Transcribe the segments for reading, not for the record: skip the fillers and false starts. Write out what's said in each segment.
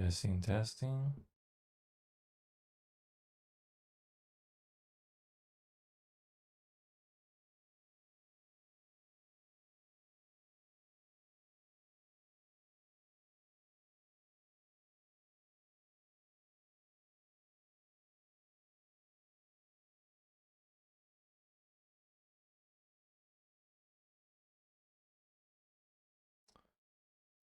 Testing, testing.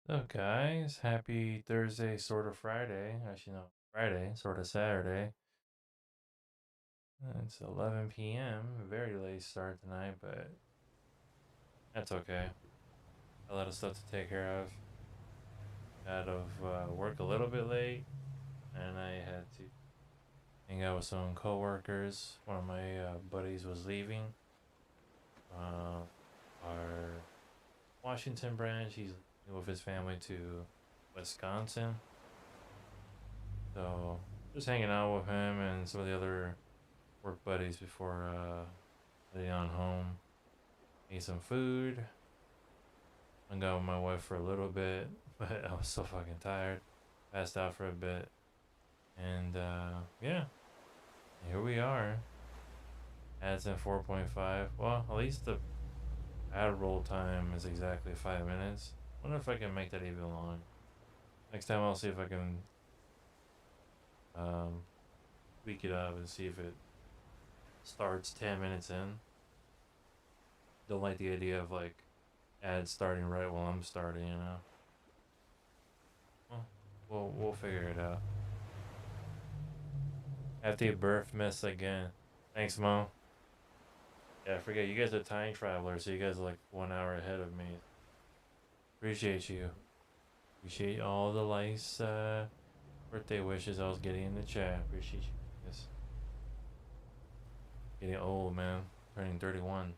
So, guys, happy Thursday, sort of Friday. Actually, no, Friday, sort of Saturday. It's 11 p.m. Very late start tonight, but that's okay. A lot of stuff to take care of. Out of work a little bit late, and I had to hang out with some coworkers. One of my buddies was leaving. Our Washington branch, he's with his family to Wisconsin. So just hanging out with him and some of the other work buddies before heading on home. Ate some food. Hung out with my wife for a little bit, but I was so fucking tired. Passed out for a bit. And yeah, here we are. Ads in 4.5. Well, at least the ad roll time is exactly 5 minutes. Wonder if I can make that even longer. Next time I'll see if I can um, tweak it up and see if it starts 10 minutes in. Don't like the idea of like ads starting right while I'm starting, you know. Well, we'll figure it out. After your birth miss again. Thanks, Mom. Yeah, I forget you guys are time travelers, so you guys are like 1 hour ahead of me. Appreciate you. Appreciate all the nice birthday wishes I was getting in the chat. Appreciate you guys. Getting old, man. Turning 31.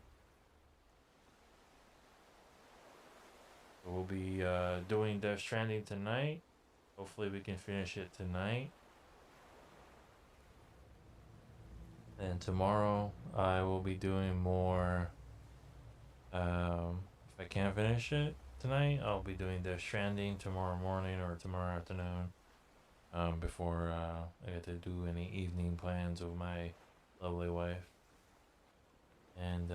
So we'll be doing Death Stranding tonight. Hopefully we can finish it tonight. And tomorrow I will be doing more. If I can't finish it tonight, I'll be doing Death Stranding tomorrow morning or tomorrow afternoon. Before I get to do any evening plans with my lovely wife. And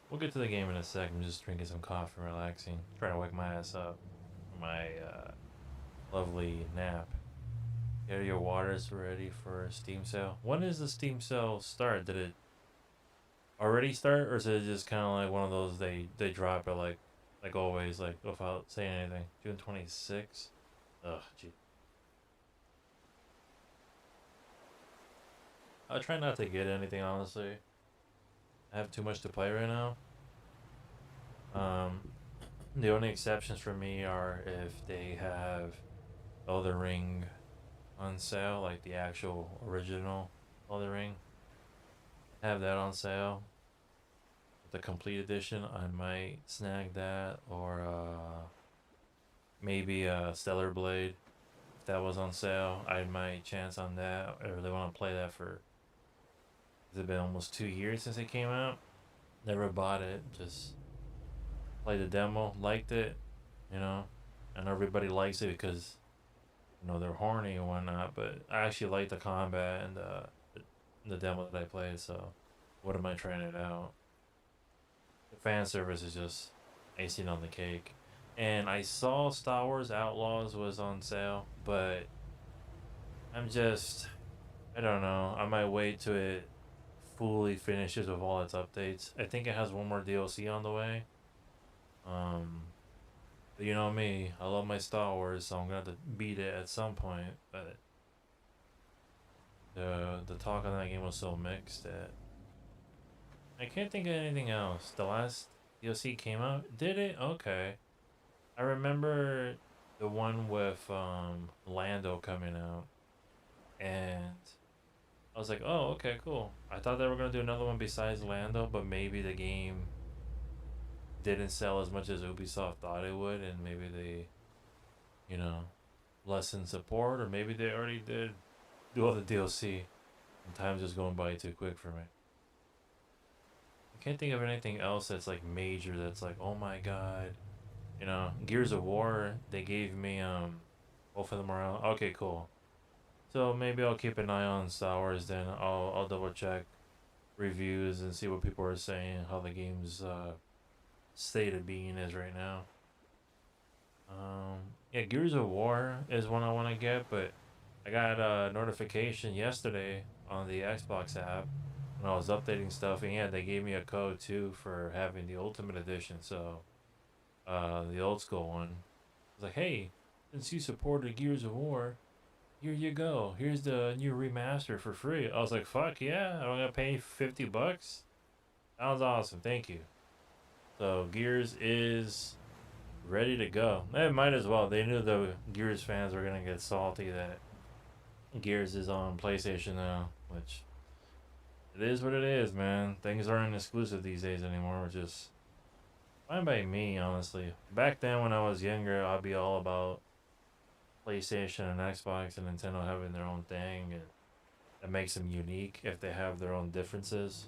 we'll get to the game in a sec. I'm just drinking some coffee and relaxing. Trying to wake my ass up from my lovely nap. Get your waters ready for a Steam sale. When does the Steam sale start? Did it already start, or is it just kind of like one of those they drop it like always, like without saying anything? June 26th. Ugh, gee. I'll try not to get anything, honestly. I have too much to play right now. Um, the only exceptions for me are if they have Elden Ring on sale, like the actual original Elden Ring. Have that on sale. The complete edition, I might snag that, or maybe Stellar Blade. If that was on sale, I might chance on that. I really want to play that for. It's been almost 2 years since it came out. Never bought it. Just played the demo, liked it, you know. And everybody likes it because they're horny and whatnot. But I actually like the combat and the demo that I played. So, what am I trying it out? The fan service is just icing on the cake. And I saw Star Wars Outlaws was on sale, but I don't know. I might wait till it fully finishes with all its updates. I think it has one more DLC on the way. Um, but you know me, I love my Star Wars, so I'm gonna have to beat it at some point. But the talk on that game was so mixed that I can't think of anything else. The last DLC came out, did it? Okay. I remember the one with Lando coming out, and I was like, "Oh, okay, cool." I thought they were gonna do another one besides Lando, but maybe the game didn't sell as much as Ubisoft thought it would, and maybe they, you know, lessen support, or maybe they already did do all the DLC, and time's just going by too quick for me. I can't think of anything else that's like major. That's like, oh my god, Gears of War. They gave me Both of them are out. Okay, cool. So maybe I'll keep an eye on Star Wars then. I'll double check reviews and see what people are saying, how the game's state of being is right now. Yeah, Gears of War is one I want to get, but I got a notification yesterday on the Xbox app when I was updating stuff, and yeah, they gave me a code too for having the Ultimate Edition, so the old school one. I was like, hey, since you supported Gears of War, here you go. Here's the new remaster for free. I was like, fuck yeah, I'm gonna pay $50. Sounds awesome, thank you. So Gears is ready to go. They might as well. They knew the Gears fans were gonna get salty that Gears is on PlayStation now, which it is what it is, man. Things aren't exclusive these days anymore, which is fine by me, honestly. Back then when I was younger, I'd be all about PlayStation and Xbox and Nintendo having their own thing, and that makes them unique if they have their own differences,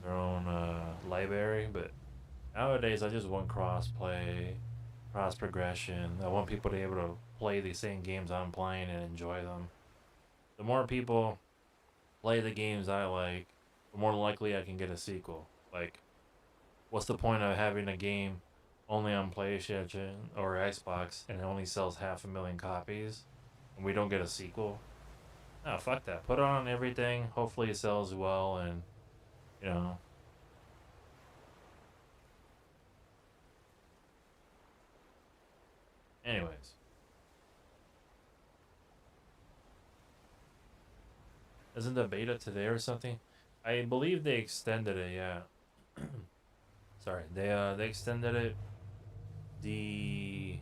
their own library. But nowadays, I just want cross-play, cross-progression. I want people to be able to play the same games I'm playing and enjoy them. The more people play the games I like, the more likely I can get a sequel. Like, what's the point of having a game only on PlayStation or Xbox and it only sells 500,000 copies and we don't get a sequel? No, fuck that. Put it on everything. Hopefully it sells well, and, you know. Anyways. Isn't the beta today or something? I believe they extended it, yeah. Sorry, they extended it. The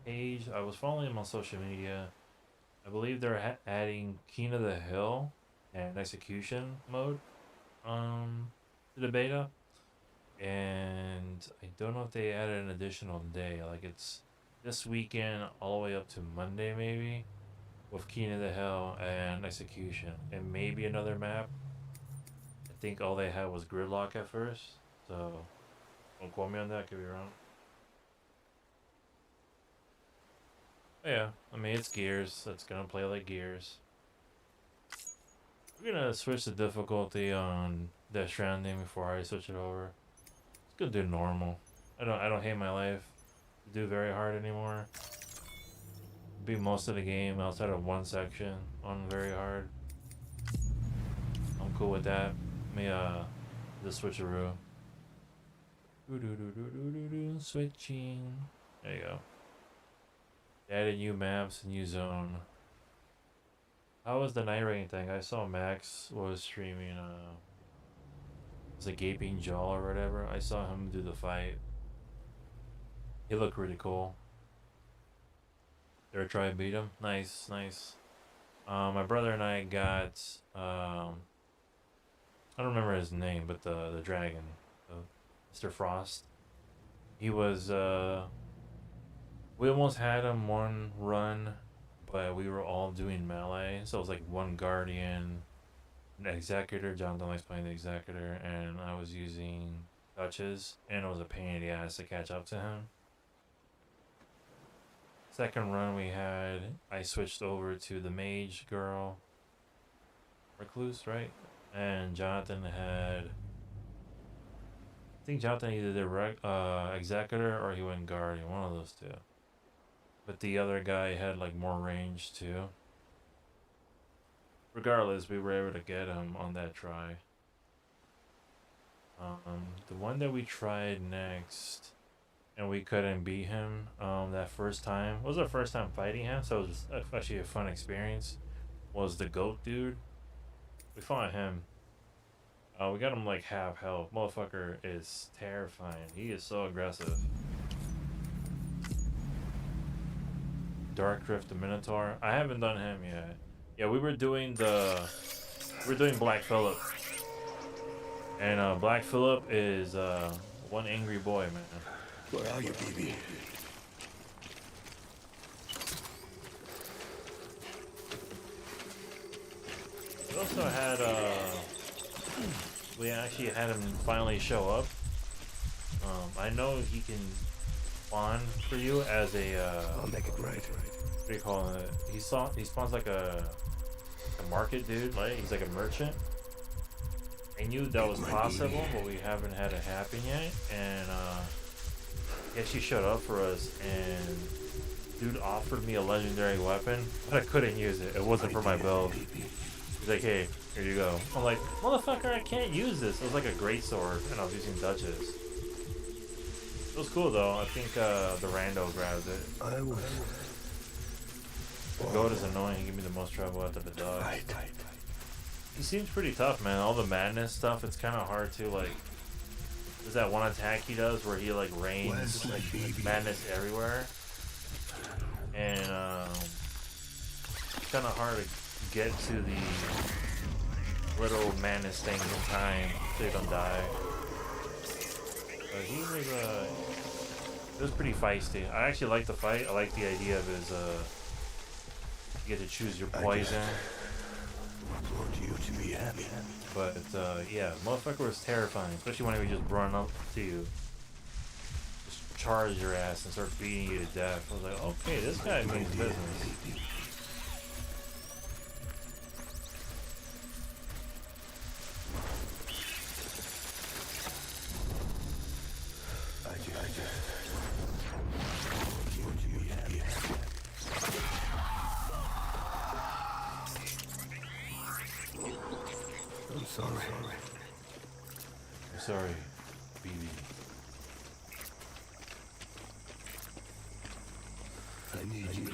page, I was following them on social media. I believe they're adding King of the Hill and execution mode to the beta. And I don't know if they added an additional day. Like, it's this weekend all the way up to Monday maybe, with King of the Hill and execution, and maybe another map. I think all they had was gridlock at first, so don't quote me on that, could be wrong. But yeah, I mean, it's Gears, so it's gonna play like Gears. We're gonna switch the difficulty on Death Stranding before I switch it over. It's gonna do normal. I don't hate my life to do very hard anymore. Beat most of the game outside of one section on very hard. I'm cool with that. Let me just switcheroo. Switching. There you go. Added new maps, new zone. How was the night rain thing? I saw Max was streaming was a gaping jaw or whatever. I saw him do the fight. He looked really cool. Did I try and beat him? Nice, nice. My brother and I got I don't remember his name, but the dragon, Mr. Frost. He was we almost had him one run, but we were all doing melee, so it was like one guardian, an executor. Jonathan likes playing the executor, and I was using touches, and it was a pain in the ass to catch up to him. Second run we had, I switched over to the mage girl, recluse, right? And Jonathan had, I think Jonathan either did executor or he went guardian, one of those two. But the other guy had like more range too. Regardless, we were able to get him on that try. The one that we tried next, and we couldn't beat him that first time. It was our first time fighting him, so it was actually a fun experience. Was the goat dude. We fought him. We got him like half health. Motherfucker is terrifying. He is so aggressive. Dark Drift the Minotaur. I haven't done him yet. Yeah, we were doing Black Phillip. And Black Phillip is one angry boy, man. Where are you, baby? We also had we actually had him finally show up. I know he can spawn for you as a I'll make it right. do you call it? He spawns like a market dude, like he's like a merchant. I knew that was possible, but we haven't had it happen yet. And yeah, she showed up for us, and dude offered me a legendary weapon, but I couldn't use it. It wasn't for my build. He's like, hey, here you go. I'm like, motherfucker, I can't use this. It was like a great sword, and I was using Duchess. It was cool though. I think the rando grabbed it. The goat is annoying. He gave me the most trouble after the dog. He seems pretty tough, man. All the madness stuff, it's kind of hard to like. There's that one attack he does where he like rains like madness everywhere, and it's kind of hard to get to the little madness things in time so you don't die. But he was it was pretty feisty. I actually like the fight. I like the idea of his you get to choose your poison. Want you to be happy. But yeah, motherfucker was terrifying, especially when he would just run up to you, just charge your ass and start beating you to death. I was like, okay, this guy means business. I'm sorry. I'm sorry, BB. I need you.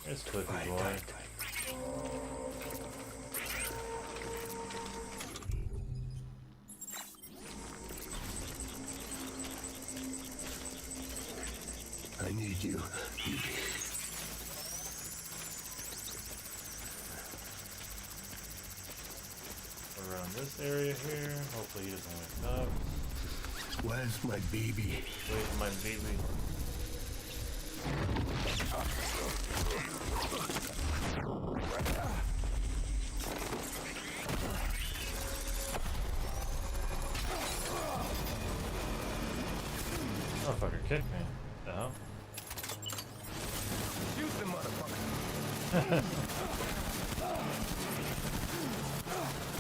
There's Cliffy boy. I need you. Around this area here. Hopefully he doesn't wake up. Where's my baby? Where's my baby? Motherfucker kicked me. What the hell? Shoot the motherfucker.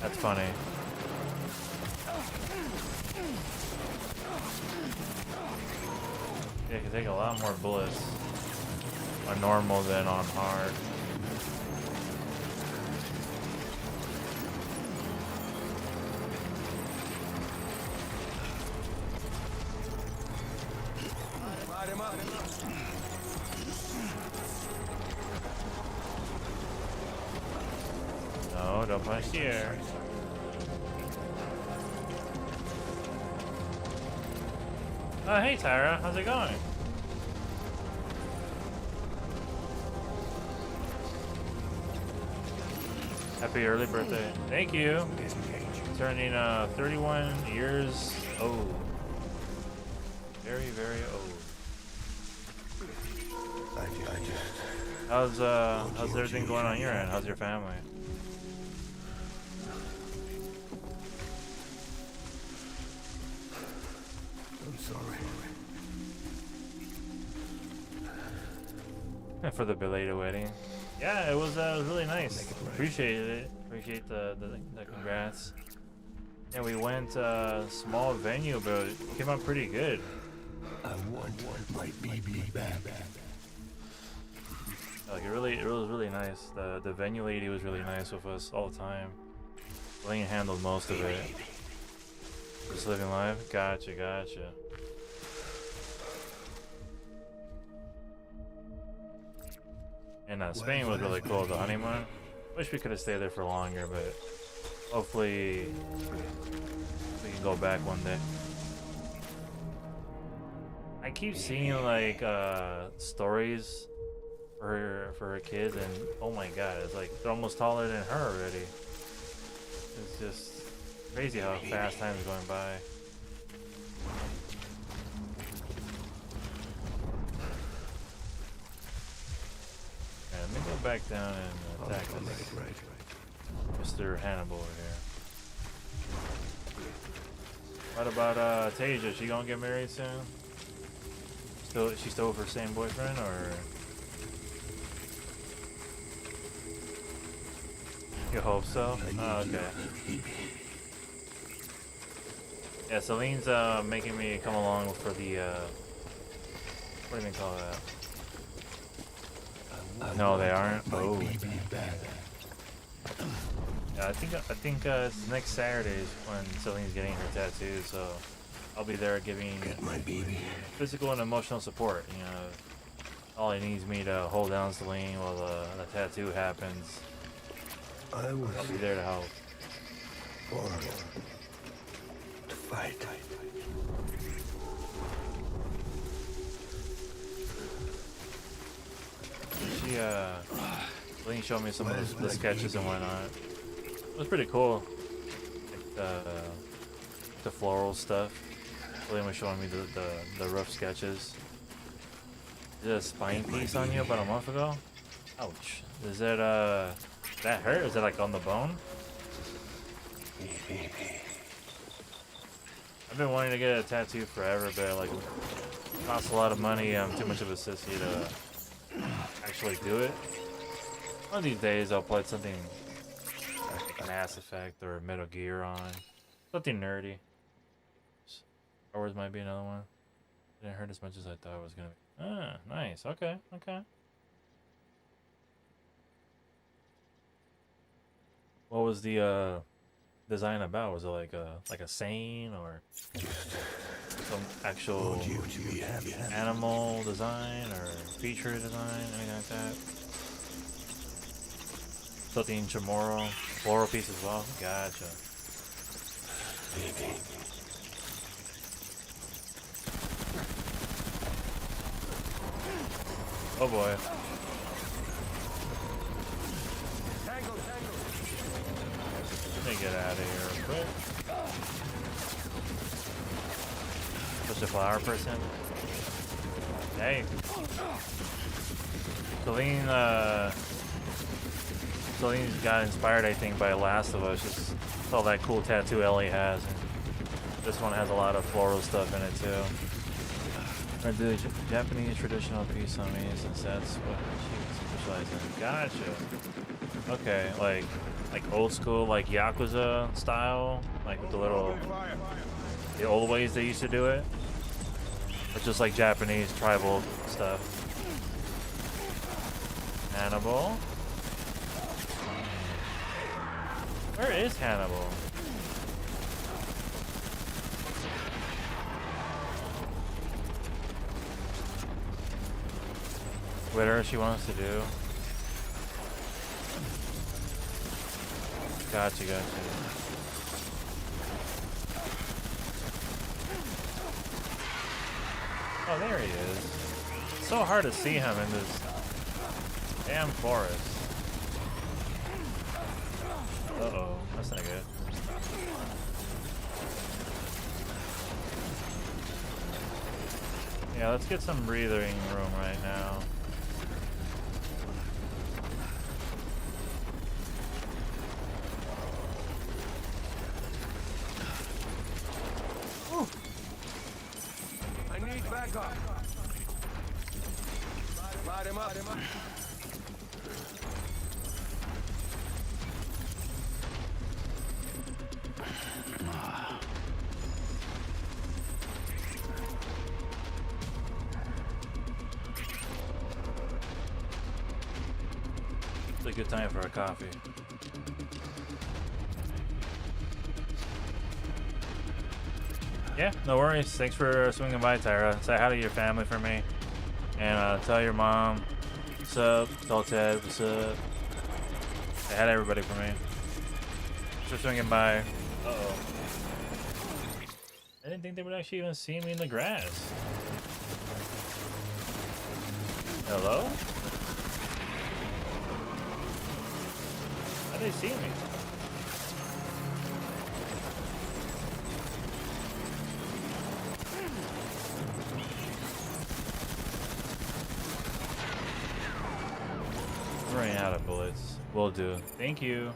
That's funny. Yeah, it can take a lot more bullets on normal than on hard. Light him up. No, don't punch here. Oh, hey Tyra, how's it going? Happy early birthday. Thank you. Turning 31 years old. Very, very old. How's everything going on your end? How's your family? I'm sorry. For the belated wedding. Yeah, it was really nice. Appreciated it. Appreciate the congrats. Yeah, we went small venue, but it came out pretty good. I want my baby back. Like it was really nice. The venue lady was really nice with us all the time. Lane handled most of it. Just living life. Gotcha. And Spain was really cool. The honeymoon. Wish we could have stayed there for longer, but hopefully we can go back one day. I keep seeing like stories for her kids, and oh my god, it's like they're almost taller than her already. It's just crazy how fast time is going by. Yeah, let me go back down and attack this Right. Mr. Hannibal over here. What about Tasia? She gonna get married soon? She's still with her same boyfriend, or you hope so? Oh, okay. Yeah, Celine's making me come along for the what do they call that? No, they aren't. Oh. Yeah, I think it's next Saturday is when Celine's getting her tattoo, so I'll be there giving physical and emotional support. You know, all he needs me to hold down Celine while the tattoo happens. I'll be there to help. To fight. Celine showed me some of the sketches and whatnot. It was pretty cool. Like the floral stuff. Celine was showing me the rough sketches. Did a spine piece on you about a month ago? Ouch. Is it that hurt? Is it like on the bone? I've been wanting to get a tattoo forever, but like it costs a lot of money. I'm too much of a sissy to actually do it. One of these days I'll play something like Mass Effect or Metal Gear on. Something nerdy. Star Wars might be another one. Didn't hurt as much as I thought it was gonna be. Ah, nice. Okay, okay. What was the design about? Was it like a saying or some actual animal design or feature design, anything like that? Something Chamorro, floral piece as well. Gotcha. Oh boy. Let me get out of here real quick. Push the flower person. Hey. Celine got inspired, I think, by Last of Us. Just all that cool tattoo Ellie has. And this one has a lot of floral stuff in it too. I do Japanese traditional piece on me since that's what she specializes in. Gotcha. Okay, like old school, like Yakuza style, like with the old ways they used to do it, or just like Japanese tribal stuff. Hannibal. Where is Hannibal? Whatever she wants to do. Gotcha. Oh, there he is. It's so hard to see him in this damn forest. Uh-oh, that's not good. Yeah, let's get some breathing room right now. Back up. Light him up. It's a good time for a coffee. Yeah, no worries. Thanks for swinging by, Tyra. Say hi to your family for me. And tell your mom, what's up? Tell Ted, what's up? Say hi to everybody for me. Thanks for swinging by. Uh-oh. I didn't think they would actually even see me in the grass. Hello? How'd they see me? running out of bullets. Will do. Thank you.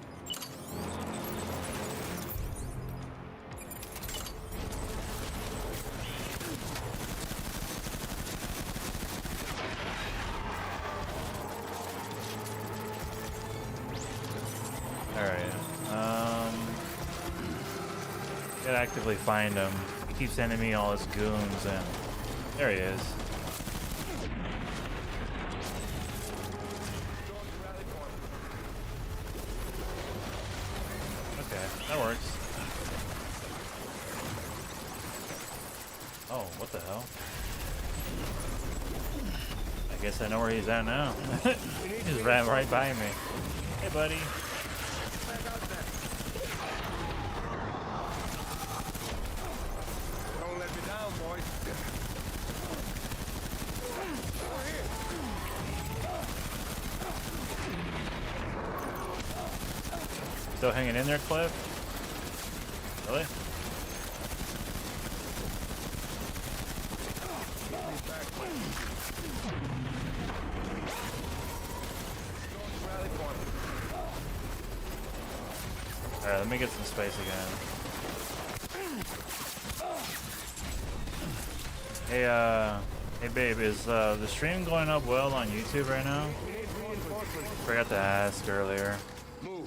Alright. Gotta actively find him. He keeps sending me all his goons, and there he is. Okay, that works. Oh, what the hell? I guess I know where he's at now. He just ran right by me. Hey, buddy. Don't let me down, boys. Still hanging in there, Cliff? Really? Alright, let me get some space again. Hey babe, is the stream going up well on YouTube right now? Forgot to ask earlier.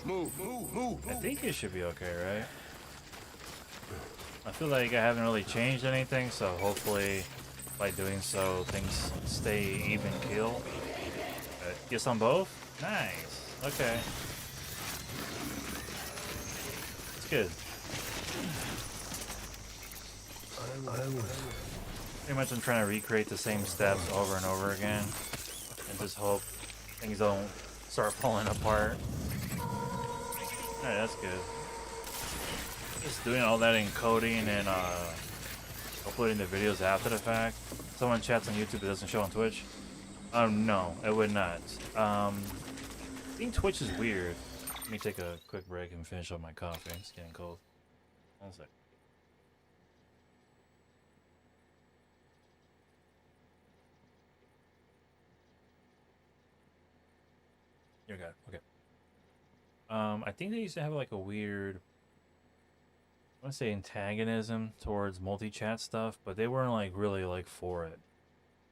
Move. I think it should be okay, right? I feel like I haven't really changed anything, so hopefully by doing so things stay even keel. Guess on both? Nice. Okay. It's good. Pretty much I'm trying to recreate the same steps over and over again and just hope things don't start falling apart. Alright, that's good. Just doing all that encoding and uploading the videos after the fact. Someone chats on YouTube that doesn't show on Twitch. No, it would not. I think Twitch is weird. Let me take a quick break and finish up my coffee. It's getting cold. 1 sec. You're good. Okay. I think they used to have like a weird, I want to say antagonism towards multi-chat stuff, but they weren't like really like for it.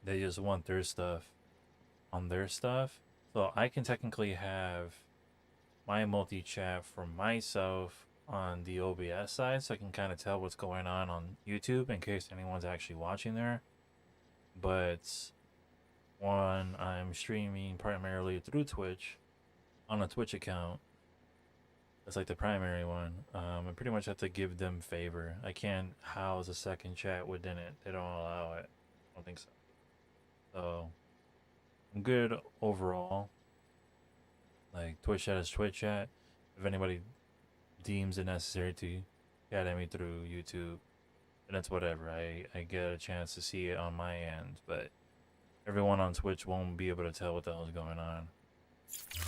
They just want their stuff on their stuff. So I can technically have my multi-chat for myself on the OBS side, so I can kind of tell what's going on YouTube in case anyone's actually watching there. But when I'm streaming primarily through Twitch, on a Twitch account, that's like the primary one, I pretty much have to give them favor. I can't house a second chat within it. They don't allow it. I don't think so. So I'm good overall. Like Twitch chat is Twitch chat. If anybody deems it necessary to chat at me through YouTube, then it's whatever. I get a chance to see it on my end, but everyone on Twitch won't be able to tell what the hell is going on.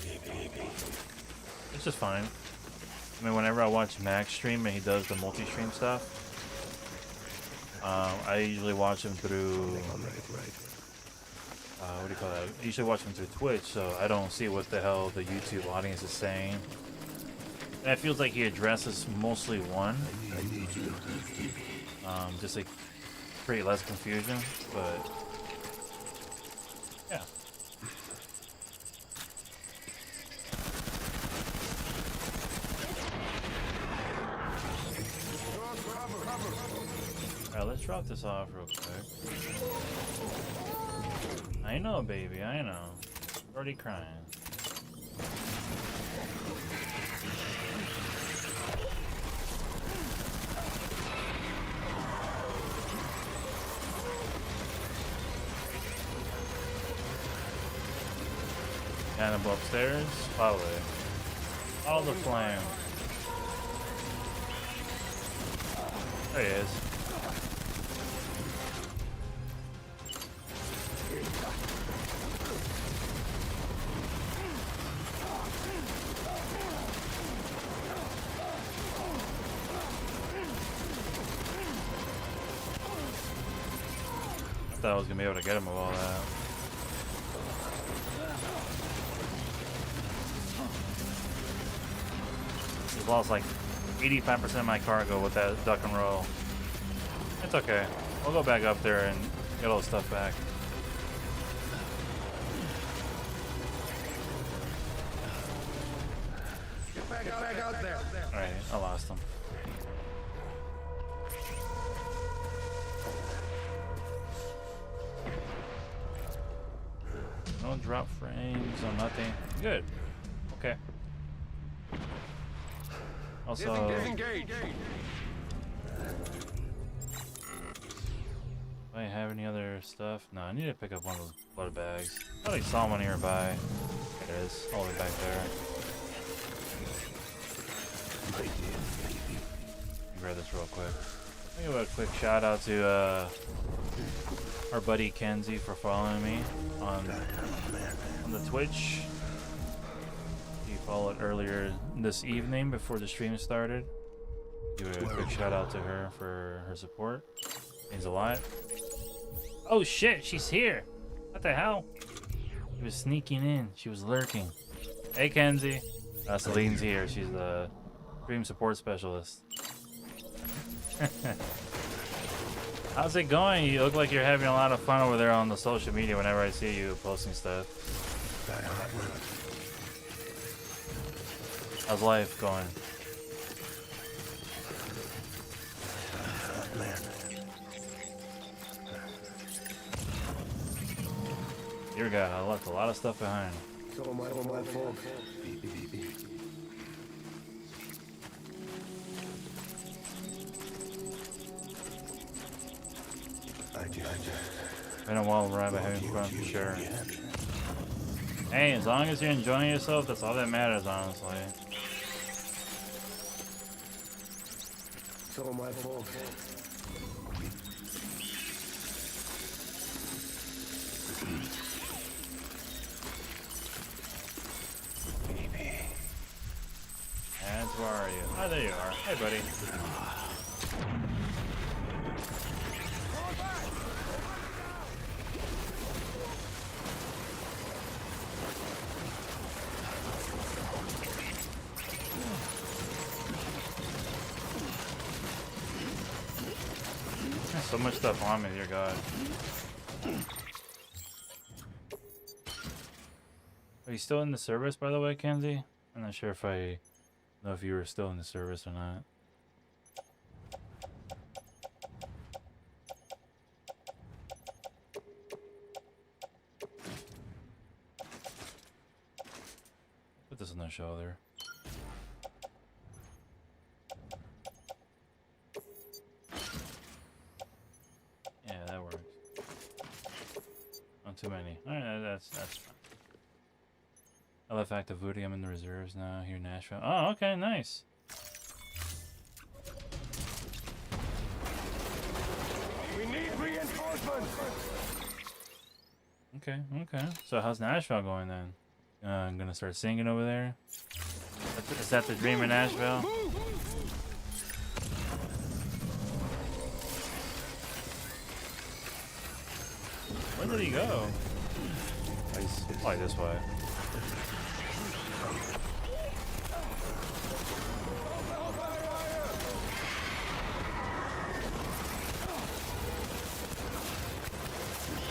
It's just fine. I mean, whenever I watch Max stream and he does the multi-stream stuff, I usually watch him through, what do you call that? I usually watch him through Twitch, so I don't see what the hell the YouTube audience is saying. And it feels like he addresses mostly one, just like create less confusion, but yeah. Alright, let's drop this off real quick. I know, baby, I know. Already crying. Cannibal upstairs, follow it. Follow the flame. There he is. I thought I was gonna be able to get him with all that. just lost like 85% of my cargo with that duck and roll. It's okay. We'll go back up there and get all the stuff back. Get back out there. Alright, I lost him. No drop frames, no nothing. Good. Okay. Also, Disengage. do I have any other stuff? No, I need to pick up one of those blood bags. I thought I saw one nearby. There it is, all the way back there. Grab this real quick. I'll give a quick shout out to our buddy Kenzie for following me on the Twitch. He followed earlier this evening before the stream started. Give a quick shout out to her for her support. Means a lot. Oh shit, she's here. What the hell? She was sneaking in. She was lurking. Hey Kenzie. Celine's here. She's the stream support specialist. How's it going? You look like you're having a lot of fun over there on the social media whenever I see you posting stuff. How's life going? Dear God, I left a lot of stuff behind. It's all my fault. Been a while ride by having fun for sure. Hey, as long as you're enjoying yourself, that's all that matters, honestly. It's all my fault. And where are you? Oh, there you are. Hey, buddy. There's so much stuff on me, dear God. Are you still in the service, by the way, Kenzie? I'm not sure if I know if you were still in the service or not. Put this on the shoulder. Yeah, that works. Not too many. Alright, that's fine. I left active duty. I'm in the reserves now here in Nashville. Oh, okay, nice. We need reinforcements. Okay, okay. So how's Nashville going then? I'm gonna start singing over there. Is that the dream in Nashville? Where did he go? He's probably this way.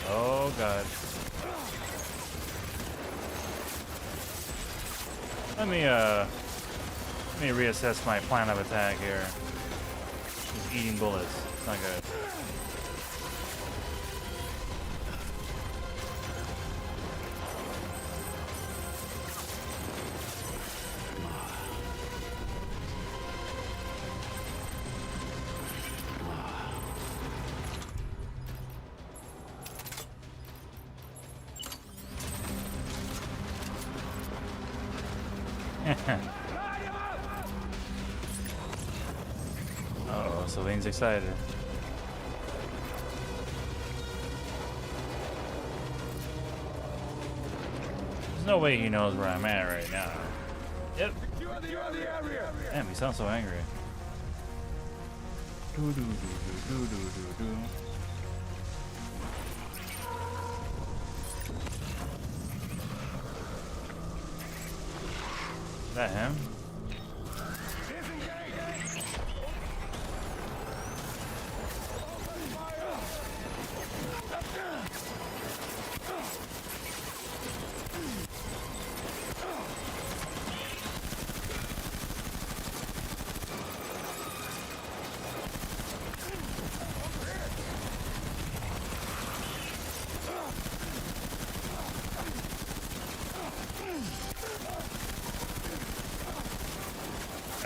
Oh God. Let me reassess my plan of attack here. He's eating bullets. It's not good. Uh-oh, Celine's excited. There's no way he knows where I'm at right now. Yep. Secure the area. Damn, he sounds so angry. Do do do do do do do. Is that him?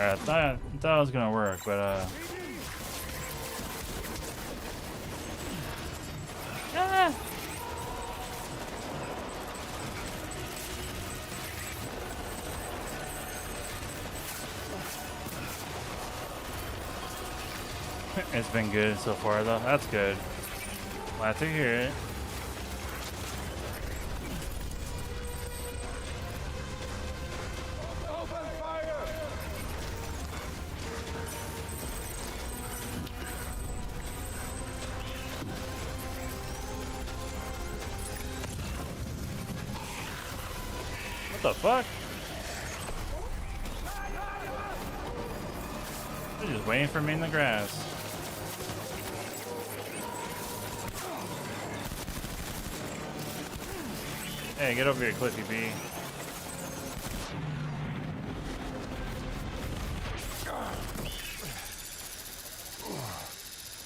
I thought it was gonna work, but ah! It's been good so far though. That's good. Glad to hear it. Open fire! What the fuck? They're just waiting for me in the grass. Hey, get over here, Cliffy B.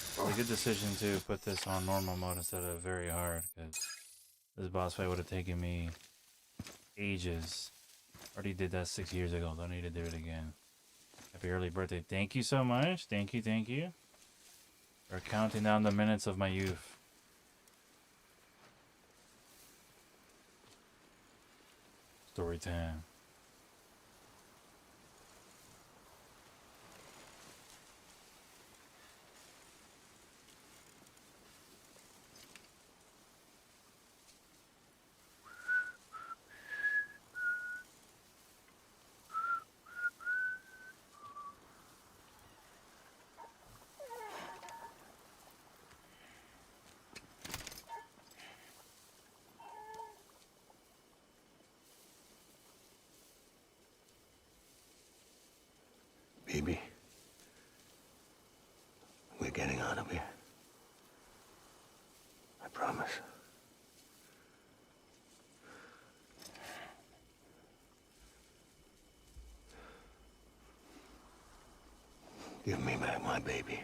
It's a good decision to put this on normal mode instead of very hard, because this boss fight would have taken me ages. Already did that 6 years ago. Don't need to do it again. Happy early birthday. Thank you so much. Thank you, thank you. We're counting down the minutes of my youth. Story time. Baby, we're getting out of here. I promise. Give me back my baby.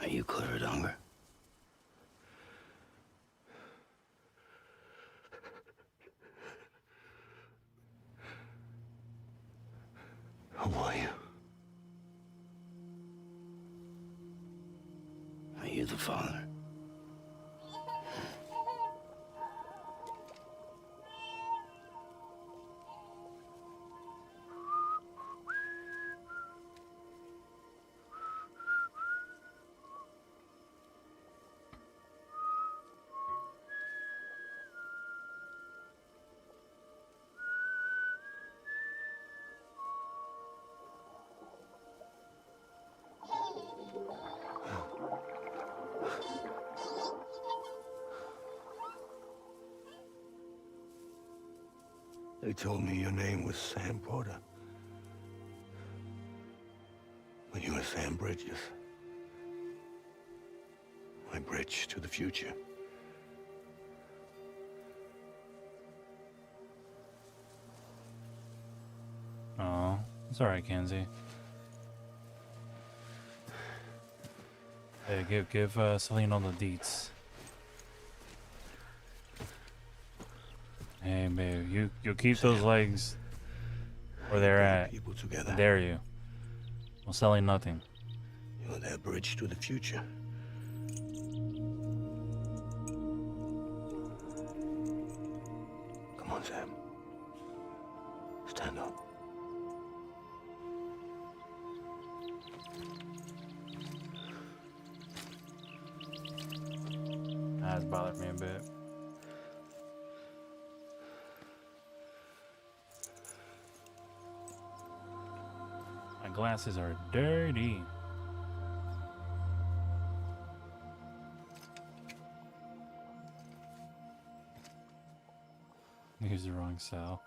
Are you clear of hunger? Who are you? Are you the father? They told me your name was Sam Porter. But you were Sam Bridges. My bridge to the future. Oh, it's alright, Kenzie. Hey, give Celine all the deets. Hey, babe, you keep those legs where they're at. People I together. dare you. I'm selling nothing. You're their bridge to the future. Come on, Sam. Stand up. That's bothered me a bit. My glasses are dirty. Use the wrong cell.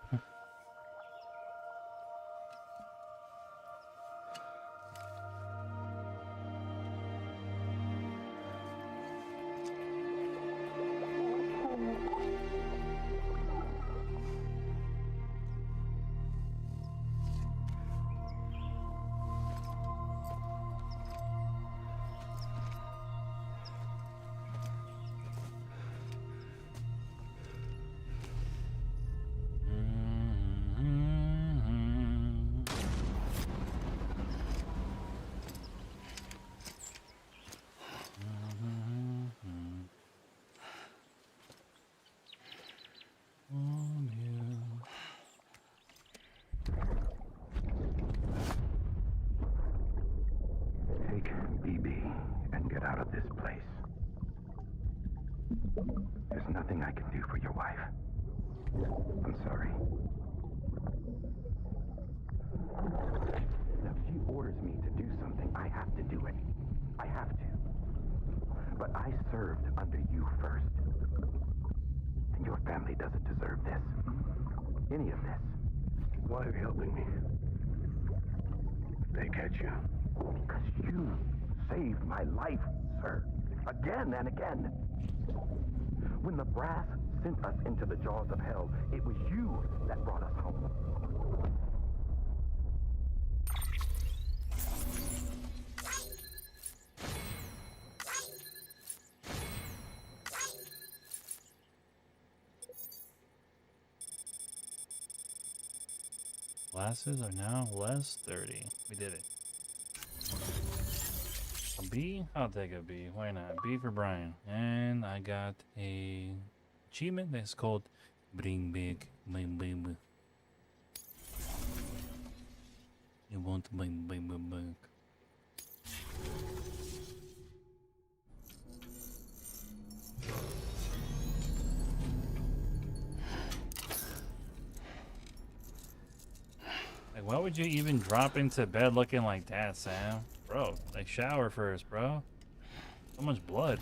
baby and get out of this place. There's nothing I can do for your wife. I'm sorry. Now, if she orders me to do something, I have to do it. I have to. But I served under you first. And your family doesn't deserve this. Any of this. Why are you helping me? If they catch you, Because you saved my life, sir. Again and again. When the brass sent us into the jaws of hell, it was you that brought us home. Glasses are now less 30. We did it. A B? I'll take a B. Why not? B for Brian. And I got a achievement that's called Bring Big. Bing Bing. You want to bring Bing Bing Bing. Like, why would you even drop into bed looking like that, Sam? Bro, like, shower first, bro. So much blood.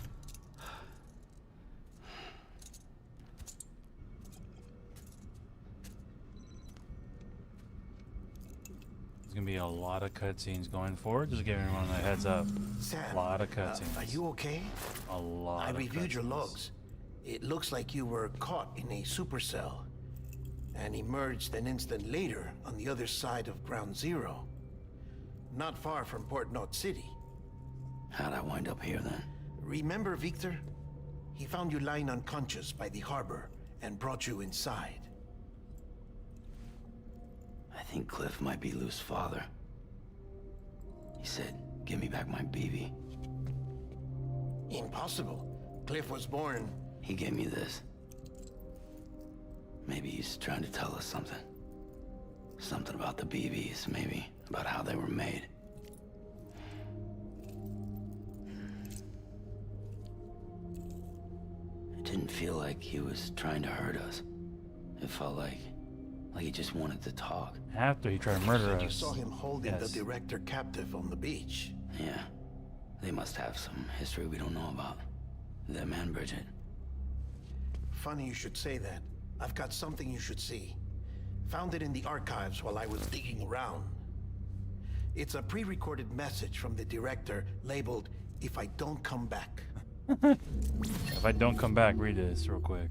There's gonna be a lot of cutscenes going forward. Just giving everyone a heads up. Sam, A lot of cutscenes. are you okay? A lot I of reviewed your cutscenes. logs. It looks like you were caught in a supercell and emerged an instant later on the other side of Ground Zero. Not far from Port Knot City. How'd I wind up here then? Remember Victor? He found you lying unconscious by the harbor and brought you inside. I think Cliff might be Lou's father. He said, give me back my BB. Impossible. Cliff was born. He gave me this. Maybe he's trying to tell us something. Something about the BBs, maybe. About how they were made. It didn't feel like he was trying to hurt us. It felt like he just wanted to talk. After he tried to murder Said us. you saw him holding Yes. the director captive on the beach. Yeah. They must have some history we don't know about. Them and Bridget. Funny you should say that. I've got something you should see. Found it in the archives while I was digging around. It's a pre-recorded message from the director labeled, "If I don't come back." If I don't come back, read this real quick.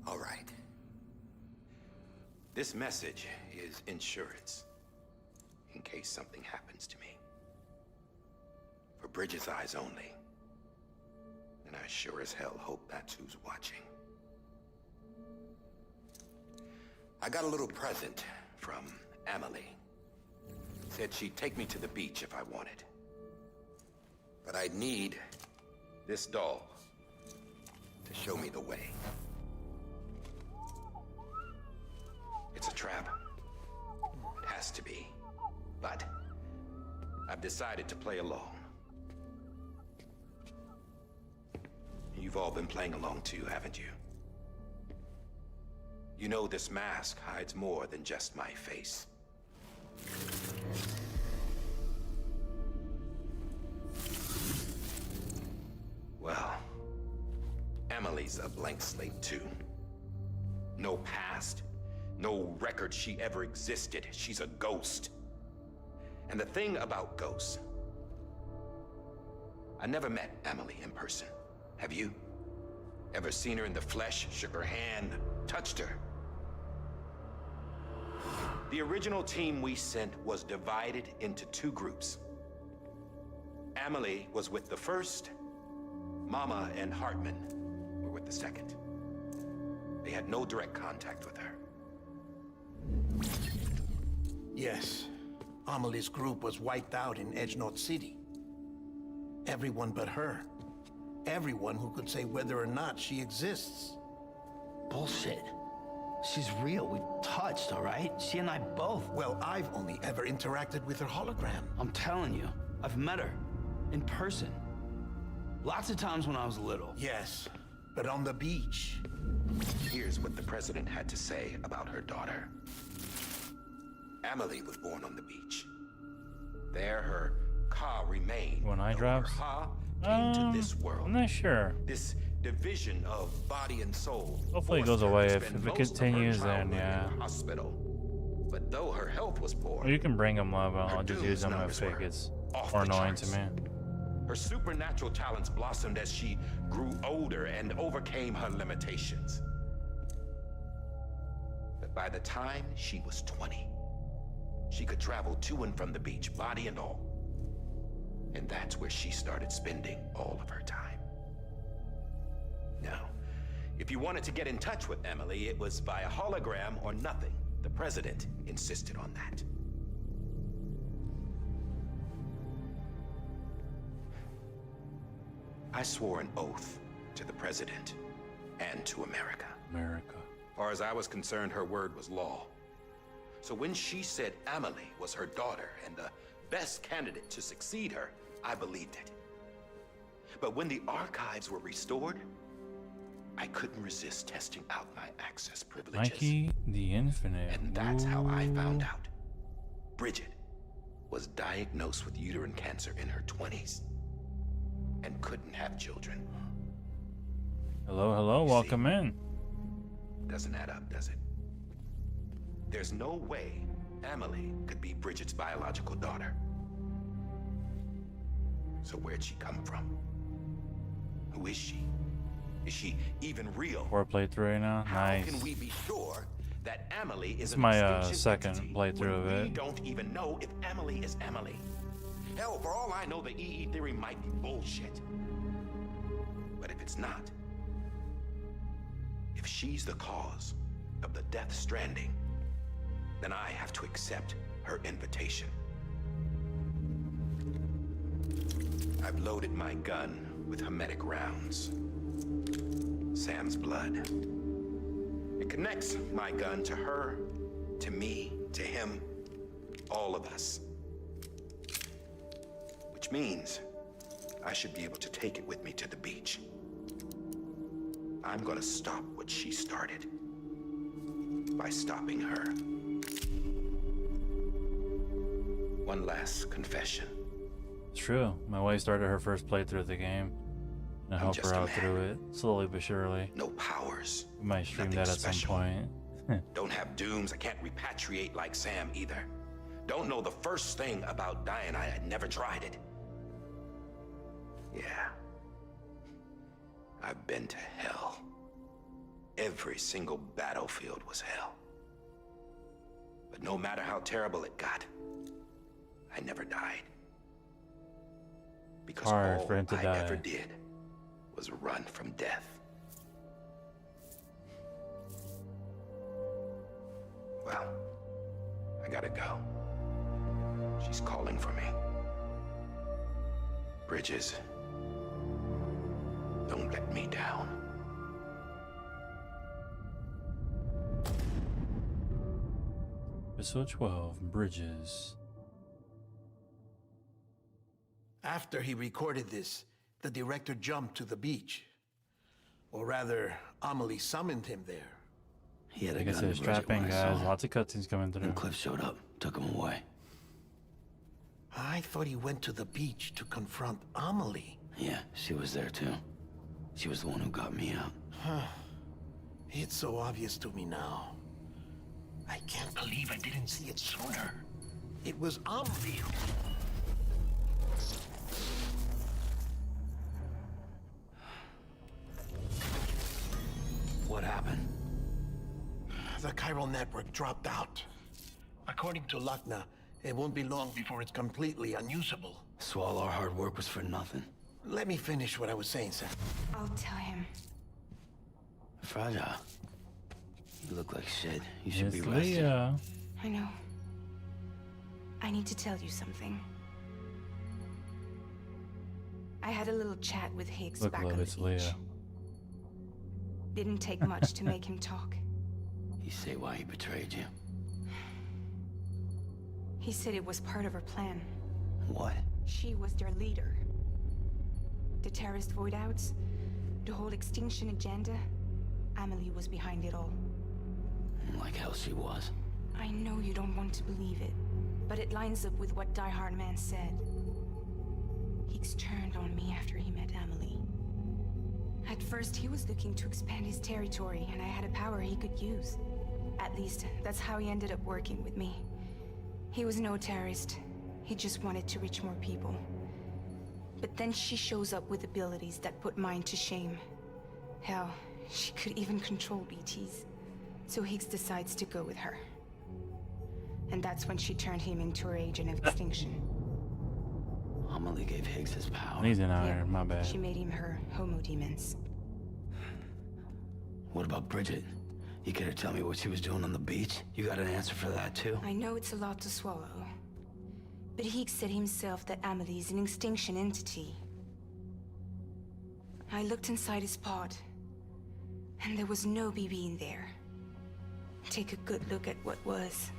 All right. This message is insurance, in case something happens to me. For Bridget's eyes only. And I sure as hell hope that's who's watching. I got a little present from Emily. Said she'd take me to the beach if I wanted. But I'd need this doll to show me the way. It's a trap. It has to be. But I've decided to play along. You've all been playing along too, haven't you? You know this mask hides more than just my face. Well, Emily's a blank slate too. No past, no record she ever existed. She's a ghost. And the thing about ghosts, I never met Emily in person. Have you? Ever seen her in the flesh, shook her hand, touched her? The original team we sent was divided into two groups. Emily was with the first. Mama and Hartman were with the second. They had no direct contact with her. Yes, Amelie's group was wiped out in Edge Knot City. Everyone but her. Everyone who could say whether or not she exists. Bullshit. She's real. We touched, all right? She and I both. Well, I've only ever interacted with her hologram. I'm telling you, I've met her. In person. Lots of times when I was little. Yes, but on the beach. Here's what the president had to say about her daughter. Amelie was born on the beach. There, her ka remained. When I though drops? her ha came to this world. I'm not sure. This division of body and soul. Hopefully it forced goes her away. to If spend it most of her continues, then childhood yeah. in the hospital. But though her health was poor, Well, you can bring them up. I'll her just dues use them if numbers it were gets off more the annoying to charts. me. her supernatural talents blossomed as she grew older and overcame her limitations. But by the time she was 20, she could travel to and from the beach, body and all. And that's where she started spending all of her time. Now, if you wanted to get in touch with Emily, it was via hologram or nothing. The president insisted on that. I swore an oath to the president and to America. America. As far as I was concerned, her word was law. So when she said Amelie was her daughter and the best candidate to succeed her, I believed it. But when the archives were restored, I couldn't resist testing out my access privileges. Nike the Infinite. And that's how I found out. Bridget was diagnosed with uterine cancer in her 20s and couldn't have children. Hello, hello, You welcome see? in. Doesn't add up, does it? There's no way Amelie could be Bridget's biological daughter. So where'd she come from? Who is she? Is she even real? 4 playthrough right now. How Nice. can we be sure that Amelie is It's an my, extinction second entity playthrough when of we it. don't even know if Amelie is Amelie? Hell, for all I know, the EE theory might be bullshit. But if it's not, if she's the cause of the Death Stranding, then I have to accept her invitation. I've loaded my gun with hermetic rounds. Sam's blood. It connects my gun to her, to me, to him, all of us. Which means I should be able to take it with me to the beach. I'm gonna stop what she started by stopping her. One last confession. It's true. My wife started her first playthrough of the game. And I I'm help just her a out man. through it, slowly but surely. No powers. We might stream Nothing that at special. some point. Don't have dooms. I can't repatriate like Sam either. Don't know the first thing about dying. I had never tried it. Yeah. I've been to hell. Every single battlefield was hell. But no matter how terrible it got, I never died. Because Hard all for him to I die. ever did was run from death. Well, I gotta go. She's calling for me. Bridges, don't let me down. Episode 12, Bridges. After he recorded this, the director jumped to the beach. Or rather, Amelie summoned him there. He had a Like I gun said, to Bridget strapping when I saw guys, him. lots of cutscenes coming through. Then Cliff showed up, took him away. I thought he went to the beach to confront Amelie. Yeah, she was there too. She was the one who got me out. It's so obvious to me now. I can't believe I didn't see it sooner. It was Amelie who... What happened? The chiral network dropped out. According to Lakna, it won't be long before it's completely unusable. So all our hard work was for nothing. Let me finish what I was saying, Sam. I'll tell him. Fragile. You look like shit. You should It's be rested. Leah. I know. I need to tell you something. I had a little chat with Higgs Look, back love, on the it's beach. Leah. Didn't take much to make him talk. You say why he betrayed you? He said it was part of her plan. What? She was their leader. The terrorist void outs, the whole extinction agenda, Amelie was behind it all. Like hell she was. I know you don't want to believe it, but it lines up with what Die Hard Man said. Higgs turned on me after he met Amelie. At first, he was looking to expand his territory, and I had a power he could use. At least, that's how he ended up working with me. He was no terrorist. He just wanted to reach more people. But then she shows up with abilities that put mine to shame. Hell, she could even control BTs. So Higgs decides to go with her. And that's when she turned him into her agent of extinction. Amelie gave Higgs his power. He's an iron, my bad. She made him her homo demons. What about Bridget? You care to tell me what she was doing on the beach? You got an answer for that too? I know it's a lot to swallow. But Higgs said himself that Amelie is an extinction entity. I looked inside his pod, and there was no BB in there. Take a good look at what was.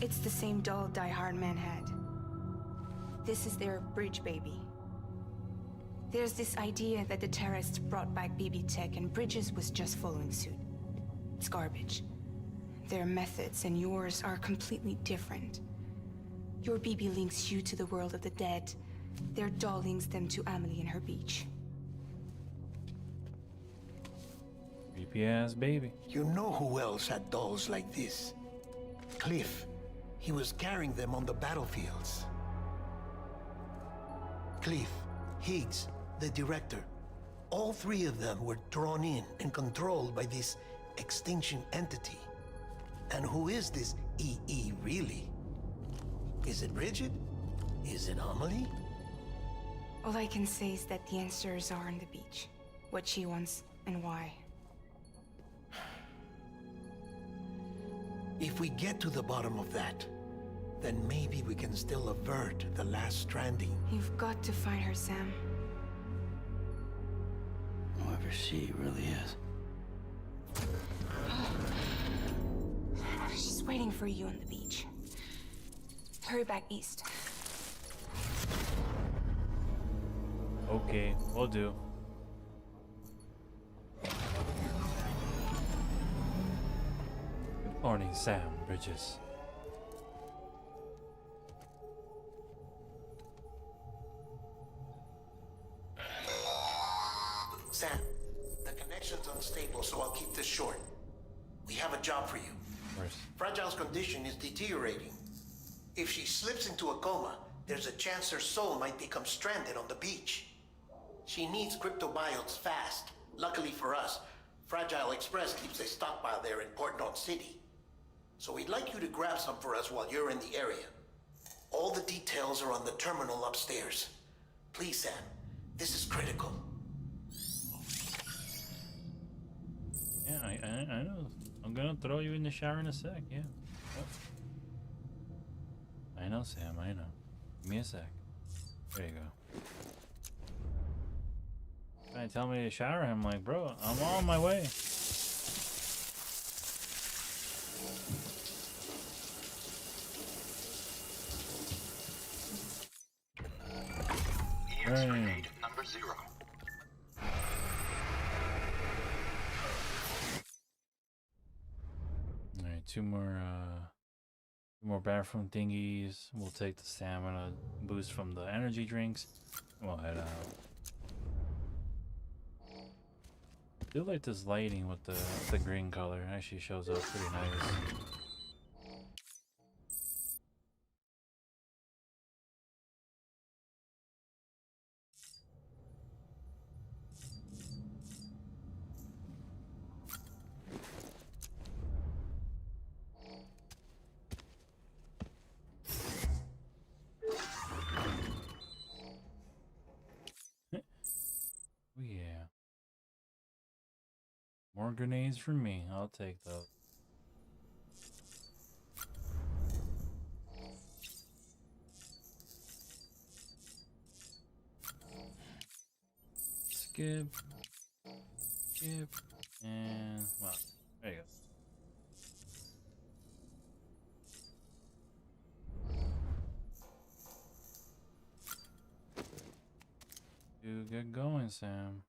It's the same doll Die Hard Man had. This is their bridge baby. There's this idea that the terrorists brought back BB tech and Bridges was just following suit. It's garbage. Their methods and yours are completely different. Your BB links you to the world of the dead. Their doll links them to Amelie and her beach. Creepy ass baby. You know who else had dolls like this? Cliff. He was carrying them on the battlefields. Cliff, Higgs, the director. All three of them were drawn in and controlled by this extinction entity. And who is this EE really? Is it Bridget? Is it Amelie? All I can say is that the answers are on the beach. What she wants and why. If we get to the bottom of that, then maybe we can still avert the last stranding. You've got to find her, Sam. Whoever she really is. She's waiting for you on the beach. Hurry back east. Okay, we'll do. Good morning, Sam Bridges. Sam, the connection's unstable, so I'll keep this short. We have a job for you. Where's... Fragile's condition is deteriorating. If she slips into a coma, there's a chance her soul might become stranded on the beach. She needs cryptobiotes fast. Luckily for us, Fragile Express keeps a stockpile there in Port North City. So we'd like you to grab some for us while you're in the area. All the details are on the terminal upstairs. Please, Sam, this is critical. Yeah, I know. I'm gonna throw you in the shower in a sec, yeah. Yep. I know, Sam, I know. Give me a sec. There you go. Trying to tell me to shower him, like, bro, I'm on my way. Right. Number 0. Alright, two more bathroom thingies. We'll take the stamina boost from the energy drinks. We'll head out. I do like this lighting with the green color. It actually shows up pretty nice. Oh yeah. More grenades for me. I'll take those. skip, skip, and well, there you go. You get going, Sam.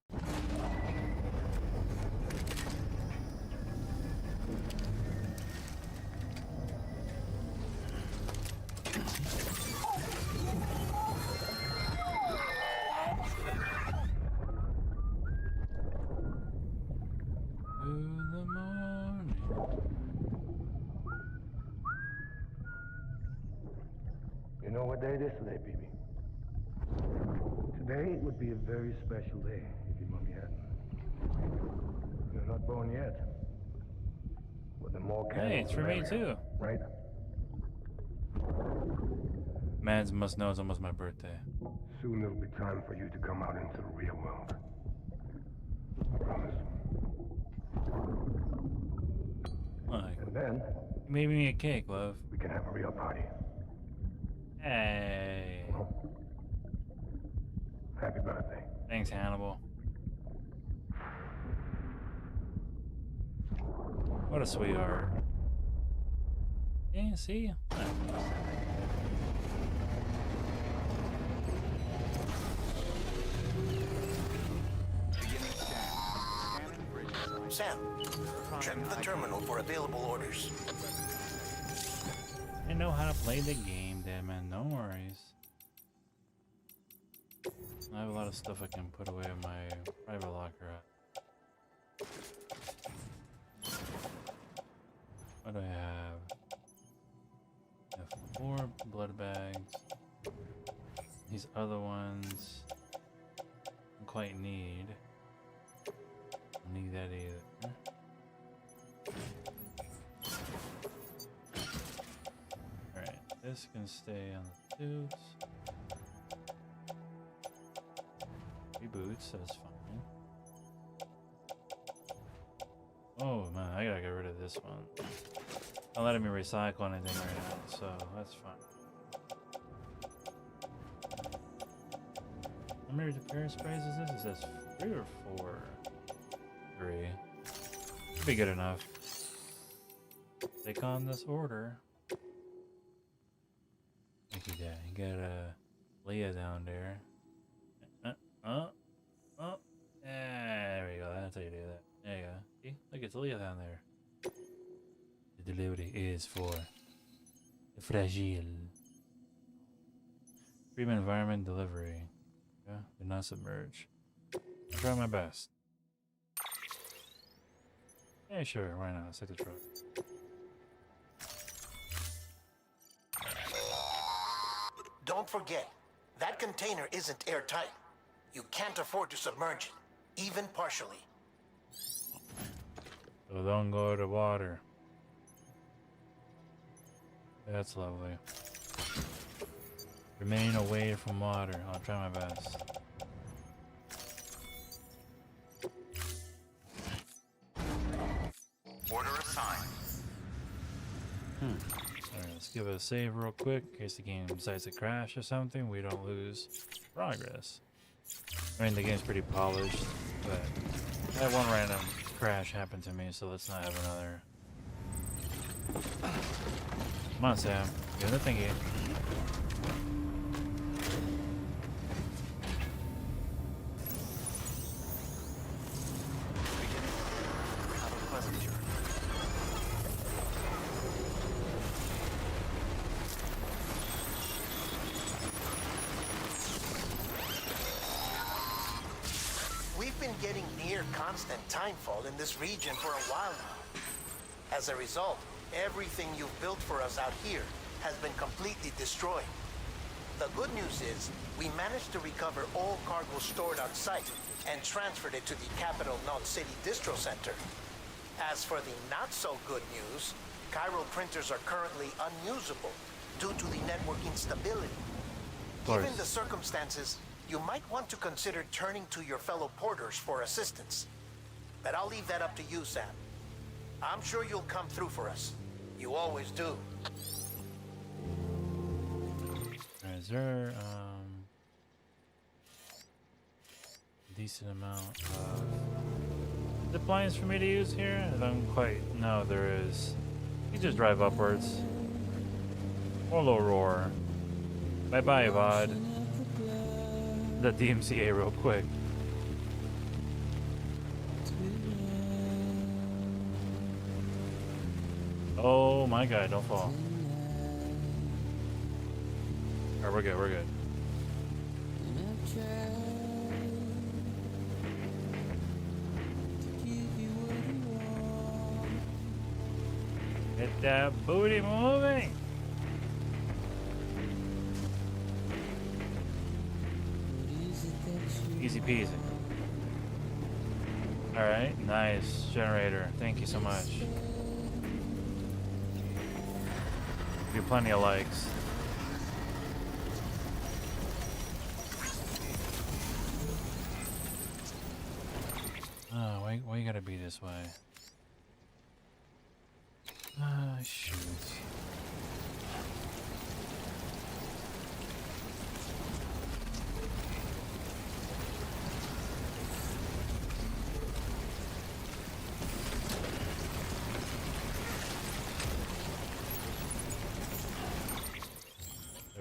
To the morning. You know what day it is today, BB? Today would be a very special day if your mommy hadn't. You're not born yet. But the more Hey, it's for me too. right? Mads must know it's almost my birthday. Soon it'll be time for you to come out into the real world. I promise. Like, And then you made me a cake, love. we can have a real party. Hey. Happy birthday. Thanks, Hannibal. What a sweetheart. Yeah, see? Sam, check the terminal for available orders. I know how to play the game, damn man. No worries. I have a lot of stuff I can put away in my private locker. What do I have? I have 4 blood bags. These other ones I don't quite need. Don't need that either. Alright, this can stay on the tubes. 3 boots, that's fine. Oh man, I gotta get rid of this one. Not letting me recycle anything right now, so that's fine. How many repair sprays is this? It says 3 or 4? 3. Should be good enough. Take on this order. Thank you, Dad. You got Leah down there. There we go. That's how you do that. There you go. See? Look, it's Leah down there. The delivery is for the fragile. Premium environment delivery. Yeah, do not submerge. I'll try my best. Yeah, sure. Why not? Let's take the truck. Don't forget, that container isn't airtight. You can't afford to submerge it, even partially. So don't go to water. That's lovely. Remain away from water. I'll try my best. Order assigned. Alright, let's give it a save real quick in case the game decides to crash or something. We don't lose progress. I mean, the game's pretty polished, but I had one random crash happen to me, so let's not have another. Come on, Sam. Do the thingy. We've been getting near constant timefall in this region for a while now. As a result, everything you've built for us out here has been completely destroyed. The good news is, we managed to recover all cargo stored outside and transferred it to the capital Knot City Distro Center. As for the not-so-good news, chiral printers are currently unusable due to the network instability. Given the circumstances, you might want to consider turning to your fellow porters for assistance. But I'll leave that up to you, Sam. I'm sure you'll come through for us. You always do. Is there, decent amount of zip lines for me to use here. I don't quite know there is. You just drive upwards. Olo roar. Bye bye, Vod. The DMCA real quick. Oh my god, don't fall. Alright, we're good, we're good. Get that booty moving! Easy peasy. Alright, nice generator. Thank you so much. Do plenty of likes. Oh, why you gotta be this way? Ah, shoot.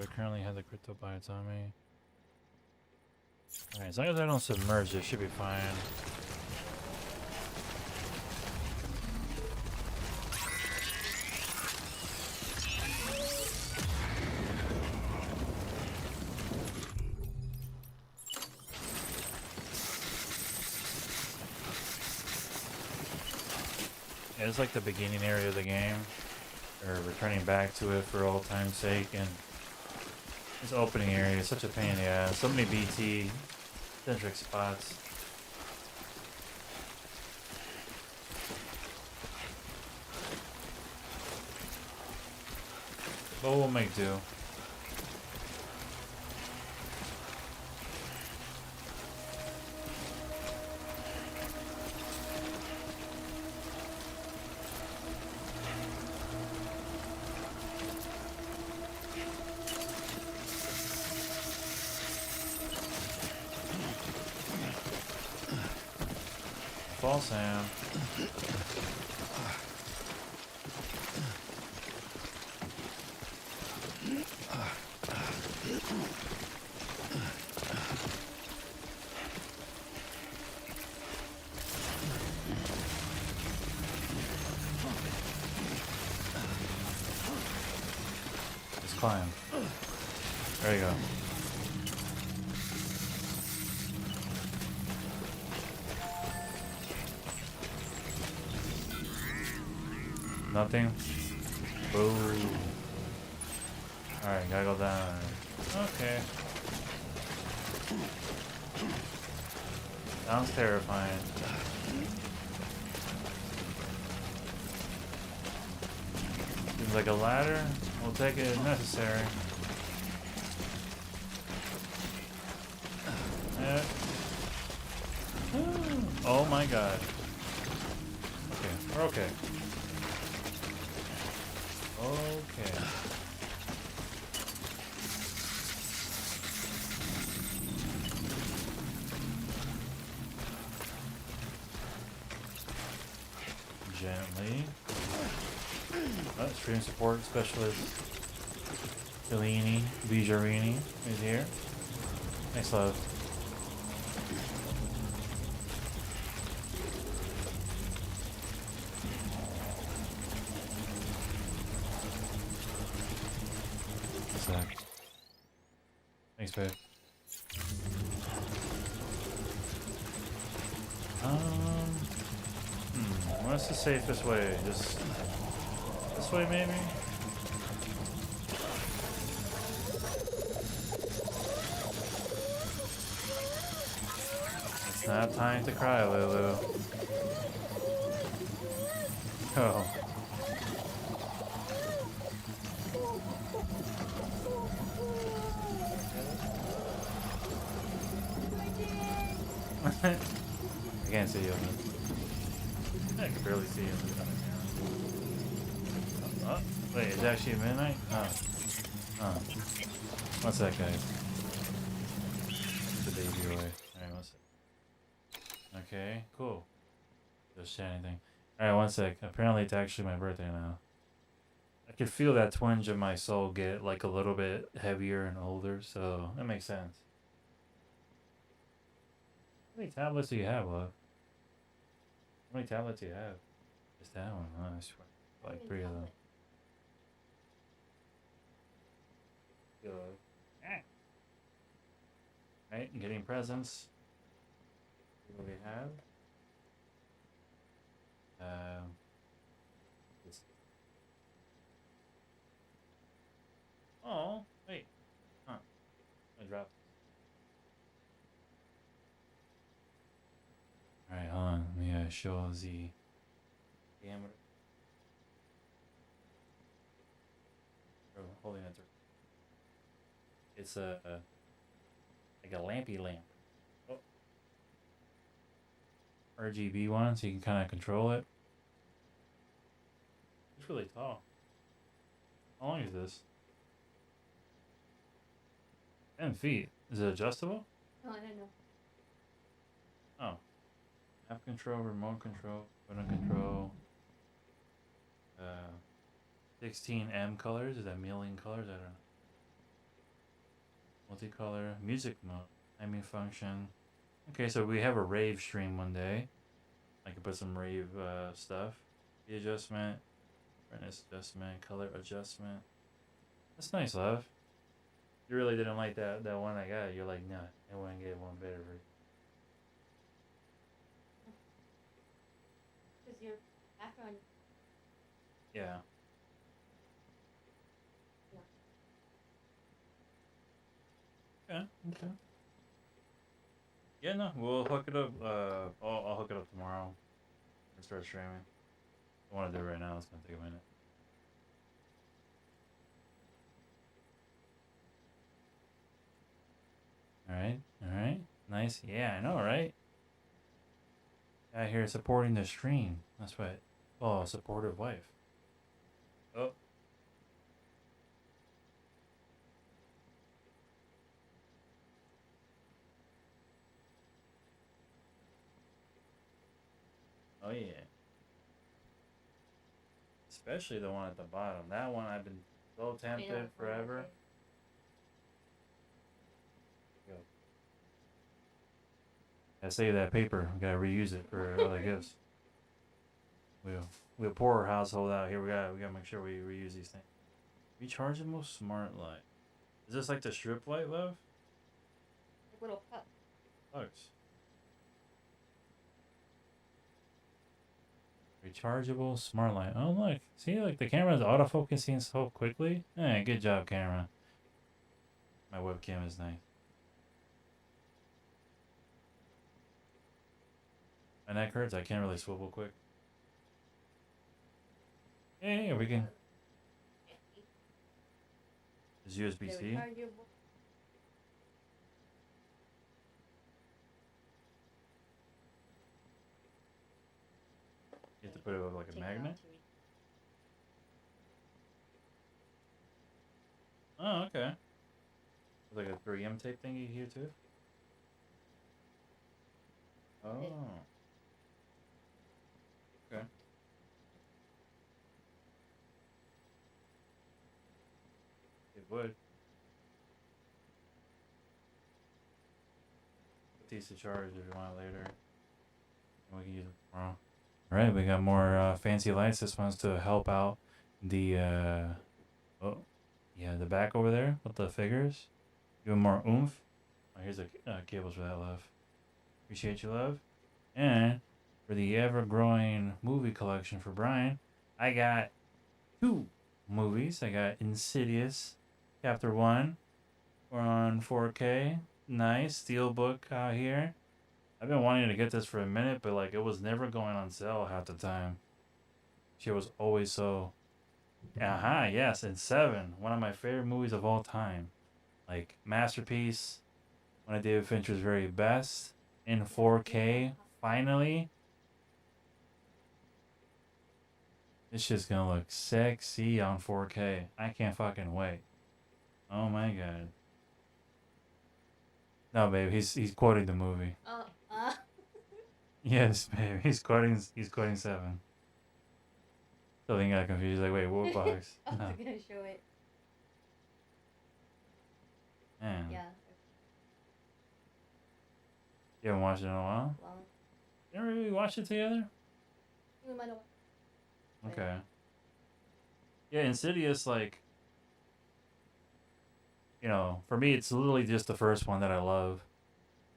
I currently have the crypto bites on me. Alright, as long as I don't submerge, it should be fine. Yeah, it's like the beginning area of the game, or returning back to it for old time's sake, and this opening area is such a pain in the ass. So many BT centric spots. But we'll make do. Fall, Sam. Just climb. There you go. Nothing? Boo. Alright, gotta go down. Okay. Sounds terrifying. Seems like a ladder. We'll take it if necessary. Yeah. Oh my god. Okay, we're okay. Okay. Gently. Oh, stream support specialist Bellini, Bijarini is here. Nice love. Thanks, babe. What's the safest way? Just this way, maybe? It's not time to cry, Lulu. Oh. I can't see you. I can barely see you. Oh, wait, it's actually midnight? Oh. Oh. What's that, guys? The baby away. Alright, what's it? Okay, cool. Just say anything. Alright, one sec. Apparently it's actually my birthday now. I could feel that twinge of my soul get like a little bit heavier and older, so that makes sense. How many tablets do you have, love? How many tablets do you have? Just that one, huh? I swear. Like 3 of them. Right, getting presents. See what we have. Let's see. Oh, wait. Huh. I dropped. Alright, hold on. Let me show the diameter. Holding it. It's a like a lampy lamp. Oh. RGB one, so you can kind of control it. It's really tall. How long is this? 10 feet. Is it adjustable? Oh, I don't know. Oh. App control, remote control, button control. 16M colors. Is that million colors? I don't know. Multicolor. Music mode. Timing function. Okay, so we have a rave stream one day. I can put some rave stuff. The adjustment. Brightness adjustment. Color adjustment. That's nice, love. You really didn't like that one I got. You're like, nah, I want to get one better. Because your background. Yeah. Okay. Okay. Yeah, no, we'll hook it up. I'll hook it up tomorrow and start streaming. I want to do it right now. It's gonna take a minute. All right. All right. Nice. Yeah, I know, right? Out here supporting the stream. That's what. Oh, a supportive wife. Oh. Oh yeah. Especially the one at the bottom. That one I've been so tempted forever. Go. I save that paper. We gotta reuse it for other gifts. We'll pour our household out here. We gotta make sure we reuse these things. Rechargeable smart light. Is this like the strip light, love? Like little cup. Bugs. Rechargeable smart light. Oh look, see, like the camera's autofocusing so quickly. Hey, good job, camera. My webcam is nice. My neck hurts. I can't really swivel quick. Yeah, we can. Is USB-C? You have to put it with like a magnet? Oh, okay. Like a 3M tape thingy here too? Oh. Okay. It would. Put these to charge if you want it later. And we can use them tomorrow. Alright, we got more fancy lights. This one's to help out the oh yeah, the back over there with the figures. Give them more oomph. Oh, here's the cables for that, love. Appreciate you, love. And for the ever-growing movie collection for Brian, I got 2 movies. I got Insidious Chapter 1. We're on 4K. Nice. Steelbook out here. I've been wanting to get this for a minute, but like it was never going on sale half the time. Shit was always so. Aha, yes, and 7. One of my favorite movies of all time. Like, masterpiece. One of David Fincher's very best. In 4K. Finally. This shit's gonna look sexy on 4K. I can't fucking wait. Oh my god. No, babe, he's quoting the movie. Yes, babe. He's quoting 7. So he got confused. He's like, wait, what box? I was No. gonna show it. Man. Yeah. You haven't watched it in a while? Well, You never really watched it together? we might have. Okay. Yeah, Insidious, like, you know, for me, it's literally just the first one that I love.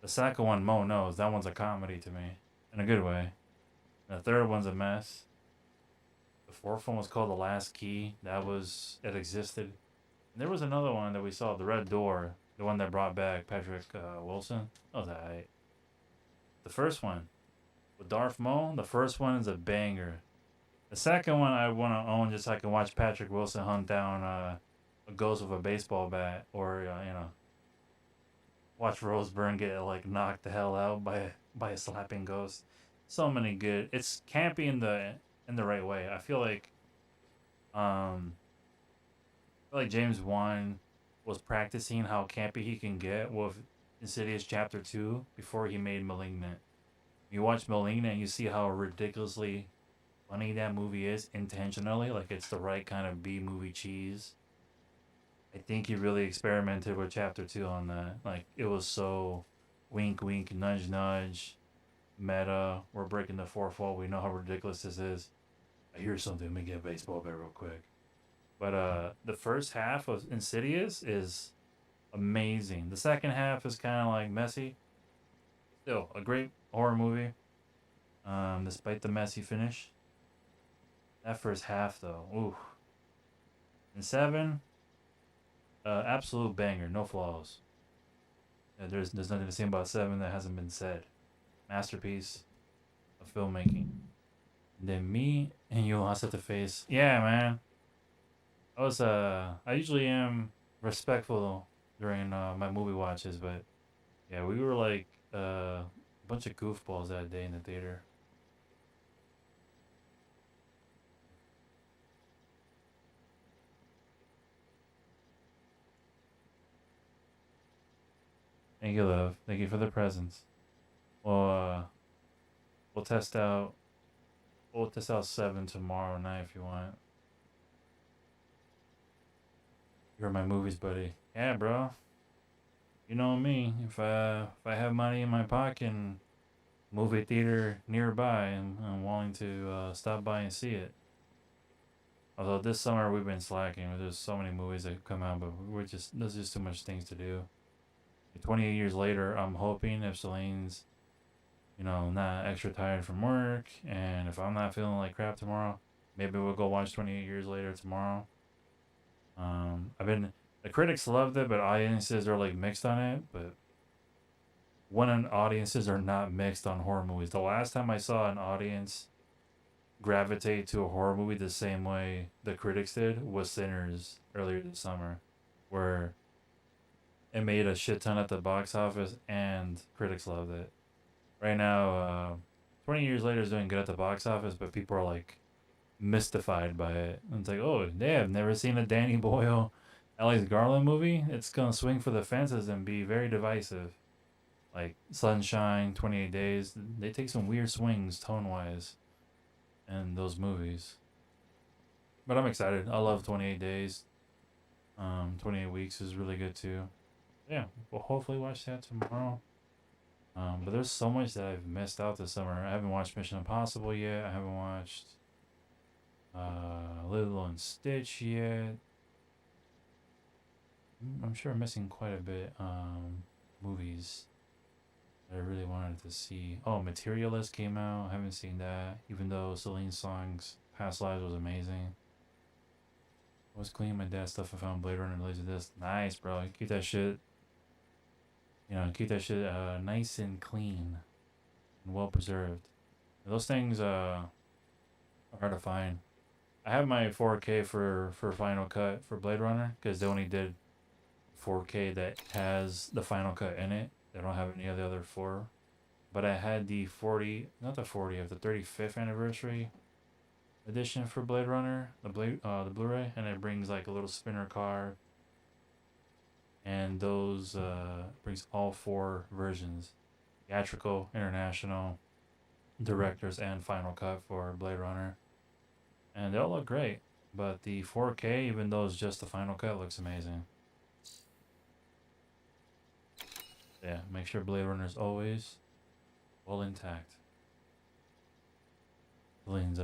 The second one, Mo knows, that one's a comedy to me, in a good way. And the third one's a mess. The fourth one was called The Last Key. It existed. And there was another one that we saw, The Red Door, the one that brought back Patrick Wilson. That was alright. The first one, with Darth Maul, the first one is a banger. The second one I want to own just so I can watch Patrick Wilson hunt down a ghost with a baseball bat, or watch Rose Byrne get like knocked the hell out by a slapping ghost. So many good. It's campy in the right way. I feel like James Wan was practicing how campy he can get with Insidious Chapter 2 before he made Malignant. You watch Malignant and you see how ridiculously funny that movie is intentionally. Like, it's the right kind of B movie cheese. I think he really experimented with Chapter 2 on that. Like, it was so wink, wink, nudge, nudge, meta. We're breaking the fourth wall. We know how ridiculous this is. I hear something. Let me get a baseball bat real quick. But the first half of Insidious is amazing. The second half is kind of like messy. Still, a great horror movie. Despite the messy finish. That first half, though, ooh. And 7, absolute banger, no flaws. Yeah, there's nothing to say about 7 that hasn't been said. Masterpiece of filmmaking. And then me and you lost at the face. Yeah, man. I usually am respectful during my movie watches, but yeah, we were like a bunch of goofballs that day in the theater. Thank you, love. Thank you for the presents. Well, we'll test out. We'll test out 7 tomorrow night if you want. You're my movies, buddy. Yeah, bro. You know me. If I have money in my pocket and movie theater nearby, and I'm willing to stop by and see it. Although this summer we've been slacking. There's so many movies that come out, but there's just too much things to do. 28 years later, I'm hoping if Celine's, not extra tired from work, and if I'm not feeling like crap tomorrow, maybe we'll go watch 28 years later tomorrow. The critics loved it, but audiences are like mixed on it. But when audiences are not mixed on horror movies, the last time I saw an audience gravitate to a horror movie the same way the critics did was Sinners earlier this summer, where it made a shit ton at the box office and critics loved it. Right now, 20 years later is doing good at the box office, but people are like mystified by it. And it's like, oh, they have never seen a Danny Boyle, Alex Garland movie. It's gonna swing for the fences and be very divisive. Like Sunshine, 28 Days, they take some weird swings tone-wise in those movies. But I'm excited. I love 28 Days. 28 Weeks is really good too. Yeah, we'll hopefully watch that tomorrow. But there's so much that I've missed out this summer. I haven't watched Mission Impossible yet. I haven't watched Lilo and Stitch yet. I'm sure I'm missing quite a bit. Movies that I really wanted to see. Oh, Materialist came out. I haven't seen that. Even though Celine Song's Past Lives was amazing. I was cleaning my dad's stuff. I found Blade Runner and Laserdisc. Nice, bro. Keep that shit. Keep that shit nice and clean and well preserved. Those things are hard to find. I have my 4K for Final Cut for Blade Runner because they only did 4K that has the Final Cut in it. They don't have any of the other 4. But I had the 35th anniversary edition for Blade Runner, the Blu-ray, and it brings like a little spinner card. And those brings all 4 versions: theatrical, international, director's and final cut for Blade Runner, and they all look great. But the 4K, even though it's just the final cut, looks amazing. Yeah, make sure Blade Runner is always well intact. Blaine's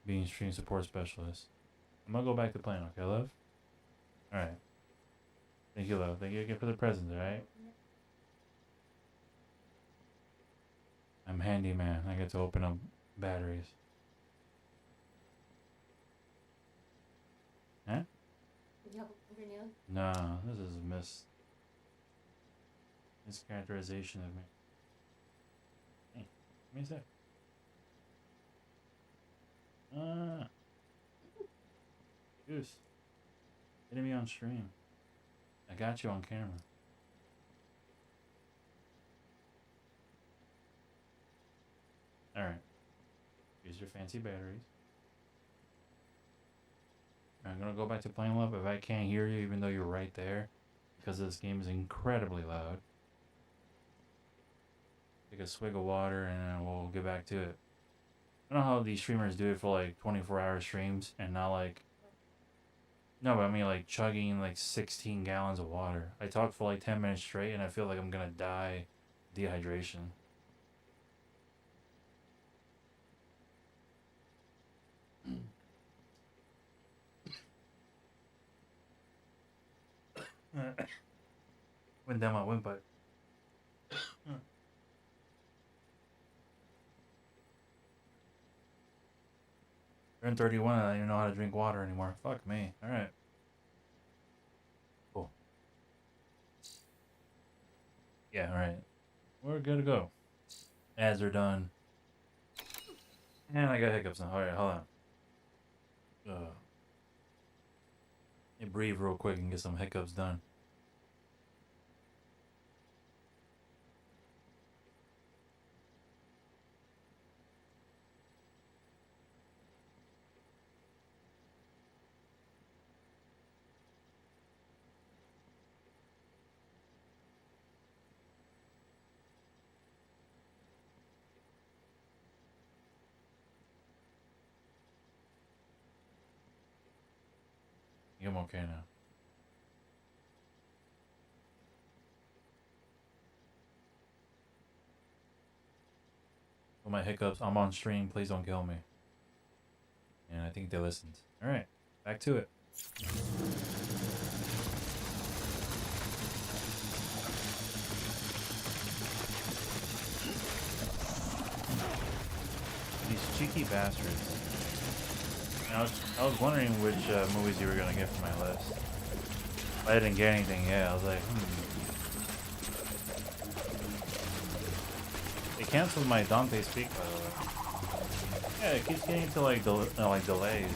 being stream support specialist. I'm gonna go back to playing, okay, love? Alright. Thank you, love. Thank you again for the presents, alright? I'm handyman. I get to open up batteries. Huh? Did you have a fingernail? No, this is mischaracterization of me. Hey, give me a sec. Goose. Hitting me on stream. I got you on camera. Alright. Use your fancy batteries. I'm gonna go back to playing, love. If I can't hear you, even though you're right there, because this game is incredibly loud. Take a swig of water and then we'll get back to it. I don't know how these streamers do it for like 24-hour streams and not like... No, but I mean like chugging like 16 gallons of water. I talk for like 10 minutes straight and I feel like I'm gonna die dehydration. Went down my windpipe. Turn 31 and I don't even know how to drink water anymore. Fuck me. Alright. Cool. Yeah, alright. We're good to go. Ads are done. And I got hiccups now. Alright, hold on. Let me breathe real quick and get some hiccups done. I'm okay now. For my hiccups, I'm on stream. Please don't kill me. And I think they listened. Alright, back to it. These cheeky bastards. I was wondering which movies you were gonna get from my list. I didn't get anything yet. I was like, They canceled my Dante's Peak, by the way. Yeah, it keeps getting to like delays.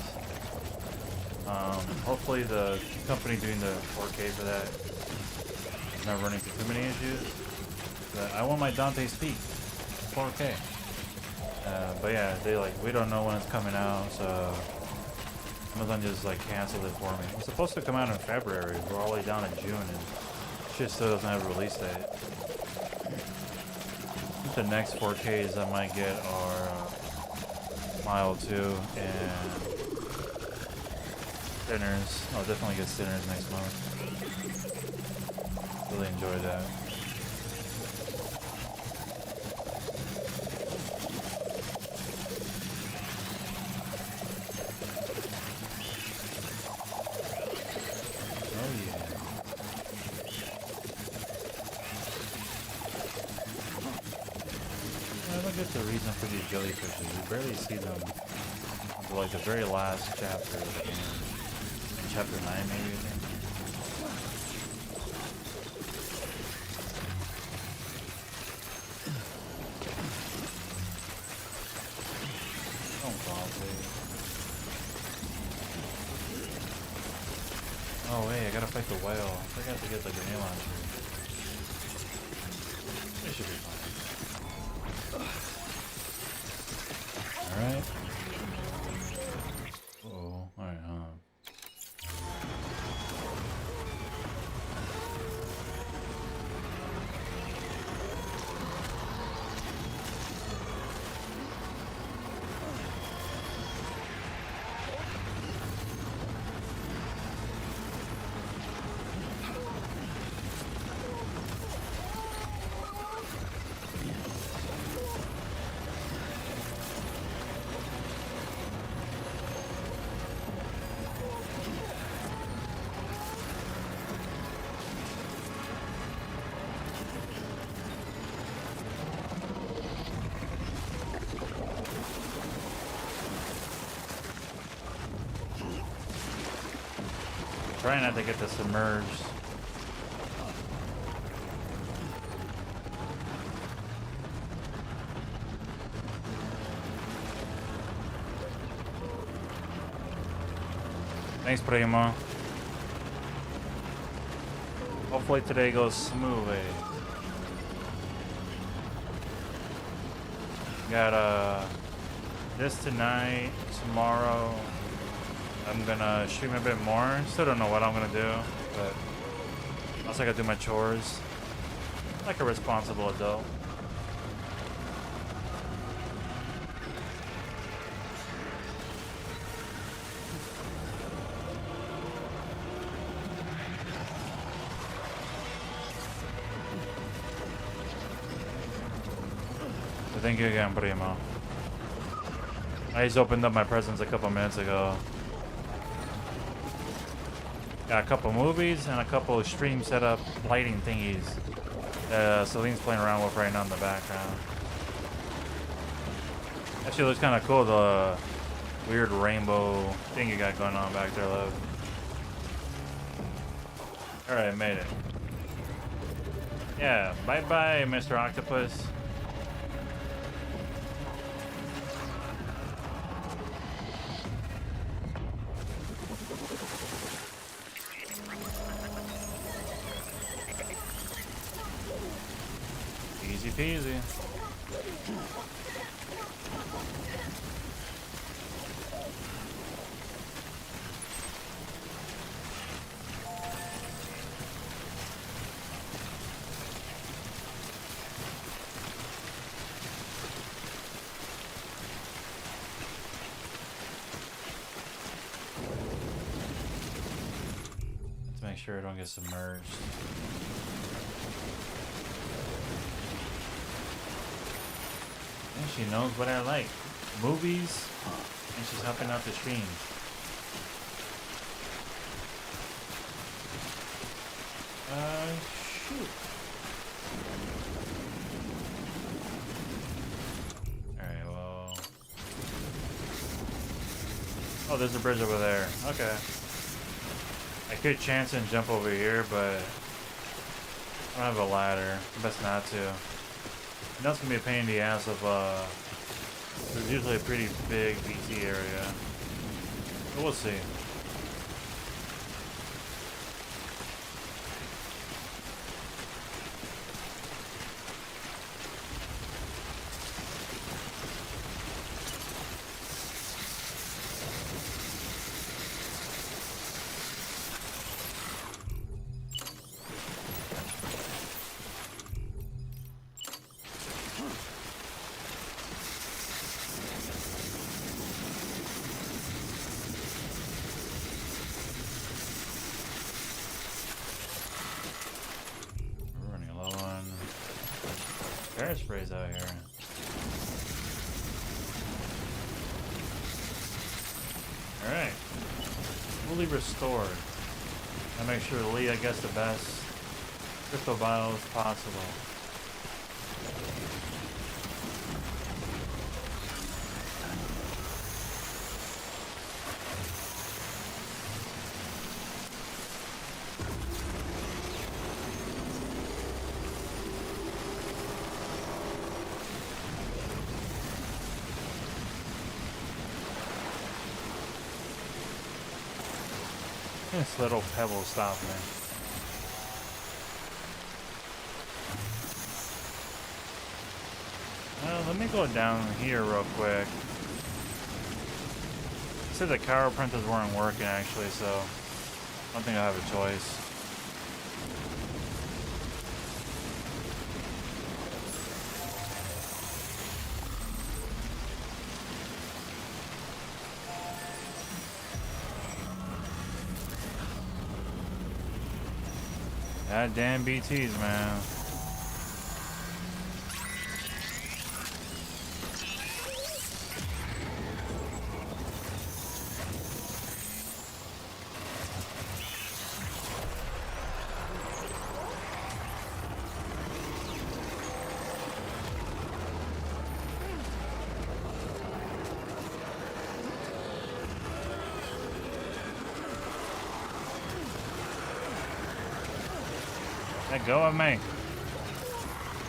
Hopefully the company doing the 4K for that is not running into too many issues. But I want my Dante's Peak 4K. But yeah, they we don't know when it's coming out, so Amazon just canceled it for me. It's supposed to come out in February. We're all the way down in June and shit still doesn't have a release date. I think the next 4Ks I might get are Mile 2 and Sinners. I'll definitely get Sinners next month. Really enjoyed that. The reason for these jellyfishes, you barely see them until the very last chapter of the game. In chapter 9 maybe, I think. Don't fall, please. Oh wait, I gotta fight the whale. I forgot to get the grenade launcher. It should be fine. Alright. Uh-oh. Alright, hold on. Try not to get this submerged. Thanks, Primo. Hopefully today goes smoothly. Got this tonight, tomorrow. I'm gonna stream a bit more. Still don't know what I'm gonna do, but also I gotta do my chores like a responsible adult. So thank you again, Primo. I just opened up my presents a couple minutes ago. Got a couple movies and a couple of stream setup lighting thingies that Celine's playing around with right now in the background. Actually looks kind of cool, the weird rainbow thing you got going on back there, love. Alright, made it. Yeah, bye-bye, Mr. Octopus. Easy peasy. Let's make sure I don't get submerged. And she knows what I like. Movies, and she's helping out the stream. Shoot. Alright, well. Oh, there's a bridge over there. Okay. I could chance and jump over here, but I don't have a ladder. Best not to. I know it's gonna be a pain in the ass of there's usually a pretty big BT area. But we'll see. Sprays out here. Alright. Fully restored. I make sure Leah gets the best crypto bottles possible. This little pebble stopped me. Let me go down here real quick. It said the cower printers weren't working actually, so I don't think I have a choice. Goddamn BTs, man. Let go of me.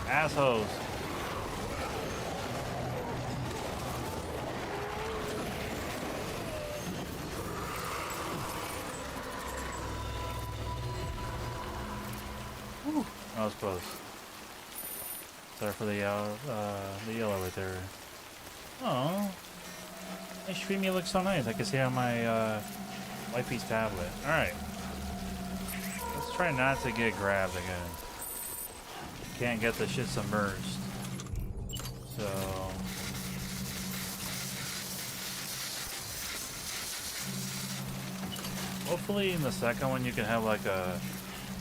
Assholes. Whew, that was close. Sorry for the yellow right there. Oh, my streamy looks so nice. I can see it on my wifey's tablet. All right, let's try not to get grabbed again. Can't get the shit submerged. So hopefully in the second one you can have like a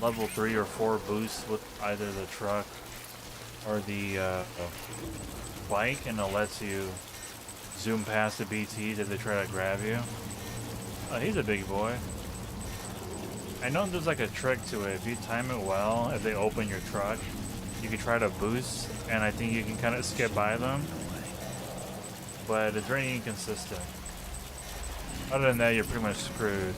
level 3 or 4 boost with either the truck or the bike, and it lets you zoom past the BTs if they try to grab you. Oh, he's a big boy. I know there's like a trick to it. If you time it well, if they open your truck, you can try to boost, and I think you can kind of skip by them. But it's very inconsistent. Other than that, you're pretty much screwed.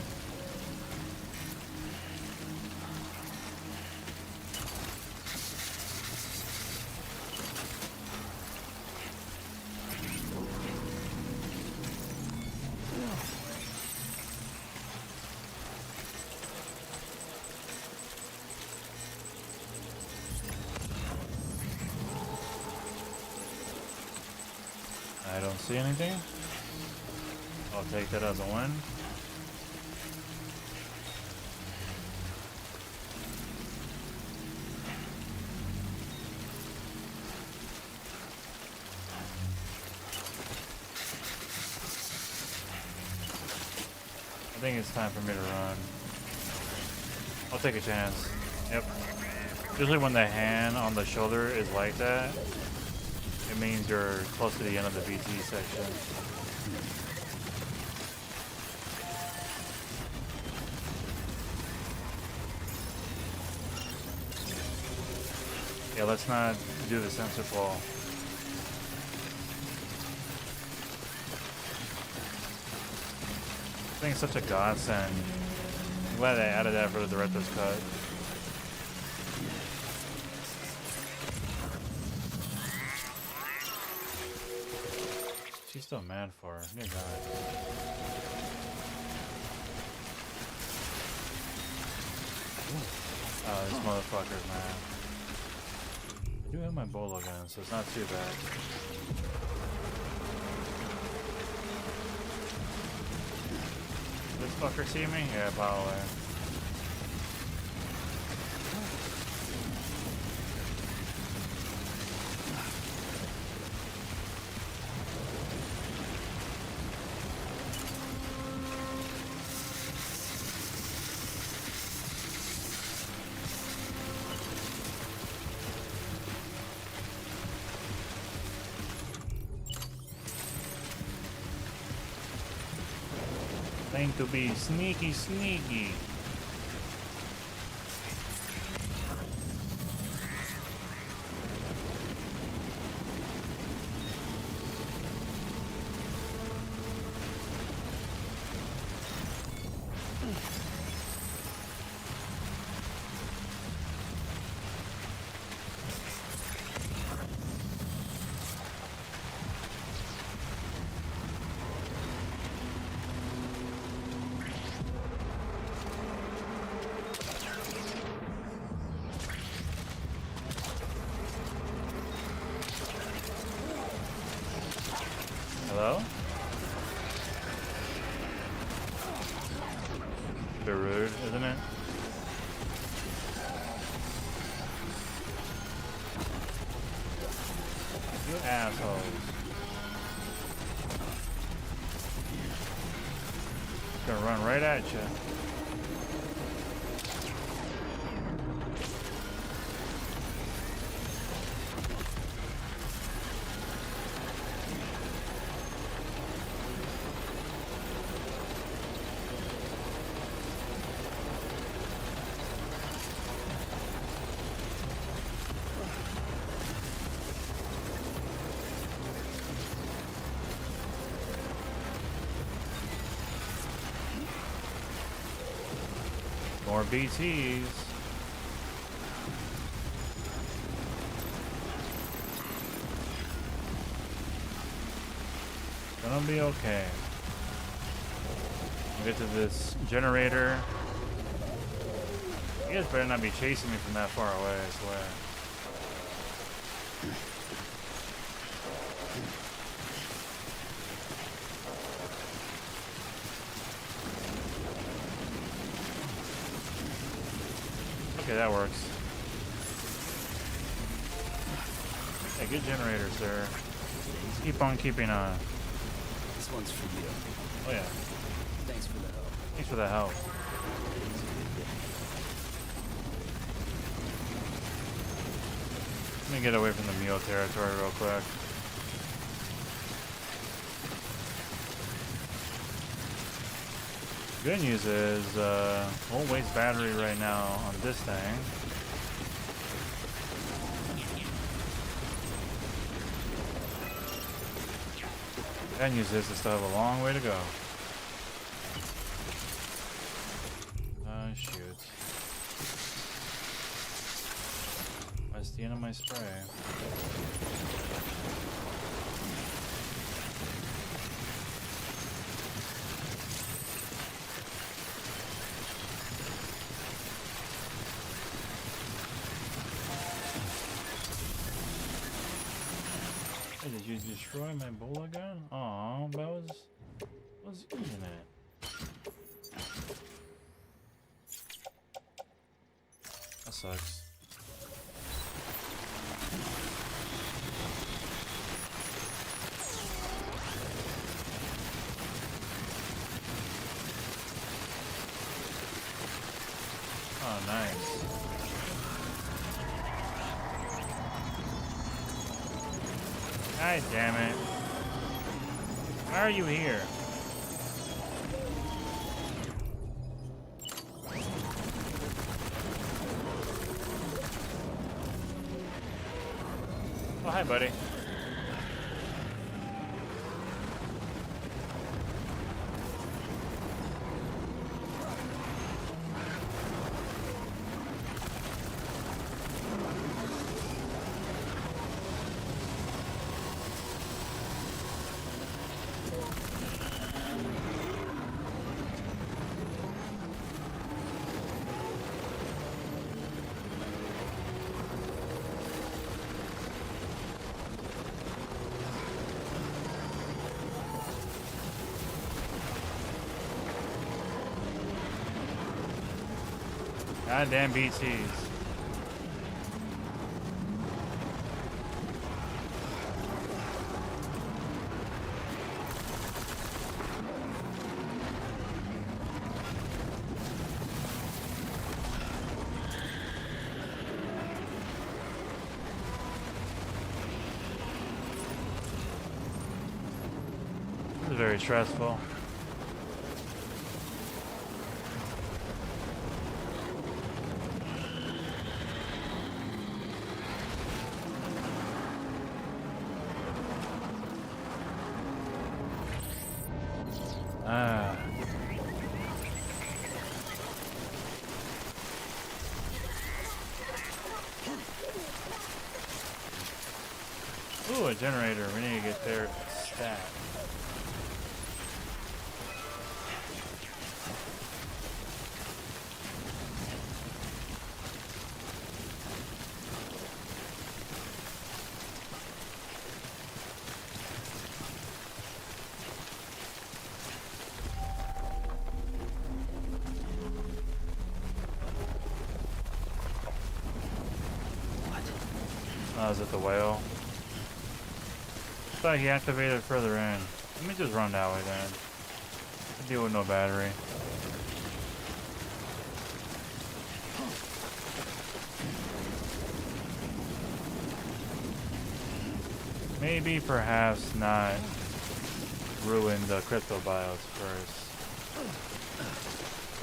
I don't see anything. I'll take that as a win. I think it's time for me to run. I'll take a chance. Yep. Usually when the hand on the shoulder is like that, it means you're close to the end of the BT section. Yeah, let's not do the sensor fall. I think it's such a godsend. I'm glad they added that for the director's cut. She's still mad for her. Dear God. Oh, this motherfucker's mad. I do have my bolo gun, so it's not too bad. This fucker see me? Yeah, probably. Trying to be sneaky, sneaky. Hello? Bit rude, isn't it? You assholes. Gonna run right at you. More BTs. Gonna be okay. We'll get to this generator. You guys better not be chasing me from that far away, I swear. Okay, that works. Yeah, good generator, sir. Let's keep on keeping on. This one's for you. Oh yeah. Thanks for the help. Thanks for the help. Let me get away from the mule territory real quick. Good news is, won't waste battery right now on this thing. Bad news is, I still have a long way to go. Shoot. That's the end of my spray. Hey, did you destroy my bola gun? Aw, that was using it. That sucks. Oh, nice. God damn it. Why are you here? Oh, hi, buddy. Goddamn BTs. This is very stressful. Ooh, a generator. We need to get their stat. Oh, is it the whale? I thought he activated further in. Let me just run that way then. I'll deal with no battery. Maybe, perhaps not ruin the crypto bios first.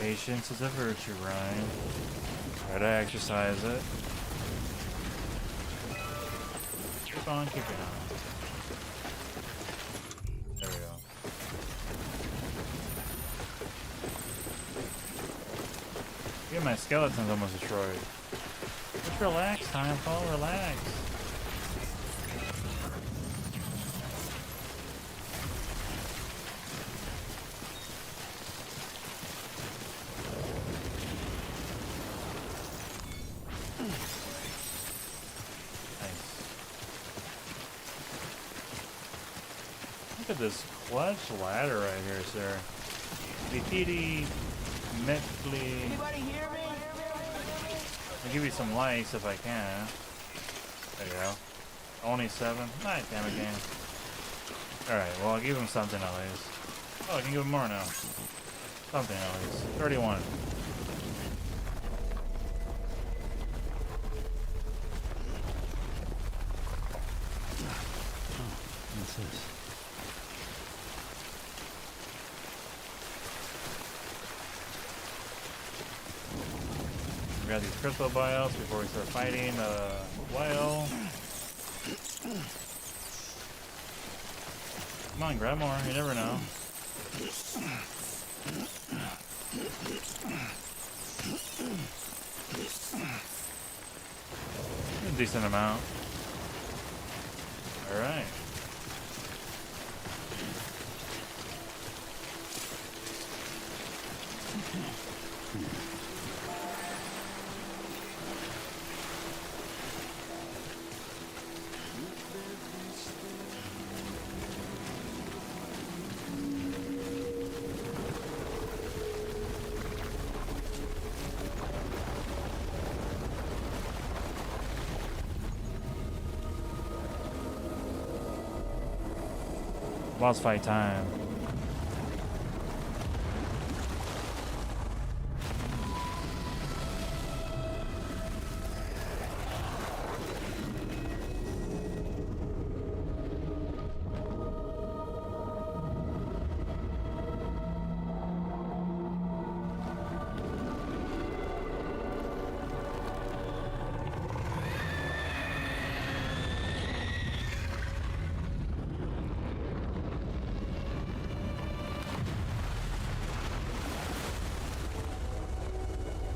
Patience is a virtue, Ryan. Try to exercise it. Keep on keeping on. There we go. Yeah, my skeleton's almost destroyed. Just relax, time, Paul, relax. Look at this clutch ladder right here, sir. Vititi Metfli. Anybody hear me? I'll give you some likes if I can. There you go. Only 7. Nice, damn it, game. Alright, well, I'll give him something at least. Oh, I can give him more now. Something at least. 31. What's this? We got these crystal bios before we start fighting the whale. Come on, grab more. You never know. A decent amount. All right. Boss fight time.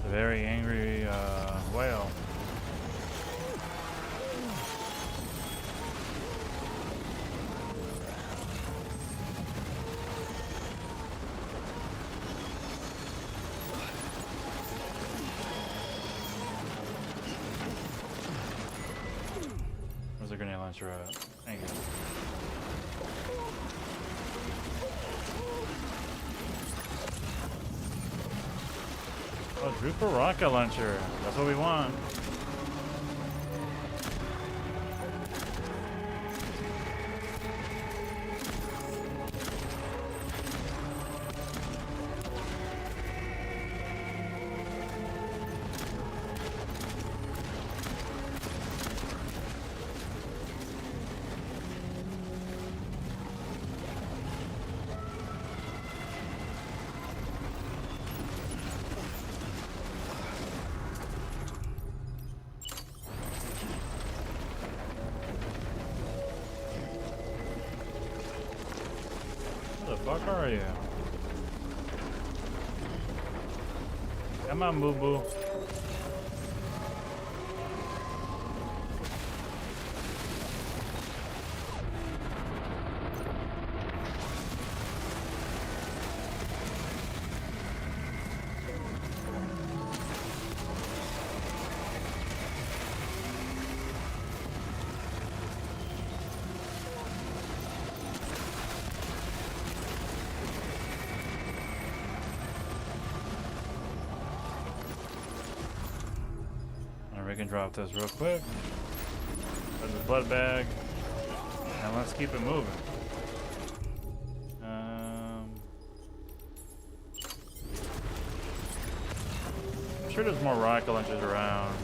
A very angry whale. Where's the grenade launcher at? Thank you. Oh, Drooper rocket launcher. That's what we want. Where the fuck are you? Come on, boo boo. We can drop this real quick. There's the blood bag. And let's keep it moving. I'm sure there's more rocket launchers around.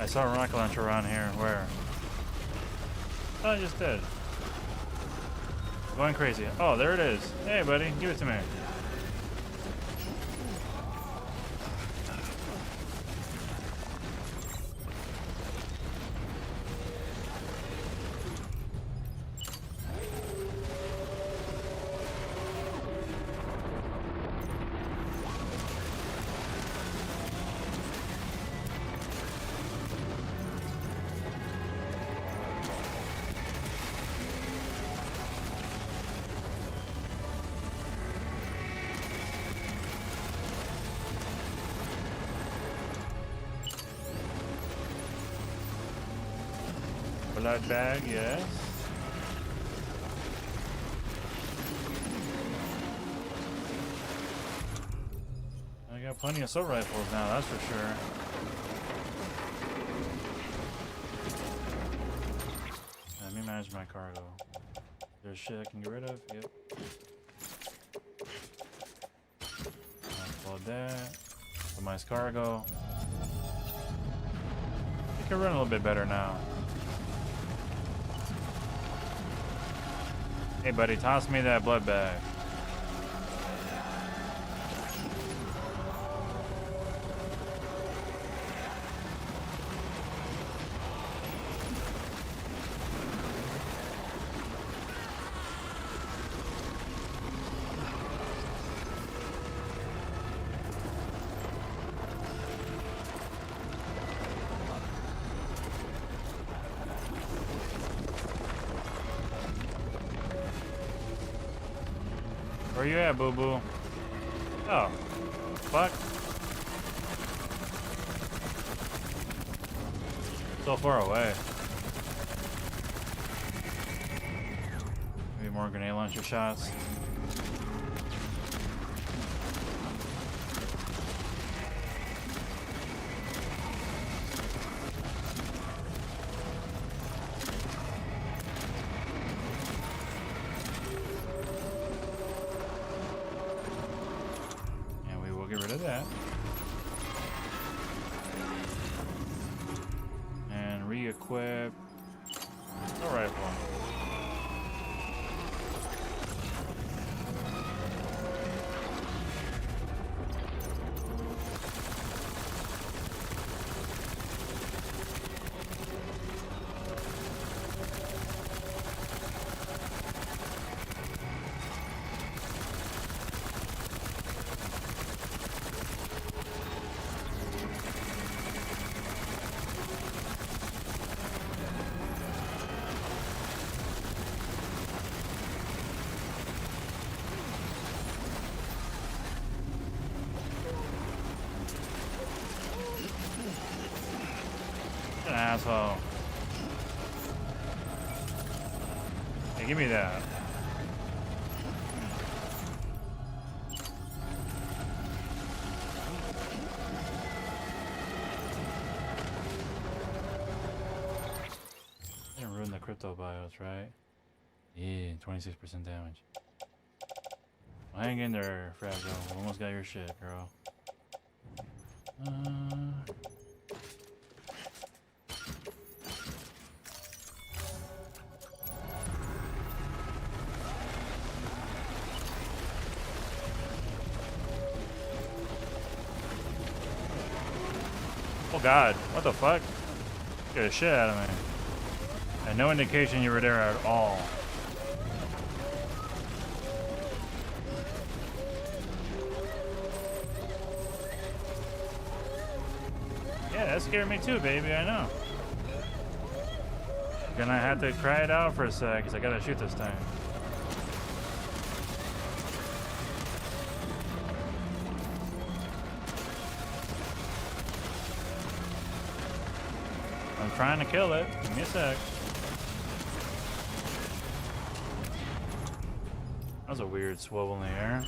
I saw a rocket launcher around here. Where? Oh, I just did. Going crazy. Oh, there it is. Hey, buddy, give it to me. Blood bag, yes. I got plenty of assault rifles now, that's for sure. Let me manage my cargo. There's shit I can get rid of, yep. Upload that. Optimize cargo. I can run a little bit better now. Hey buddy, toss me that blood bag. Where you at, boo boo? Oh, fuck. So far away. Maybe more grenade launcher shots. Get rid of that. And re-equip a rifle. An asshole. Hey, give me that. Didn't ruin the crypto bios, right? Yeah, 26% damage. Well, hang in there, Fragile. Almost got your shit, girl. Oh god, what the fuck? Get the shit out of me. Had no indication you were there at all. Yeah, that scared me too, baby, I know. Gonna have to cry it out for a sec, because I gotta shoot this time. I'm trying to kill it. Give me a sec. That was a weird swivel in the air.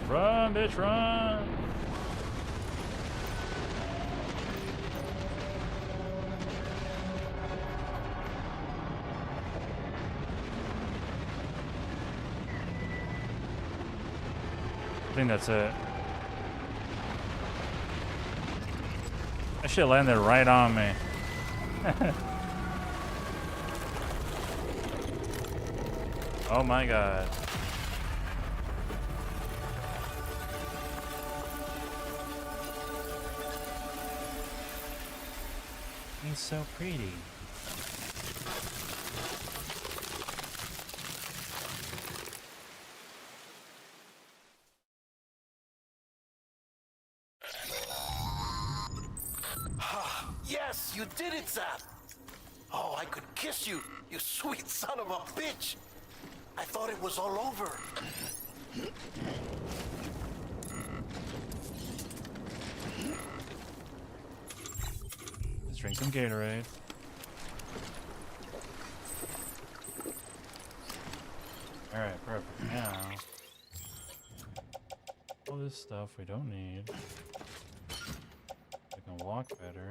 Run, bitch, run! I think that's it. That shit landed right on me. Oh my god. He's so pretty. Yes, you did it, Zap! Oh, I could kiss you, you sweet son of a bitch! I thought it was all over. Let's drink some Gatorade. Alright, perfect. Now, all this stuff we don't need. We can walk better.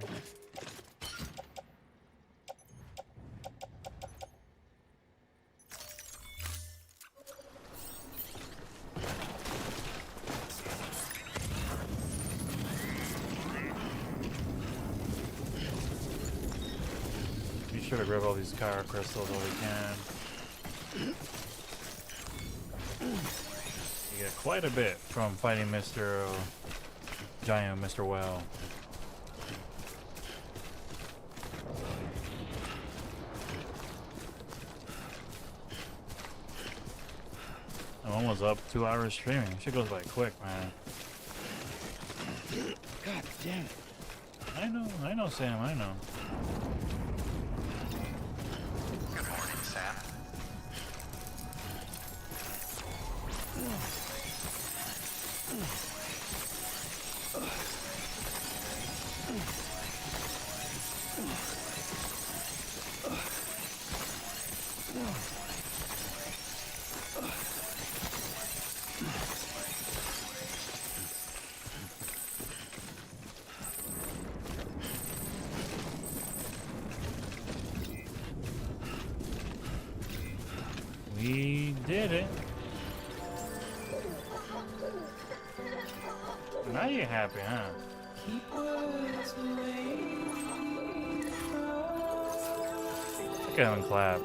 Be sure to grab all these Kyra crystals while we can. You get quite a bit from fighting Mr. Giant Mr. Well. I'm almost up 2 hours streaming. Shit goes by quick, man. God damn it. I know, Sam, I know. Good morning, Sam. We did it. Now you're happy, huh? Look at him clap.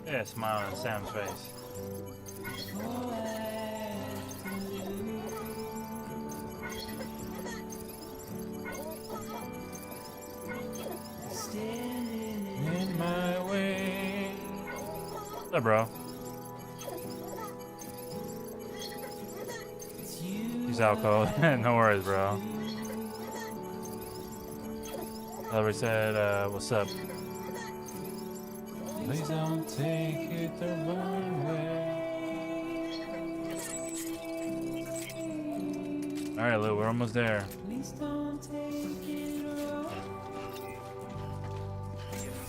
Yeah, smile on Sam's face. In my way. What's up, bro? He's out cold. No worries, bro. Lover said, what's up? Please don't take it the wrong way. Alright, Lou, we're almost there. Please don't take it wrong.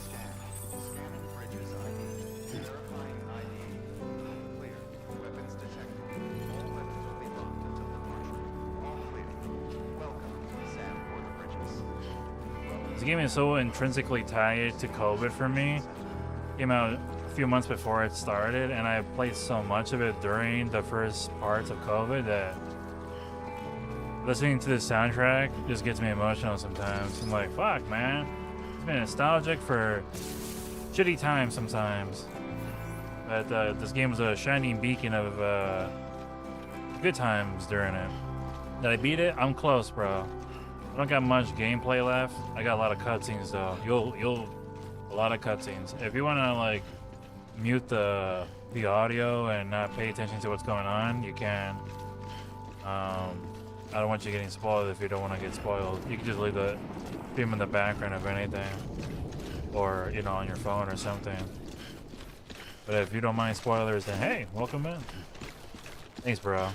Scanning bridges ID. Verifying ID. Clear. Weapons detected. All weapons will be locked until departure. All clear. Welcome, Sam, for the bridges. This game is so intrinsically tied to COVID for me. Came out a few months before it started, and I played so much of it during the first parts of COVID that listening to the soundtrack just gets me emotional sometimes. I'm like, fuck, man. It's been nostalgic for shitty times sometimes. But this game was a shining beacon of good times during it. Did I beat it? I'm close, bro. I don't got much gameplay left. I got a lot of cutscenes though. You'll a lot of cutscenes. If you want to like mute the audio and not pay attention to what's going on, you can. I don't want you getting spoiled if you don't want to get spoiled. You can just leave the stream in the background of anything, or you know, on your phone or something. But if you don't mind spoilers, then hey, welcome in. Thanks, bro.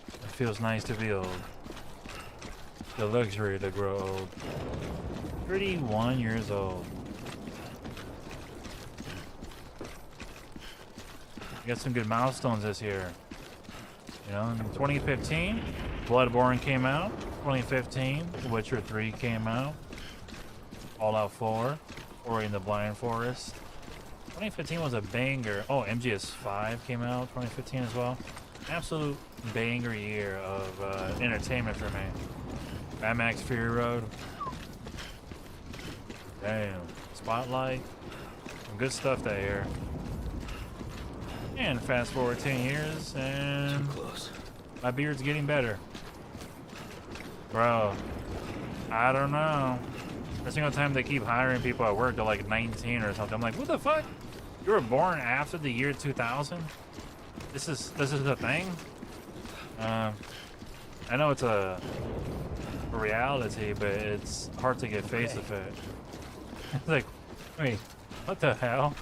It feels nice to be old. The luxury to grow old. 31 years old. Got some good milestones this year. You know, in 2015, Bloodborne came out. 2015, Witcher 3 came out. Fallout 4, Ori and the Blind Forest. 2015 was a banger. Oh, MGS5 came out 2015 as well. Absolute banger year of entertainment for me. Mad Max Fury Road. Damn. Spotlight. Some good stuff that year. And fast forward 10 years, and my beard's getting better. Bro, I don't know. Every single time they keep hiring people at work, they're like 19 or something. I'm like, what the fuck? You were born after the year 2000? This is the thing? I know it's a reality, but it's hard to get face of it. It's like, wait, what the hell?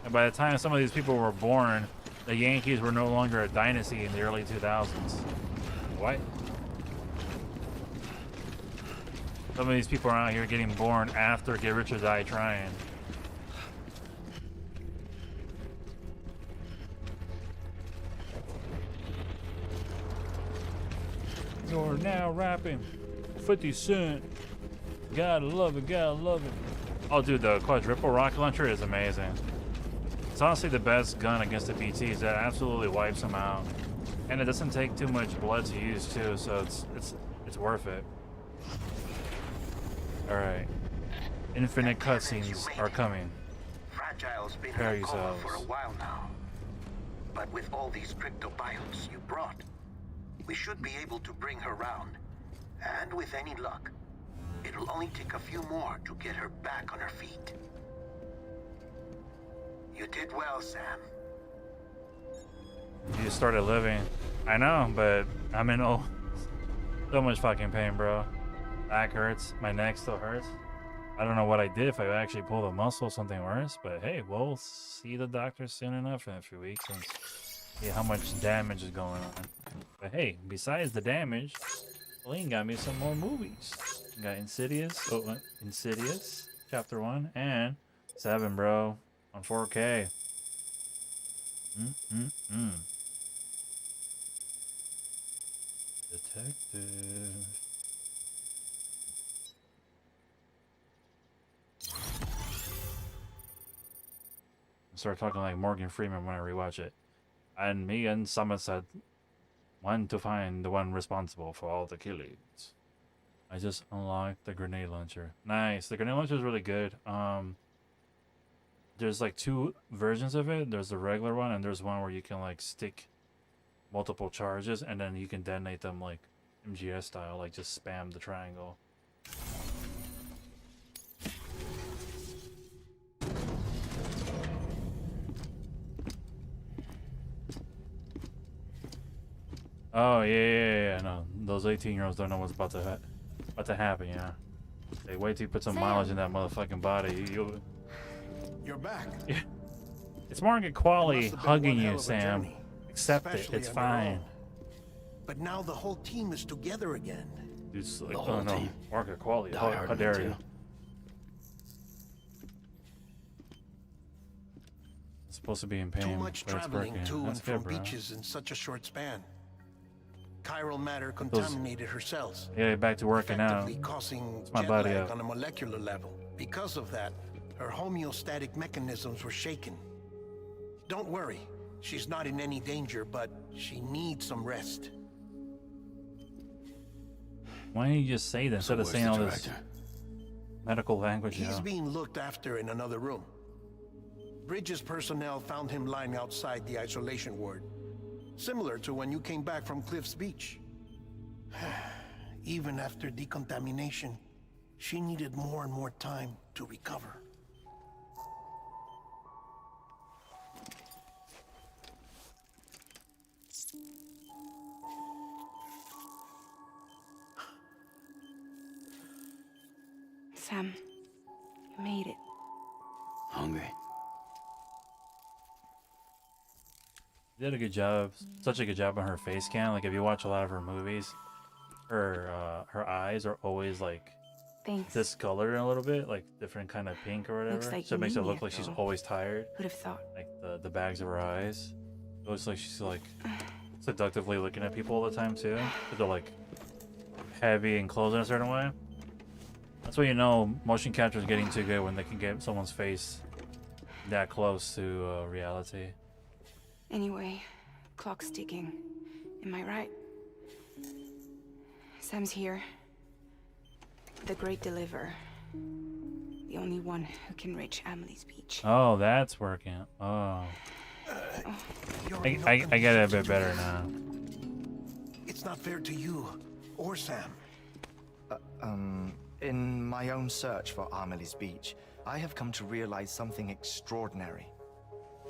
And by the time some of these people were born, the Yankees were no longer a dynasty in the early 2000s. What? Some of these people are out here getting born after Get Rich or Die Trying. You're now rapping 50 Cent. Gotta love it, gotta love it. Oh, dude, the quadruple rocket launcher is amazing. It's honestly the best gun against the BTs. That absolutely wipes them out. And it doesn't take too much blood to use, too, so it's worth it. Alright. Infinite cutscenes are coming. Fragile's been Prepare in coma yourselves. for a while now. But with all these cryptobiotes you brought, we should be able to bring her round. And with any luck, it'll only take a few more to get her back on her feet. You did well, Sam. You just started living. I know, but I'm in so much fucking pain, bro. Back hurts. My neck still hurts. I don't know what I did, if I actually pulled a muscle or something worse, but hey, we'll see the doctor soon enough in a few weeks and see how much damage is going on. But hey, besides the damage, Lean got me some more movies. Got Insidious, Insidious, Chapter 1, and 7, bro, on 4K. Detective. Start talking like Morgan Freeman when I rewatch it. And me and Somerset want to find the one responsible for all the killings. I just unlocked the grenade launcher. Nice. The grenade launcher is really good. There's like 2 versions of it. There's the regular one, and there's one where you can like stick multiple charges, and then you can detonate them like MGS style, like just spam the triangle. Oh yeah. No, those 18-year-olds don't know what's about to happen. Yeah, they wait till you put some mileage in that motherfucking body. You're back. Yeah. It's Margaret Qualley Must have been hugging one hell you, of a Sam. journey, Accept it. especially It's on your fine. own. But now the whole team is together again. Dude's like, The oh whole no, team. Margaret Qualley. Die How Hard dare too. you? It's supposed to be in pain, Too much but it's traveling working. to and That's from good, bro. beaches in such a short span. Chiral matter contaminated her cells, Yeah, back to working out. effectively causing my jet body lag up. on a molecular level. Because of that, her homeostatic mechanisms were shaken. Don't worry, she's not in any danger, but she needs some rest. Why don't you just say that instead of where's saying the all this director? medical language? You He's know? being looked after in another room. Bridges personnel found him lying outside the isolation ward, similar to when you came back from Cliff's Beach. Even after decontamination, she needed more and more time to recover. Sam, you made it. Hungry. She did a good job, such a good job on her face scan. Like if you watch a lot of her movies, her eyes are always like Thanks. discolored a little bit, like different kind of pink or whatever. Looks like So it makes it look anemia, like she's though. always tired. Who'd have thought? Like the bags of her eyes. It looks like she's like seductively looking at people all the time too. But they're like heavy and closed in a certain way. That's when you know motion capture is getting too good, when they can get someone's face that close to reality. Anyway, clock's ticking. Am I right? Sam's here. The Great Deliverer. The only one who can reach Amelie's beach. Oh, that's working. Oh, You're I get it a bit better now. It's not fair to you or Sam? In my own search for Amelie's beach, I have come to realize something extraordinary.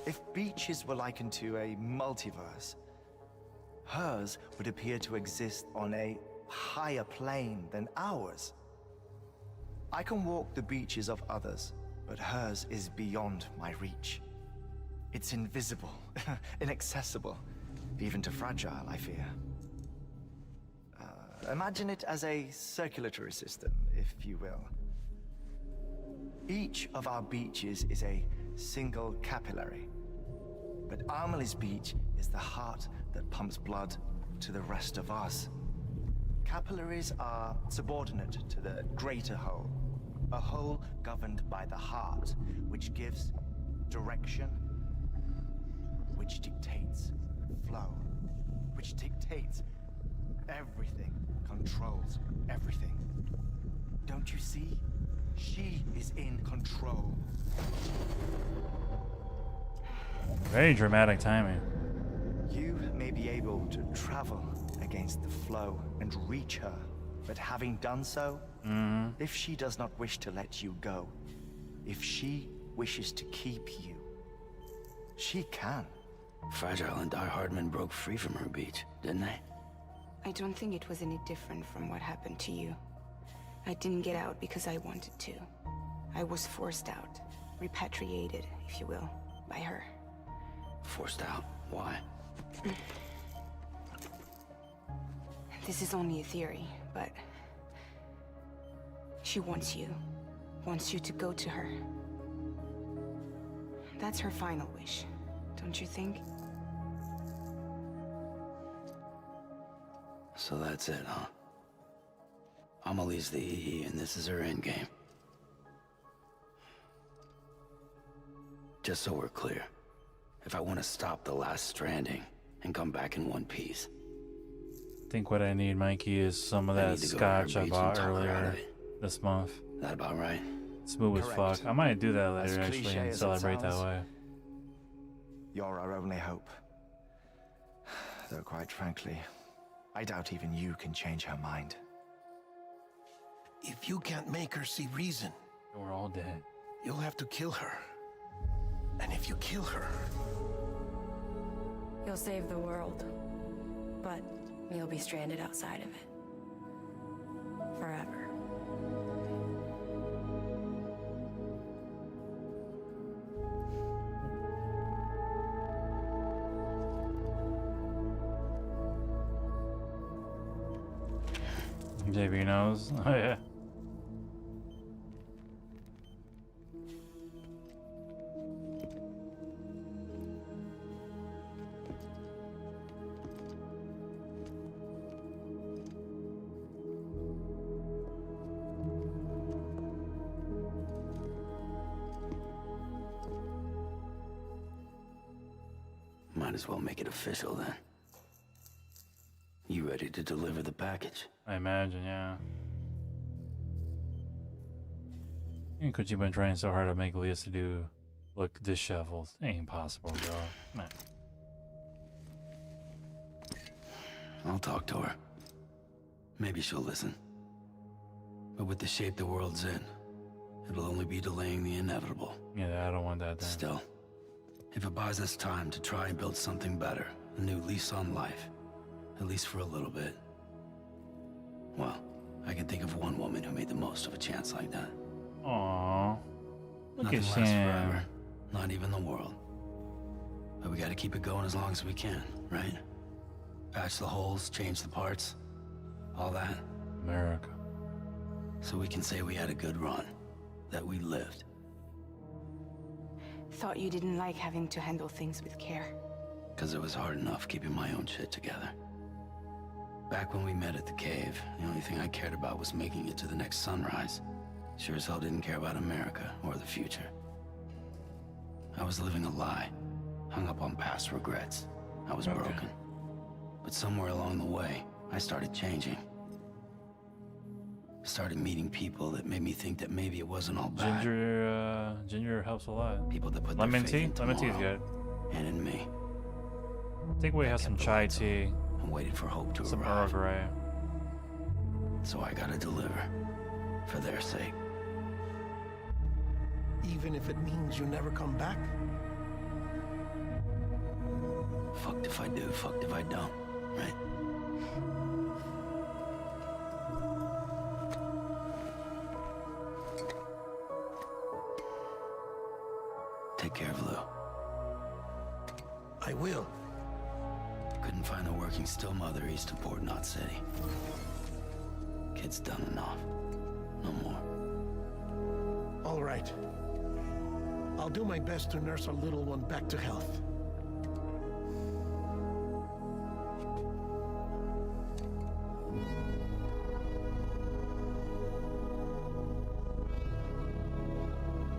If beaches were likened to a multiverse, hers would appear to exist on a higher plane than ours. I can walk the beaches of others, but hers is beyond my reach. It's invisible, inaccessible, even to Fragile, I fear. Imagine it as a circulatory system, if you will. Each of our beaches is a single capillary, but Amelie's beach is the heart that pumps blood to the rest of us. Capillaries are subordinate to the greater whole, a whole governed by the heart, which gives direction, which dictates flow, which dictates everything, controls everything. Don't you see? She is in control. Very dramatic timing. You may be able to travel against the flow and reach her, but having done so, if she does not wish to let you go, if she wishes to keep you, she can. Fragile and Die Hardman broke free from her beach, didn't they? I don't think it was any different from what happened to you. I didn't get out because I wanted to. I was forced out, repatriated, if you will, by her. Forced out? Why? This is only a theory, but she wants you to go to her. That's her final wish, don't you think? So that's it, huh? Amelie's the EE, and this is her endgame. Just so we're clear, if I want to stop the last stranding and come back in one piece, I think what I need, Mikey, is some of I that need to go to scotch her I beach bought and talk her out earlier of it. this month. That about right? Smooth as Correct. fuck. I might do that As later, actually, cliche and as it celebrate that sounds. way. You're our only hope. Though quite frankly, I doubt even you can change her mind. If you can't make her see reason, We're all dead. you'll have to kill her. And if you kill her, You'll save the world, but you'll be stranded outside of it. Forever. JB knows. Oh, yeah. Might as well make it official then. You ready to deliver the package? I imagine, yeah. And could you been trying so hard to make Lisa do look disheveled? Ain't possible, bro. Man. I'll talk to her. Maybe she'll listen. But with the shape the world's in, it'll only be delaying the inevitable. Yeah, I don't want that then. Still, if it buys us time to try and build something better, a new lease on life, at least for a little bit, well, I can think of one woman who made the most of a chance like that. Aww. Look Nothing at lasts Sam. forever, not even the world. But we gotta keep it going as long as we can, right? Patch the holes, change the parts, all that. America. So we can say we had a good run, that we lived. Thought you didn't like having to handle things with care. Because it was hard enough keeping my own shit together. Back when we met at the cave, the only thing I cared about was making it to the next sunrise. Sure as hell didn't care about America or the future. I was living a lie, hung up on past regrets. I was broken. But somewhere along the way, I started changing. Started meeting people that made me think that maybe it wasn't all bad. Ginger helps a lot. People that put Lemon their faith tea? in Lemon tea is tomorrow, good. and in me. I think we have some chai tea. And waited for hope to Some Earl arrive. Grey. So I gotta deliver. For their sake. Even if it means you never come back? Fucked if I do, fucked if I don't, right? Take care of Lou. I will. Couldn't find a working still mother east of Port Knot City. Kid's done enough. No more. All right. I'll do my best to nurse our little one back to health.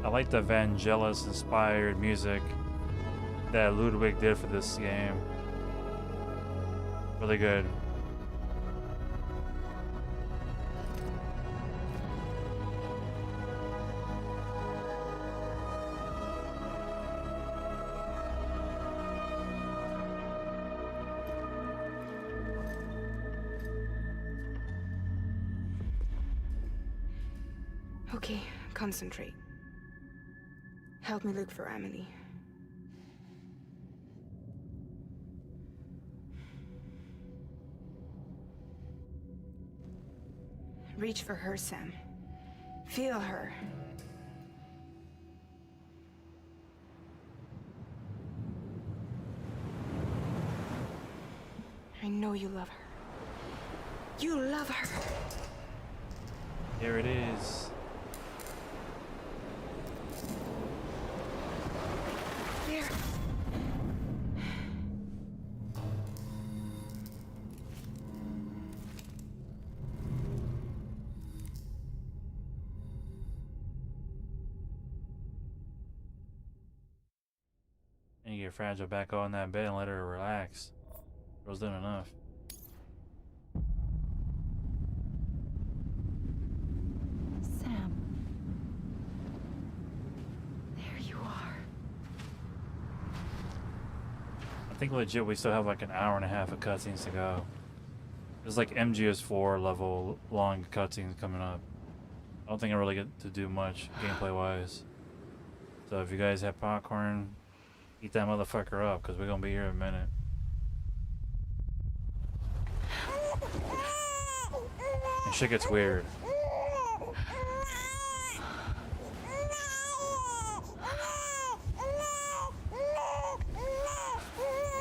I like the Vangelis inspired music that Ludwig did for this game. Really good. Okay, concentrate. Help me look for Emily. Reach for her, Sam. Feel her. I know you love her. You love her. Here it is. There. And you get Fragile back on that bed and let her relax. Girl's doing enough. Sam. There you are. I think legit we still have like an hour and a half of cutscenes to go. There's like MGS4 level long cutscenes coming up. I don't think I really get to do much gameplay wise. So if you guys have popcorn, eat that motherfucker up because we're gonna be here in a minute. And shit gets weird.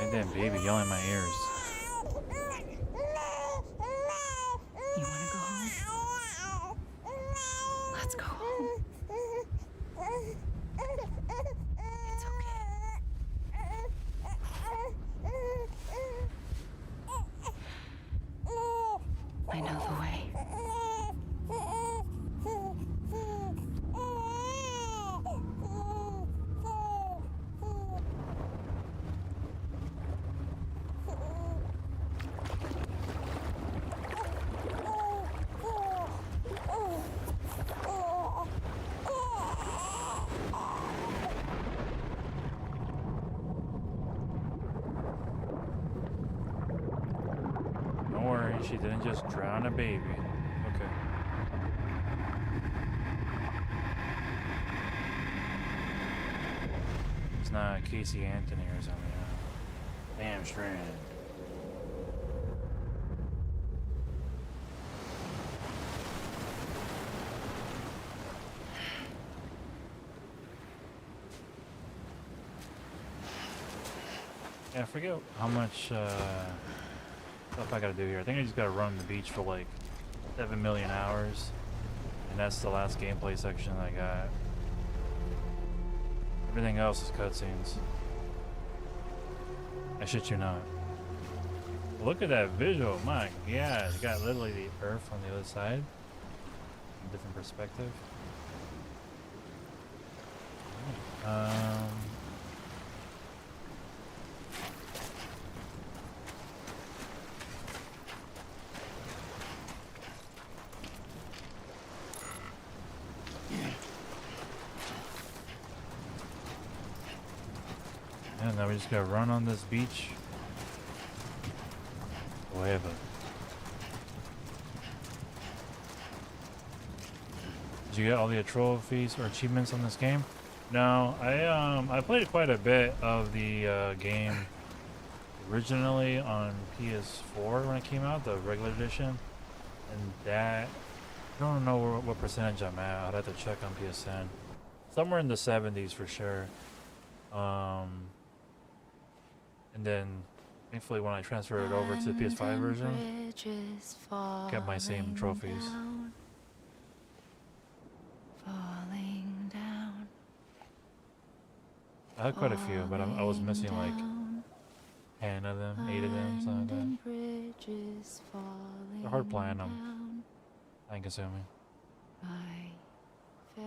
And then baby yelling in my ears. You wanna go home? Let's go home. It's okay. I know the way. Don't worry, she didn't just drown a baby. Okay. It's not Casey Anthony or something. Damn strand. Yeah, I forget how much stuff I gotta do here. I think I just gotta run the beach for like 7 million hours. And that's the last gameplay section I got. Everything else is cutscenes. I shit you not. Look at that visual, my god. It's got literally the earth on the other side. A different perspective. And now we just gotta run on this beach. Forever. Did you get all the trophies or achievements on this game? No, I played quite a bit of the game originally on PS4 when it came out, the regular edition, and that I don't know what percentage I'm at. I'd have to check on PSN. Somewhere in the 70s for sure. And then thankfully when I transferred it over to the PS5 version, kept my same trophies. Falling down. I had quite a few, but I was missing like 10 of them, 8 of them, something like that. They're hard playing them. Time consuming. My fair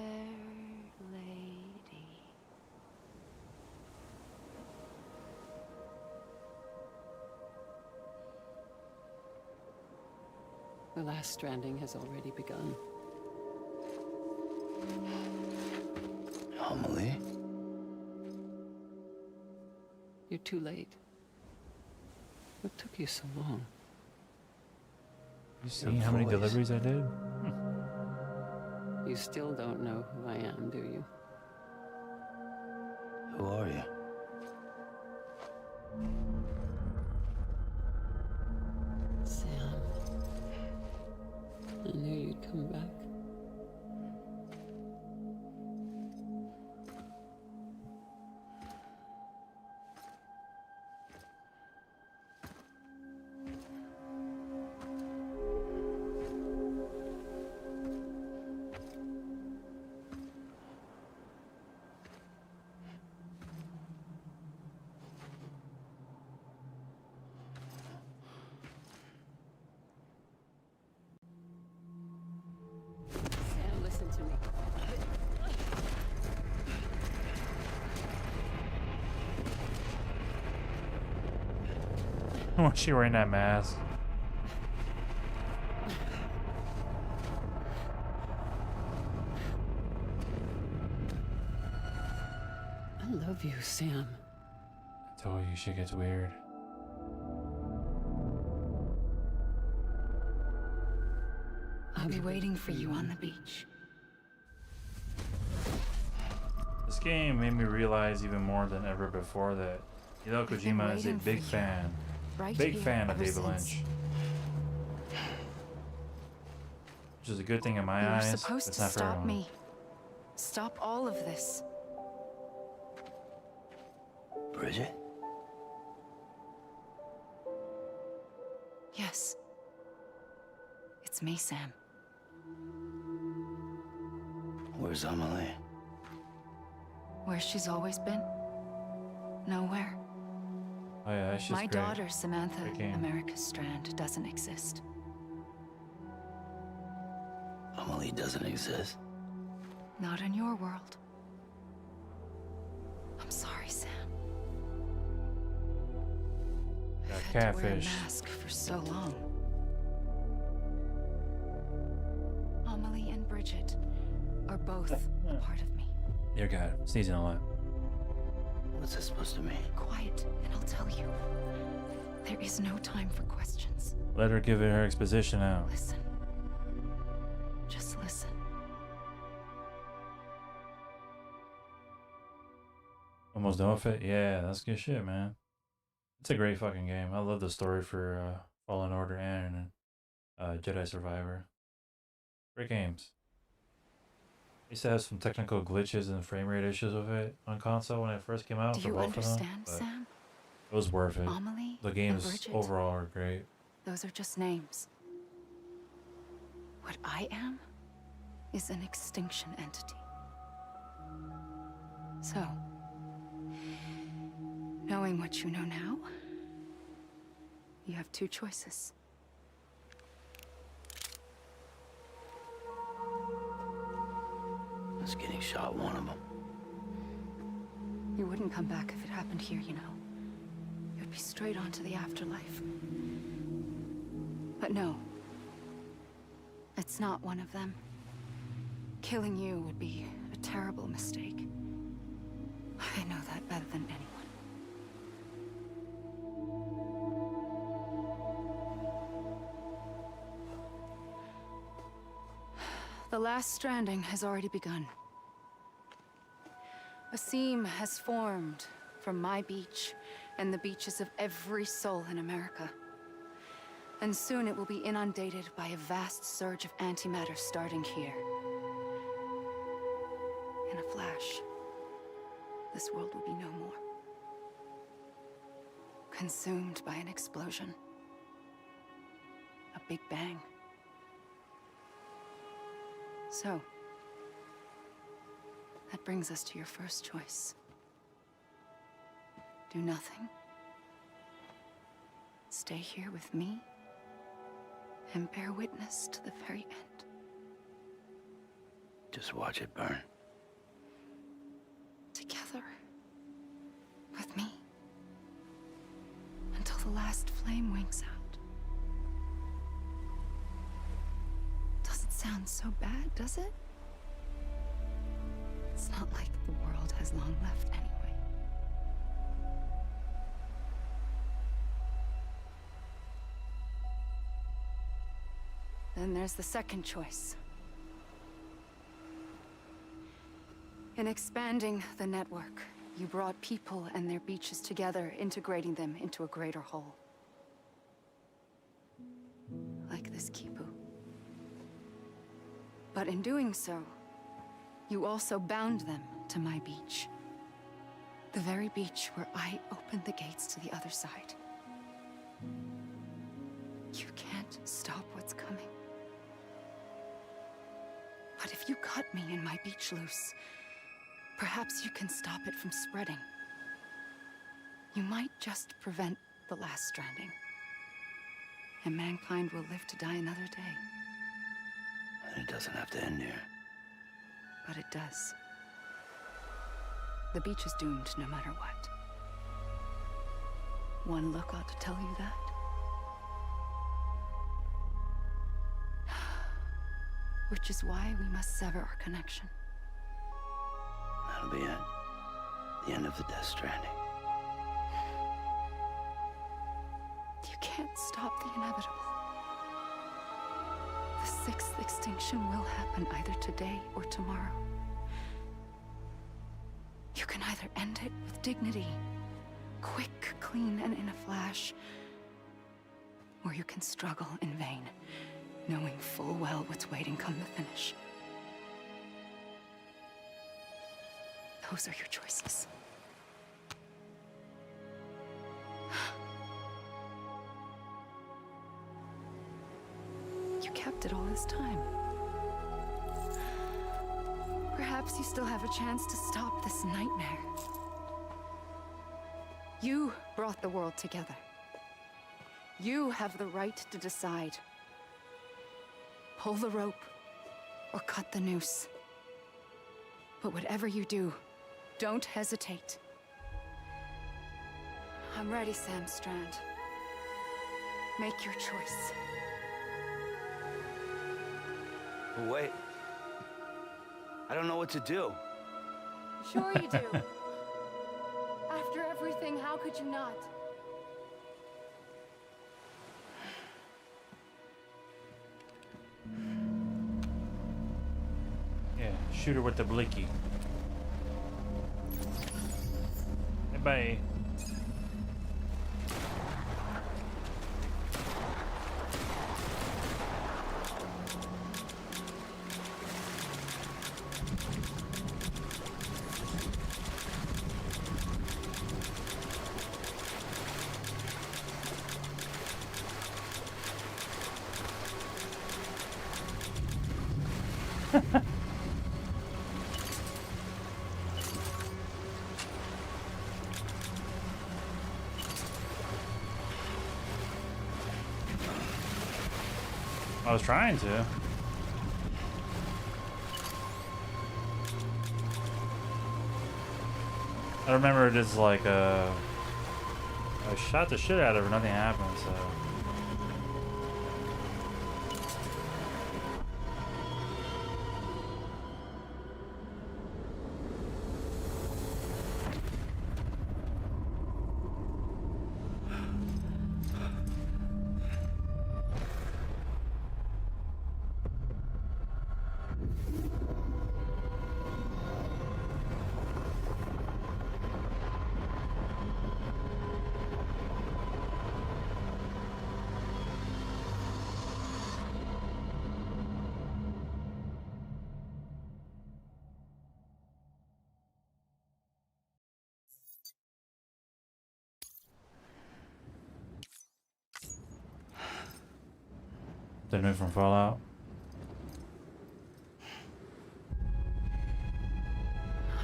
lady. The last stranding has already begun. Amelie? You're too late. What took you so long? You seen how many deliveries I did? You still don't know who I am, do you? Who are you? Sam. I knew you'd come back. Sam, listen to me. Why is she wearing that mask? I love you, Sam. I told you shit gets weird. I'll be waiting for you on the beach. This game made me realize even more than ever before that Hideo Kojima is a big fan. Big fan of David Lynch. Which is a good thing in my eyes. You're supposed It's to not for stop everyone. me. Stop all of this. Bridget? Yes. It's me, Sam. Where's Amelie? Where she's always been. Nowhere. Oh yeah, that's just My great. daughter, Samantha, Great game. America Strand, doesn't exist. Amelie doesn't exist. Not in your world. I'm sorry, Sam. Got I had to wear a catfish. mask for so long. Amelie and Bridget are both a part of me. Dear God, sneezing a lot. What's this supposed to mean? Quiet, and I'll tell you. There is no time for questions. Let her give it her exposition out. Listen. Just listen. Almost done with it? Yeah, that's good shit, man. It's a great fucking game. I love the story for Fallen Order and Jedi Survivor. Great games. I used to have some technical glitches and frame rate issues with it on console when it first came out Do for you both of them. understand, But Sam? it was worth it. Amelie The and games Bridget. overall are great. Those are just names. What I am is an extinction entity. So, knowing what you know now, you have two choices. Is getting shot one of them? You wouldn't come back if it happened here, you know. You'd be straight on to the afterlife. But no. It's not one of them. Killing you would be a terrible mistake. I know that better than anyone. The last stranding has already begun. A seam has formed from my beach and the beaches of every soul in America. And soon it will be inundated by a vast surge of antimatter starting here. In a flash, this world will be no more. Consumed by an explosion. A big bang. So, that brings us to your first choice. Do nothing. Stay here with me and bear witness to the very end. Just watch it burn. Together. With me. Until the last flame winks out. Doesn't sound so bad, does it? It's not like the world has long left anyway. Then there's the second choice. In expanding the network, you brought people and their beaches together, integrating them into a greater whole. Like this Kipu. But in doing so, you also bound them to my beach. The very beach where I opened the gates to the other side. You can't stop what's coming. But if you cut me and my beach loose, perhaps you can stop it from spreading. You might just prevent the last stranding. And mankind will live to die another day. And it doesn't have to end here. But it does. The beach is doomed no matter what. One look ought to tell you that. Which is why we must sever our connection. That'll be it. The end of the Death Stranding. You can't stop the inevitable. The sixth extinction will happen either today or tomorrow. You can either end it with dignity, quick, clean, and in a flash, or you can struggle in vain, knowing full well what's waiting come the finish. Those are your choices. You kept it all this time. Perhaps you still have a chance to stop this nightmare. You brought the world together. You have the right to decide. Pull the rope or cut the noose. But whatever you do, don't hesitate. I'm ready, Sam Strand. Make your choice. Wait. I don't know what to do. Sure you do. After everything, how could you not? Yeah, shoot her with the blicky. Bye. I was trying to. I remember just like I shot the shit out of her, nothing happened, so. Something new from Fallout.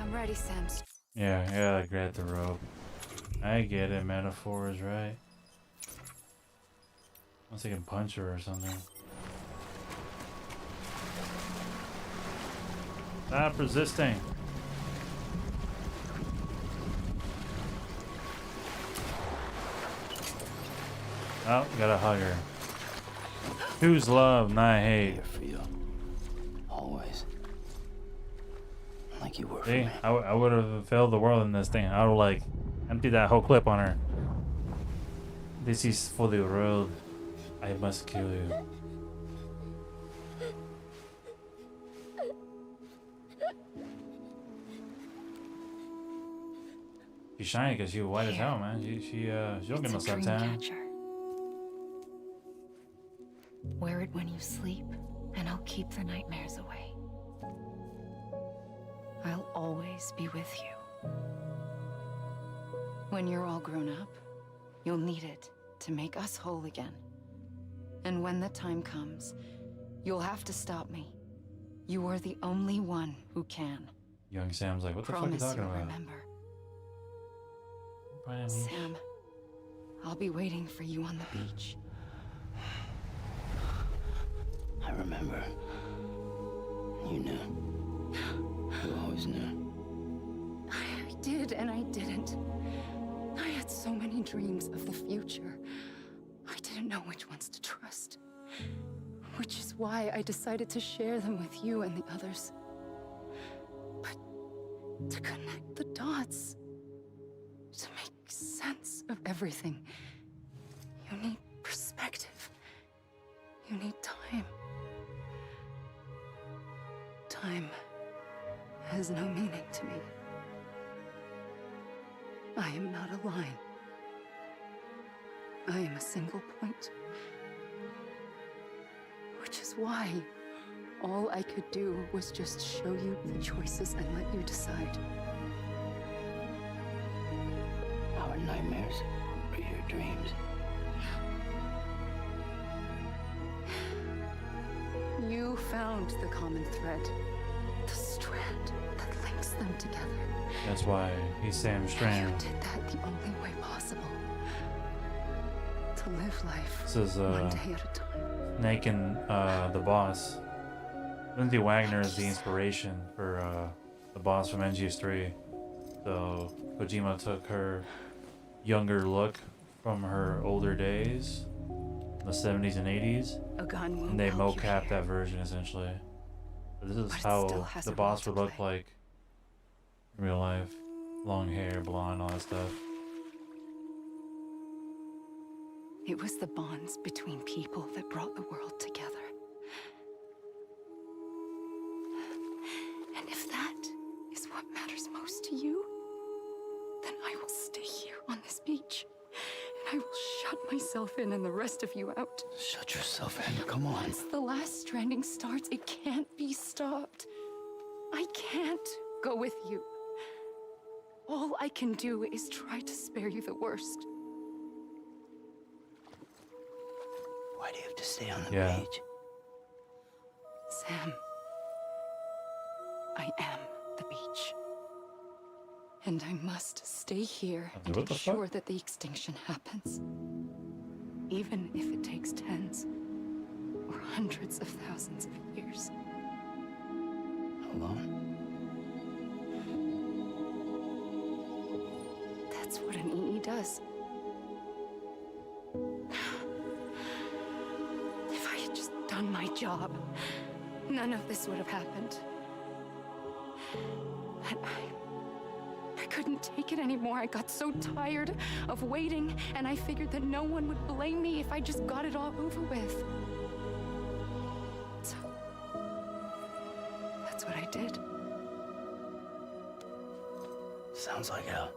I'm ready, Sam. Yeah, I grab the rope. I get it, metaphor is right. Unless I can punch her or something. Stop resisting. Oh, gotta hug her. Choose love, not hate. Here for you. Always. Like you were for See, me. I would have failed the world in this thing. I would like empty that whole clip on her. This is for the world. I must kill you. She's shiny because she's white as hell, man. She don't get no suntan. Wear it when you sleep, and I'll keep the nightmares away. I'll always be with you. When you're all grown up, you'll need it to make us whole again. And when the time comes, you'll have to stop me. You are the only one who can. Young Sam's like, what the fuck are you talking about? Remember. Sam, I'll be waiting for you on the beach. I remember. You knew. You always knew. I did and I didn't. I had so many dreams of the future. I didn't know which ones to trust. Which is why I decided to share them with you and the others. But to connect the dots, to make sense of everything, you need perspective. You need time. Time has no meaning to me. I am not a line. I am a single point. Which is why all I could do was just show you the choices and let you decide. Our nightmares are your dreams. You found the common thread, the strand that links them together. That's why he's Sam Strand. You did that the only way possible. To live life This is one day at a time. Snake and the boss. Lindsay Wagner is the inspiration for the boss from NGS3. So Kojima took her younger look from her older days, the 70s and 80s, A gun won't and they help you mocapped here. that version essentially. But this is But it how still has the a boss role would to look like in real life. Long hair, blonde, all that stuff. It was the bonds between people that brought the world together. And if that is what matters most to you, then I will stay here on this beach. And I will shut myself in and the rest of you out. Shut yourself in. Come on. Once the last stranding starts, it can't be stopped. I can't go with you. All I can do is try to spare you the worst. Why do you have to stay on the Yeah. page? Sam, I am the beach. And I must stay here and What the ensure fuck? that the extinction happens. Even if it takes tens or hundreds of thousands of years. Alone? That's what an EE does. If I had just done my job, none of this would have happened. But I couldn't take it anymore. I got so tired of waiting, and I figured that no one would blame me if I just got it all over with. So, that's what I did. Sounds like hell.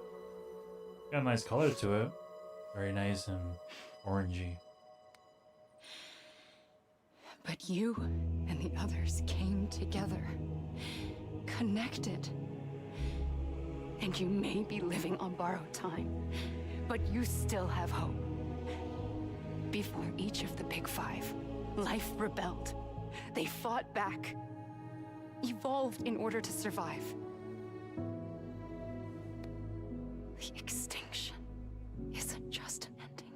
Got a nice color to it. Very nice and orangey. But you and the others came together, connected. And you may be living on borrowed time, but you still have hope. Before each of the big five, Life rebelled. They fought back. Evolved in order to survive. The extinction isn't just an ending.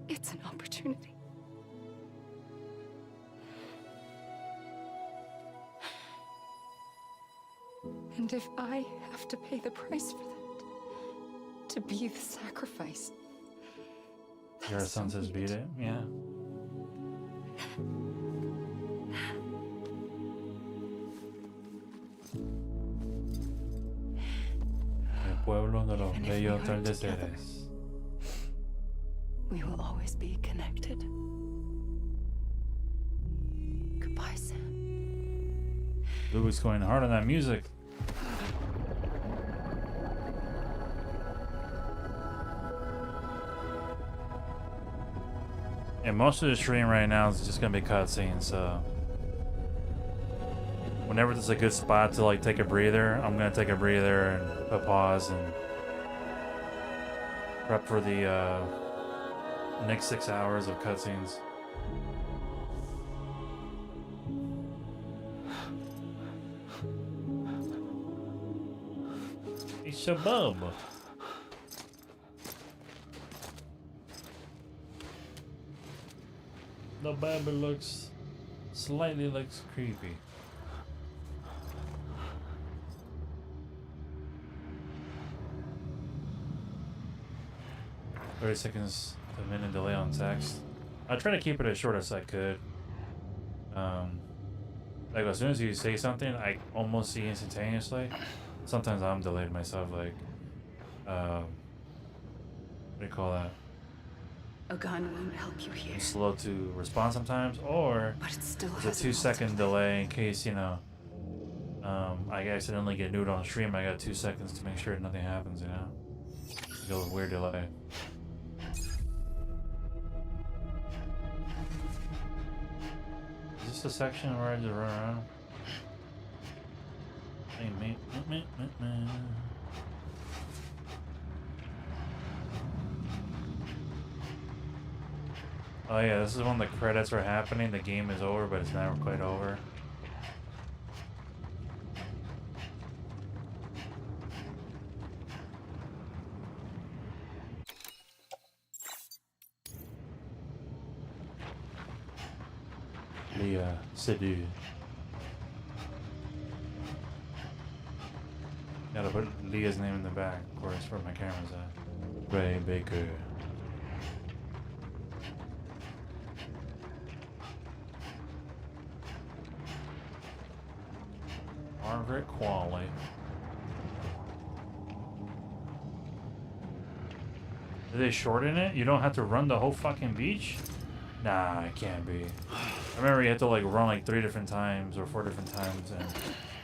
It's an opportunity. And if I have to pay the price for that, to be the sacrifice. Your son says beat it, yeah. El pueblo de los bellos atardeceres. We will always be connected. Goodbye, Sam. Louis going hard on that music. And most of the stream right now is just gonna be cutscenes, so whenever there's a good spot to like take a breather, I'm gonna take a breather and put pause and prep for the next 6 hours of cutscenes. It's a bub. The baby looks slightly creepy. "30 seconds to a minute delay on text." I try to keep it as short as I could. Like as soon as you say something, I almost see instantaneously. Sometimes I'm delayed myself, like what do you call that? A gun won't help you here. I'm slow to respond sometimes, or But it still there's a has 2-second delay in case, you know, I accidentally get nude on stream. I got 2 seconds to make sure nothing happens, you know? Feel a weird delay. Is this the section where I just run around? Oh yeah, this is when the credits are happening. The game is over, but it's never quite over. Leah Seydoux. Gotta put Leah's name in the back, of course, where my camera's at. Ray Baker. Margaret Qualley. Did they shorten it? You don't have to run the whole fucking beach? Nah, it can't be. I remember you had to like run like 3 different times or 4 different times,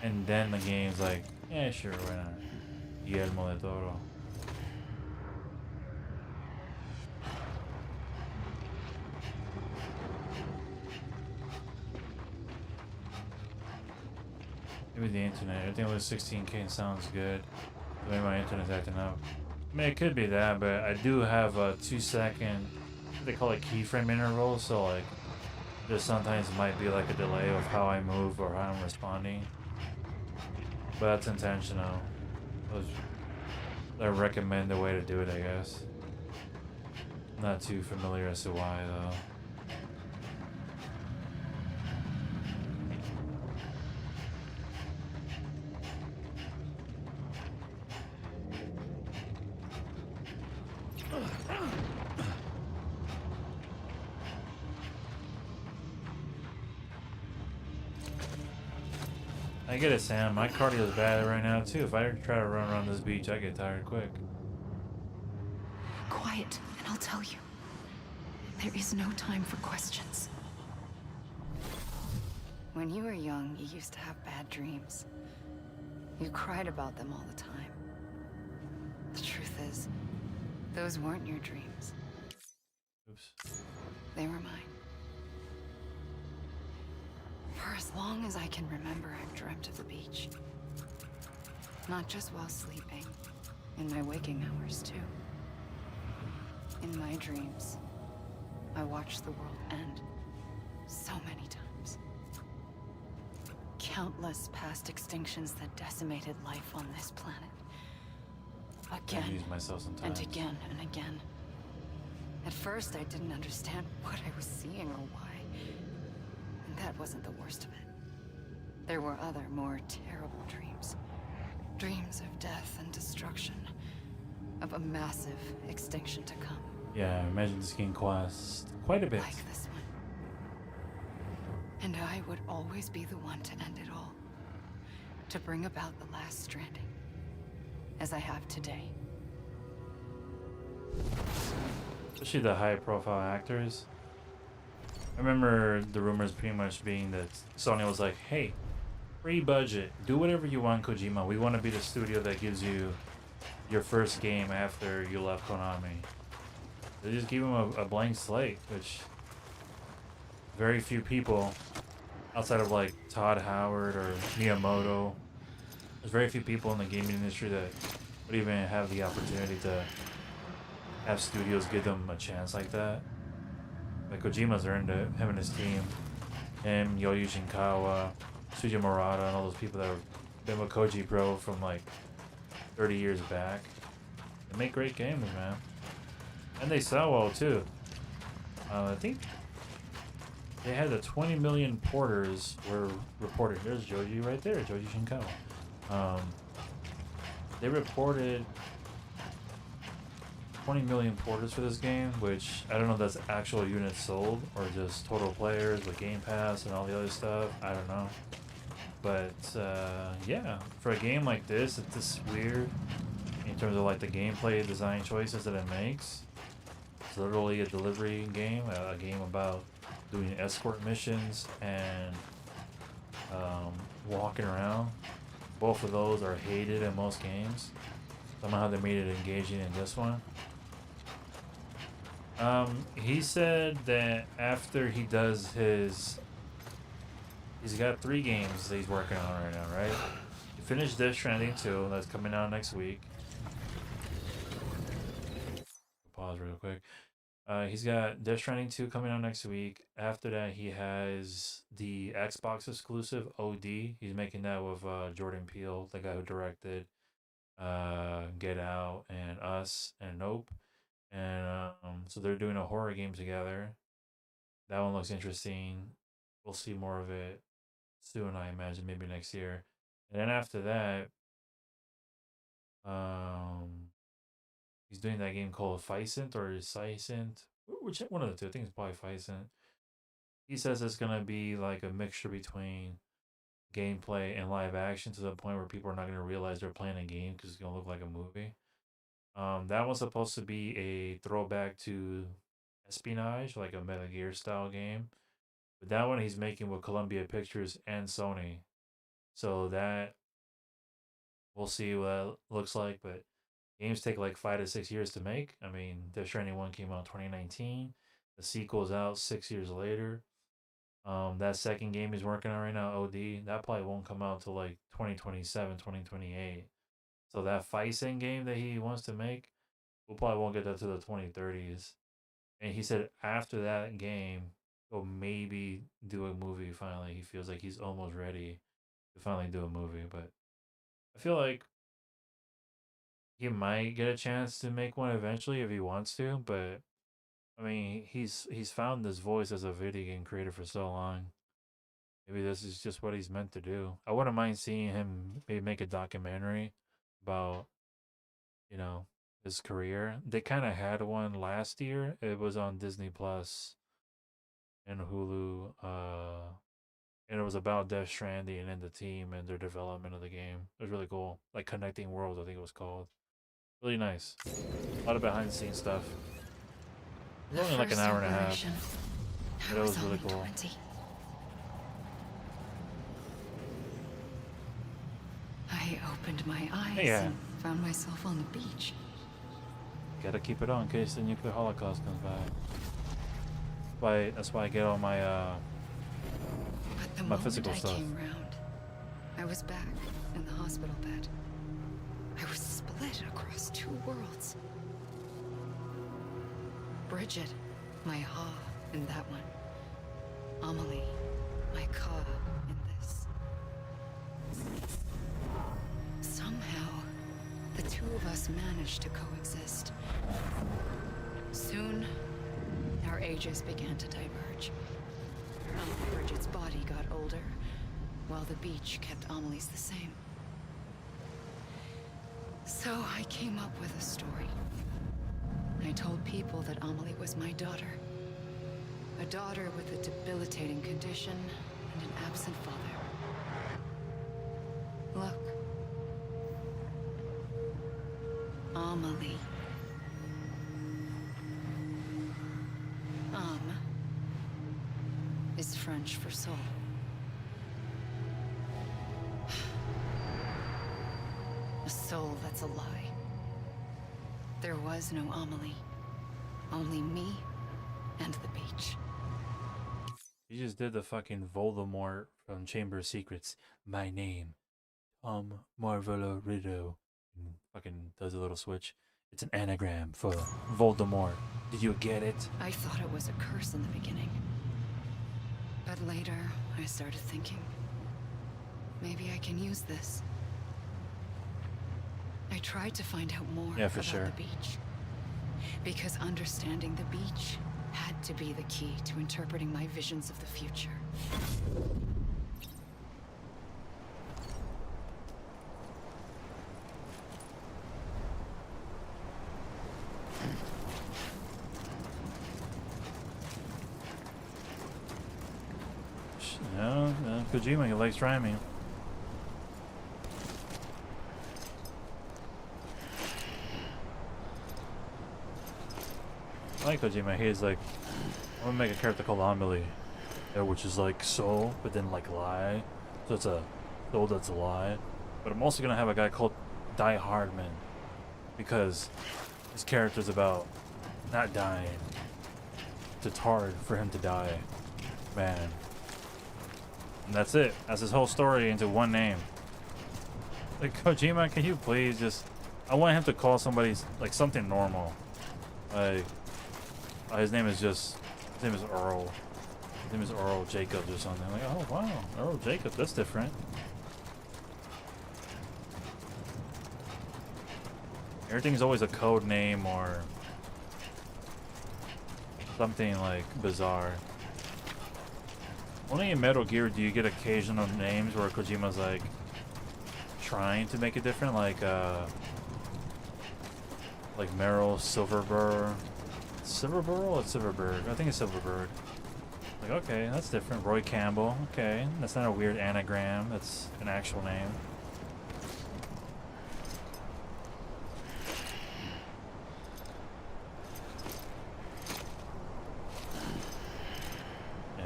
and then the game's like, yeah, sure, why not? Guillermo del Toro. Maybe the internet. Everything with 16K sounds good. Maybe my internet's acting up. I mean, it could be that, but I do have a 2-second, they call it keyframe interval, so like, there sometimes might be like a delay of how I move or how I'm responding. But that's intentional. I recommend the way to do it, I guess. Not too familiar as to why, though. I get it, Sam. My cardio is bad right now, too. If I try to run around this beach, I get tired quick. Quiet, and I'll tell you. There is no time for questions. When you were young, you used to have bad dreams. You cried about them all the time. The truth is, those weren't your dreams. Oops. They were mine. For as long as I can remember, I've dreamt of the beach. Not just while sleeping, in my waking hours too. In my dreams, I watched the world end so many times. Countless past extinctions that decimated life on this planet. I Again use myself sometimes. and again and again. At first, I didn't understand what I was seeing or why. And that wasn't the worst of it. There were other, more terrible dreams. Dreams of death and destruction. Of a massive extinction to come. Yeah, I imagine this game costs quite a bit. Like this one. And I would always be the one to end it all. To bring about the last stranding. As I have today. Especially the high-profile actors. I remember the rumors pretty much being that Sony was like, hey, free budget, do whatever you want, Kojima. We want to be the studio that gives you your first game after you left Konami. They just gave him a blank slate, which very few people, outside of like Todd Howard or Miyamoto, there's very few people in the gaming industry that would even have the opportunity to have studios give them a chance like that. Like Kojima's earned it, him and his team. Him, Yoyu Shinkawa, Shuji Murata, and all those people that have been with Koji Pro from like 30 years back. They make great games, man. And they sell well too. I think they had the 20 million porters were reported. There's Joji right there, Joji Shinkawa. They reported 20 million porters for this game, which I don't know if that's actual units sold or just total players with Game Pass and all the other stuff. I don't know. But yeah, for a game like this, it's just weird in terms of like the gameplay design choices that it makes. It's literally a delivery game, a game about doing escort missions and walking around. Both of those are hated in most games. Somehow they made it engaging in this one. He said that after he does his... He's got 3 games that he's working on right now, right? He finished Death Stranding 2, that's coming out next week. Pause real quick. He's got Death Stranding 2 coming out next week. After that, he has the Xbox exclusive OD. He's making that with Jordan Peele, the guy who directed Get Out and Us and Nope. And so they're doing a horror game together. That one looks interesting. We'll see more of it soon, I imagine, maybe next year. And then after that, he's doing that game called Ficent or Sicent. Which one of the two? I think it's probably Ficent. He says it's gonna be like a mixture between gameplay and live action to the point where people are not gonna realize they're playing a game because it's gonna look like a movie. That one's supposed to be a throwback to espionage, like a Metal Gear style game. But that one he's making with Columbia Pictures and Sony. So that we'll see what it looks like, but games take like 5 to 6 years to make. I mean, Death Stranding 1 came out in 2019. The sequel's out 6 years later. That second game he's working on right now, OD, that probably won't come out till like 2027, 2028. So that Ficent game that he wants to make, we probably won't get that to the 2030s. And he said after that game, he'll maybe do a movie finally. He feels like he's almost ready to finally do a movie. But I feel like he might get a chance to make one eventually if he wants to. But I mean, he's found this voice as a video game creator for so long. Maybe this is just what he's meant to do. I wouldn't mind seeing him maybe make a documentary about, you know, his career. They kind of had one last year. It was on Disney Plus and Hulu. And it was about Death Stranding and the team and their development of the game. It was really cool. Like Connecting Worlds, I think it was called. Really nice. A lot of behind the scenes stuff. It was only like an hour and a half. But it was really cool. 20. I opened my eyes and found myself on the beach. Gotta keep it on in case the nuclear holocaust comes back. That's why I get all my But the my moment physical I stuff. came round, I was back in the hospital bed. I was split across 2 worlds. Bridget My Ha in that one. Amelie, my Ka in this. Somehow, the two of us managed to coexist. Soon, our ages began to diverge. Bridget's body got older, while the beach kept Amelie's the same. So I came up with a story. I told people that Amelie was my daughter. A daughter with a debilitating condition and an absent father. Look. Amelie. Is French for soul. A soul that's a lie. There was no Amelie. Only me and the beach. You just did the fucking Voldemort from Chamber of Secrets. My name, Marvolo Rideau. Fucking does a little switch. It's an anagram for Voldemort. Did you get it? I thought it was a curse in the beginning. But later, I started thinking, maybe I can use this. I tried to find out more about the beach. Because understanding the beach had to be the key to interpreting my visions of the future. No, Kojima, he likes trying me. I like Kojima. He's like, I'm gonna make a character called Amelie, which is like soul, but then like lie. So it's a soul that's a lie. But I'm also gonna have a guy called Die Hardman, because his character's about not dying. It's hard for him to die, man. And that's it. That's his whole story into one name. Like, Kojima, can you please just... I want him to call somebody, like, something normal. Like, his name is just... His name is Earl. His name is Earl Jacobs or something. Like, oh, wow. Earl Jacobs, that's different. Everything's always a code name or... something, like, bizarre. Only in Metal Gear do you get occasional names where Kojima's like trying to make it different, like Meryl Silverberg. Silverberg or Silverberg? I think it's Silverberg. Like, okay, that's different. Roy Campbell. Okay, that's not a weird anagram. That's an actual name.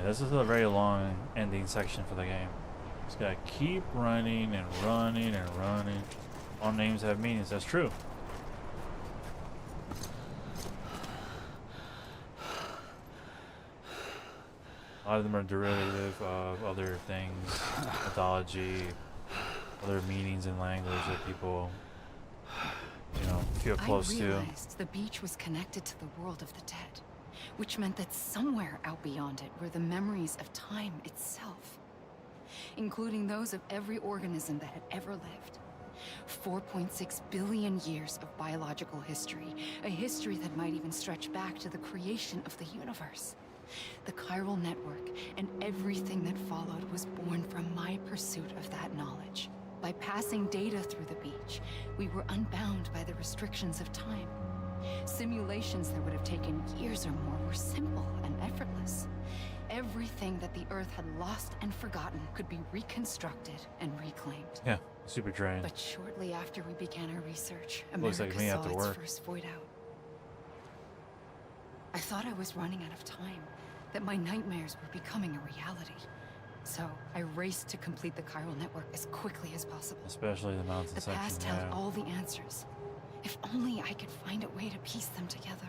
This is a very long ending section for the game. Just gotta keep running and running and running. All names have meanings, that's true. A lot of them are derivative of other things, mythology, other meanings in language that people, you know, feel close to. I realized the beach was connected to the world of the dead, which meant that somewhere out beyond it were the memories of time itself, including those of every organism that had ever lived. 4.6 billion years of biological history, a history that might even stretch back to the creation of the universe. The chiral network and everything that followed was born from my pursuit of that knowledge. By passing data through the beach, we were unbound by the restrictions of time. Simulations that would have taken years or more were simple and effortless. Everything that the Earth had lost and forgotten could be reconstructed and reclaimed. Yeah, super trained. But shortly after we began our research, Looks America like me saw after its work. first void out. I thought I was running out of time, that my nightmares were becoming a reality. So I raced to complete the chiral network as quickly as possible. Especially the mountain The section. past held all the answers. If only I could find a way to piece them together.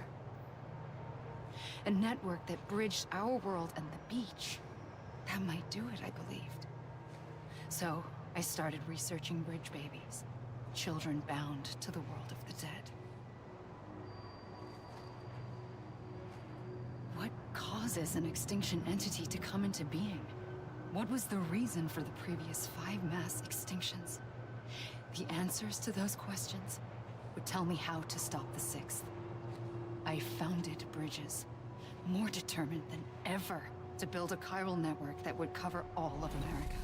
A network that bridged our world and the beach. That might do it, I believed. So I started researching bridge babies, children bound to the world of the dead. What causes an extinction entity to come into being? What was the reason for the previous 5 mass extinctions? The answers to those questions would tell me how to stop the 6th. I founded bridges, more determined than ever to build a chiral network that would cover all of America.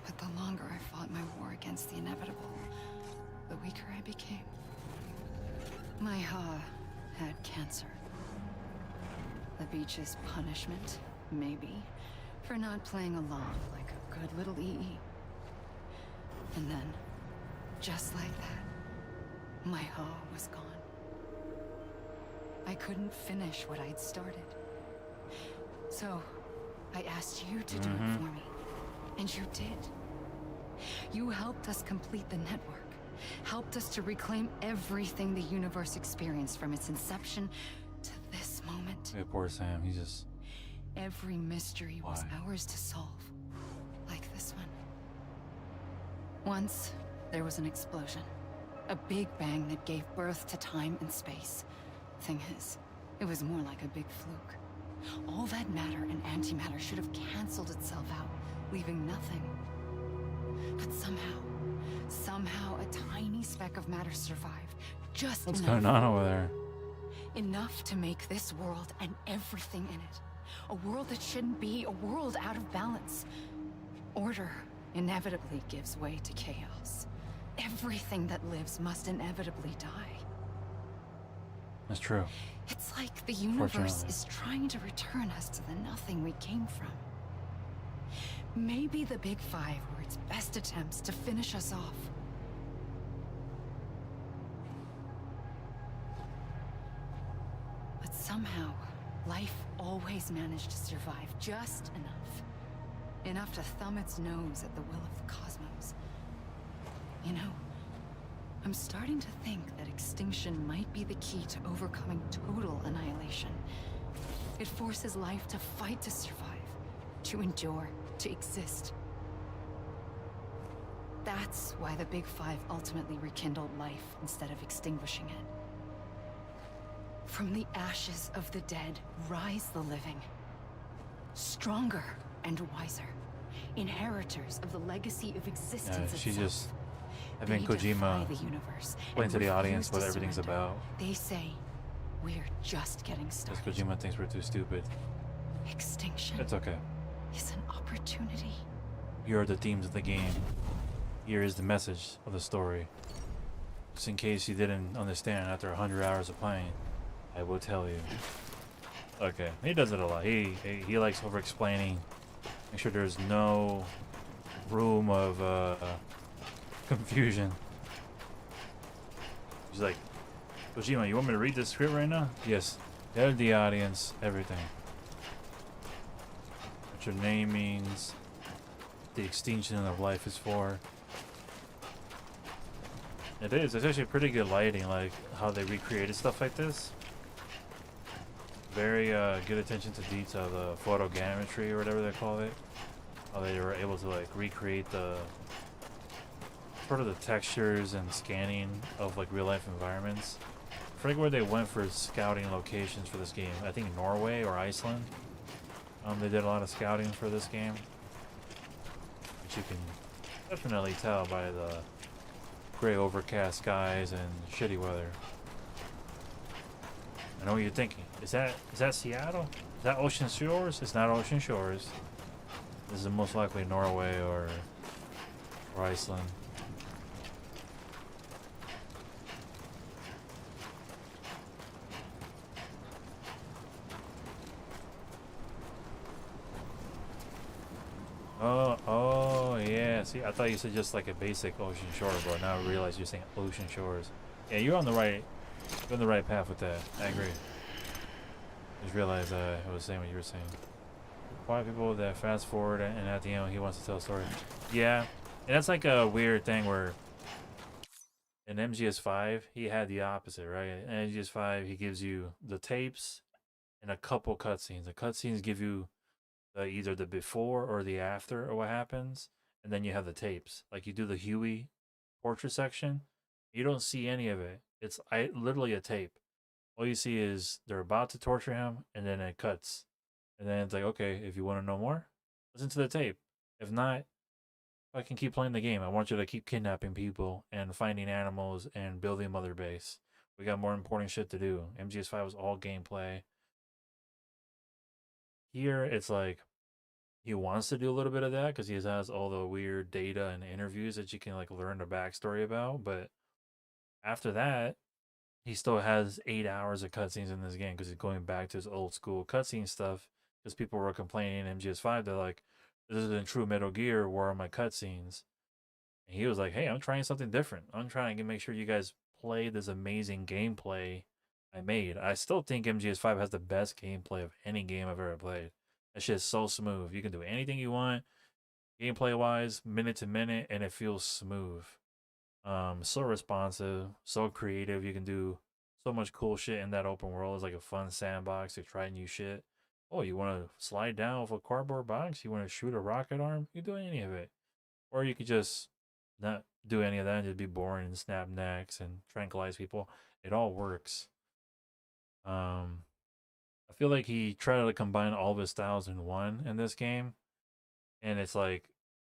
But the longer I fought my war against the inevitable, the weaker I became. My Ha had cancer. The beach's punishment, maybe, for not playing along like a good little EE. And then, just like that, my Ha was gone. I couldn't finish what I'd started. So, I asked you to do it for me. And you did. You helped us complete the network. Helped us to reclaim everything the universe experienced from its inception to this moment. Yeah, poor Sam, he just... Every mystery was ours to solve. Like this one. Once, there was an explosion. A big bang that gave birth to time and space. Thing is, it was more like a big fluke. All that matter and antimatter should have canceled itself out, leaving nothing. But somehow a tiny speck of matter survived. Just What's enough. going on over there? Enough to make this world and everything in it. A world that shouldn't be, a world out of balance. Order inevitably gives way to chaos. Everything that lives must inevitably die. That's true. It's like the universe is trying to return us to the nothing we came from. Maybe the Big Five were its best attempts to finish us off. But somehow, life always managed to survive just enough. Enough to thumb its nose at the will of the cosmos. You know, I'm starting to think that extinction might be the key to overcoming total annihilation. It forces life to fight to survive, to endure, to exist. That's why the Big Five ultimately rekindled life instead of extinguishing it. From the ashes of the dead rise the living. Stronger and wiser. Inheritors of the legacy of existence Yeah, she itself. just having They defy Kojima the universe explain and to the refuse audience what to everything's surrender. about. They say, we're just getting Because started. Kojima thinks we're too stupid. Extinction It's okay. is an opportunity. Here are the themes of the game. Here is the message of the story. Just in case you didn't understand after 100 hours of playing, I will tell you. Okay, he does it a lot. He likes over-explaining. Make sure there's no room of confusion. He's like, Kojima, you want me to read this script right now? Yes. Tell the audience everything. What your name means, the extinction of life is for. It is. It's actually pretty good lighting, like how they recreated stuff like this. Very good attention to detail, the photogrammetry or whatever they call it. How they were able to like recreate the sort of the textures and scanning of like real life environments. I forget where they went for scouting locations for this game. I think Norway or Iceland. They did a lot of scouting for this game, which you can definitely tell by the gray overcast skies and shitty weather. I know what you're thinking. Is that Seattle? Is that Ocean Shores? It's not Ocean Shores. This is most likely Norway or Iceland. Oh yeah. See, I thought you said just like a basic Ocean Shore, but now I realize you're saying Ocean Shores. Yeah, you're on the right path with that. I agree. Just realized I was saying what you were saying. Why people that fast forward and at the end he wants to tell a story. Yeah, and that's like a weird thing where in MGS5 he had the opposite, right? In MGS5 he gives you the tapes and a couple cutscenes. The cutscenes give you either the before or the after or what happens, and then you have the tapes. Like you do the Huey portrait section, you don't see any of it. It's literally a tape. all you see is they're about to torture him, and then it cuts. And then it's like, okay, if you want to know more, listen to the tape. If not, I can keep playing the game. I want you to keep kidnapping people and finding animals and building Mother Base. We got more important shit to do. MGS5 was all gameplay. Here, it's like he wants to do a little bit of that because he has all the weird data and interviews that you can like learn the backstory about. But after that, he still has 8 hours of cutscenes in this game because he's going back to his old school cutscene stuff. Because people were complaining in MGS5, they're like, "This isn't true Metal Gear. Where are my cutscenes?" And he was like, "Hey, I'm trying something different. I'm trying to make sure you guys play this amazing gameplay I made." I still think MGS5 has the best gameplay of any game I've ever played. That shit's so smooth. You can do anything you want, gameplay wise, minute to minute, and it feels smooth. So responsive, so creative. You can do so much cool shit in that open world. It's like a fun sandbox to try new shit. Oh, you want to slide down with a cardboard box? You want to shoot a rocket arm? You can do any of it. Or you could just not do any of that and just be boring and snap necks and tranquilize people. It all works. I feel like he tried to combine all of his styles in one in this game. And it's like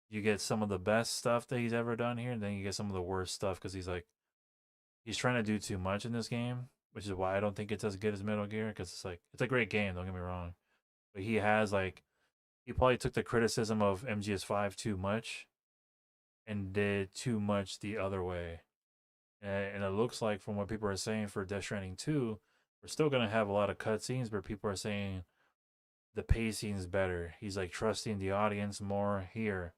you get some of the best stuff that he's ever done here, and then you get some of the worst stuff because he's trying to do too much in this game, which is why I don't think it's as good as Metal Gear. Because it's like it's a great game, don't get me wrong, but he probably took the criticism of MGS5 too much, and did too much the other way. And it looks like from what people are saying for Death Stranding 2, we're still gonna have a lot of cutscenes, but people are saying the pacing's better. He's like trusting the audience more here.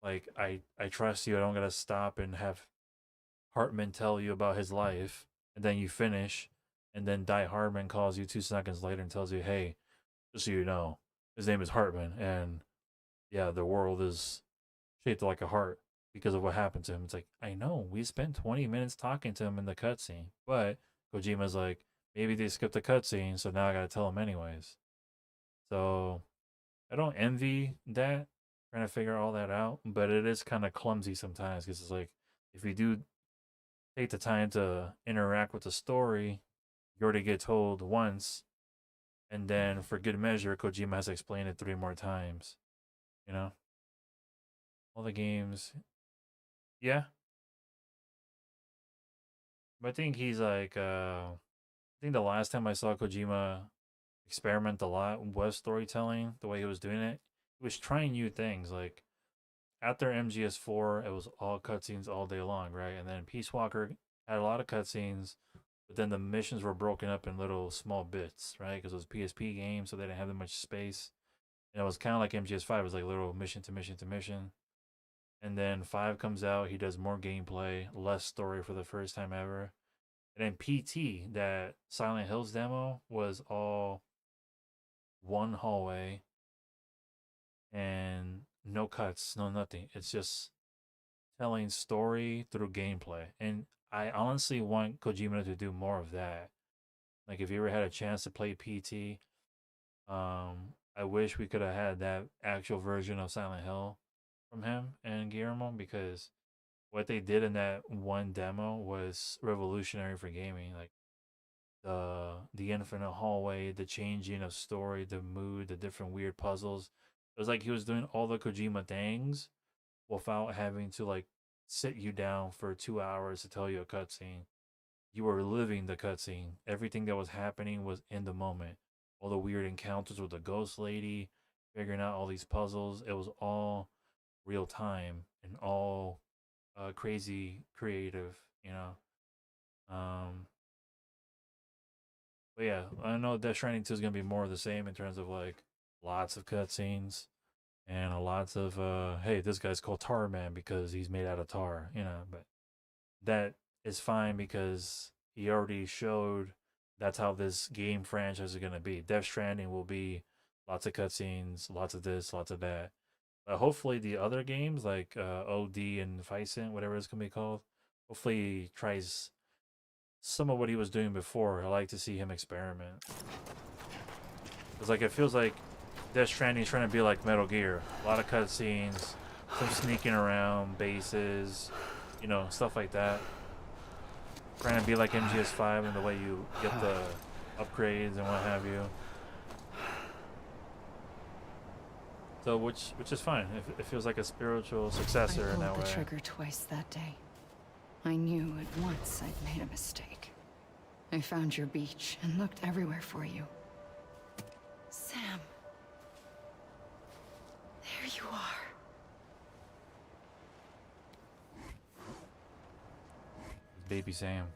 Like I trust you. I don't gotta stop and have Hartman tell you about his life, and then you finish, and then Die Hardman calls you 2 seconds later and tells you, "Hey, just so you know, his name is Hartman, and yeah, the world is shaped like a heart because of what happened to him." It's like, I know we spent 20 minutes talking to him in the cutscene, but Kojima's like, maybe they skipped the cutscene, so now I gotta tell him anyways. So I don't envy that, trying to figure all that out, but it is kind of clumsy sometimes because it's like if you do take the time to interact with the story, you already get told once, and then for good measure, Kojima has to explain it 3 more times. You know, all the games, yeah. But I think he's like, I think the last time I saw Kojima experiment a lot was storytelling. The way he was doing it, he was trying new things. Like after MGS4, it was all cutscenes all day long, right? And then Peace Walker had a lot of cutscenes, but then the missions were broken up in little small bits, right? Because it was PSP game, so they didn't have that much space. And it was kind of like MGS5. It was like little mission to mission to mission. And then 5 comes out, he does more gameplay, less story for the first time ever. And then PT, that Silent Hills demo, was all one hallway and no cuts, no nothing. It's just telling story through gameplay. And I honestly want Kojima to do more of that. Like if you ever had a chance to play PT, I wish we could have had that actual version of Silent Hill from him and Guillermo, because what they did in that one demo was revolutionary for gaming. Like the infinite hallway, the changing of story, the mood, the different weird puzzles. It was like he was doing all the Kojima things without having to like sit you down for 2 hours to tell you a cutscene. You were living the cutscene. Everything that was happening was in the moment. All the weird encounters with the ghost lady, figuring out all these puzzles. It was all real time and all crazy creative, you know. But yeah, I know Death Stranding 2 is gonna be more of the same in terms of like lots of cutscenes and lots of hey, this guy's called Tar Man because he's made out of tar, you know. But that is fine because he already showed that's how this game franchise is gonna be. Death Stranding will be lots of cutscenes, lots of this, lots of that. But hopefully the other games like OD and Vicent, whatever it's gonna be called, hopefully he tries some of what he was doing before. I like to see him experiment. Cause like it feels like Death Stranding is trying to be like Metal Gear. A lot of cutscenes, some sneaking around bases, you know, stuff like that. trying to be like MGS5 and the way you get the upgrades and what have you. So which is fine. It feels like a spiritual successor in that I pulled way. the trigger twice that day. I knew at once I'd made a mistake. I found your beach and looked everywhere for you. Sam. There you are. Baby Sam.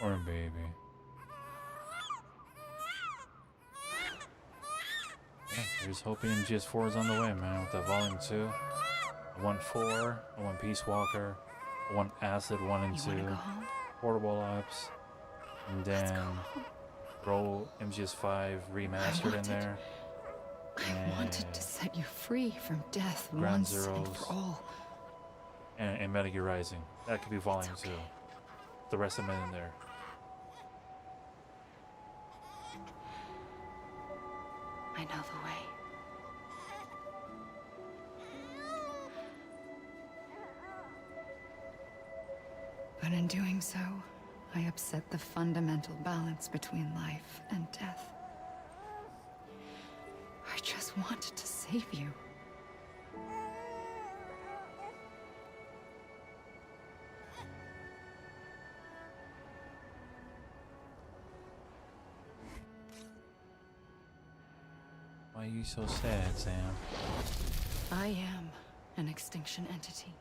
Poor baby. Yeah, here's hoping GS4 is on the way, man, with the Volume 2. I want 4, I want Peace Walker, I want Acid 1 and 2, Portable Ops, and then throw MGS5 remastered in there. I wanted to set you free from death Ground once and Zeroes. for all. And Metal Gear Rising. That could be Volume 2. The rest of them in there. I know the way. But in doing so, I upset the fundamental balance between life and death. I just wanted to save you. Why are you so sad, Sam? I am an extinction entity.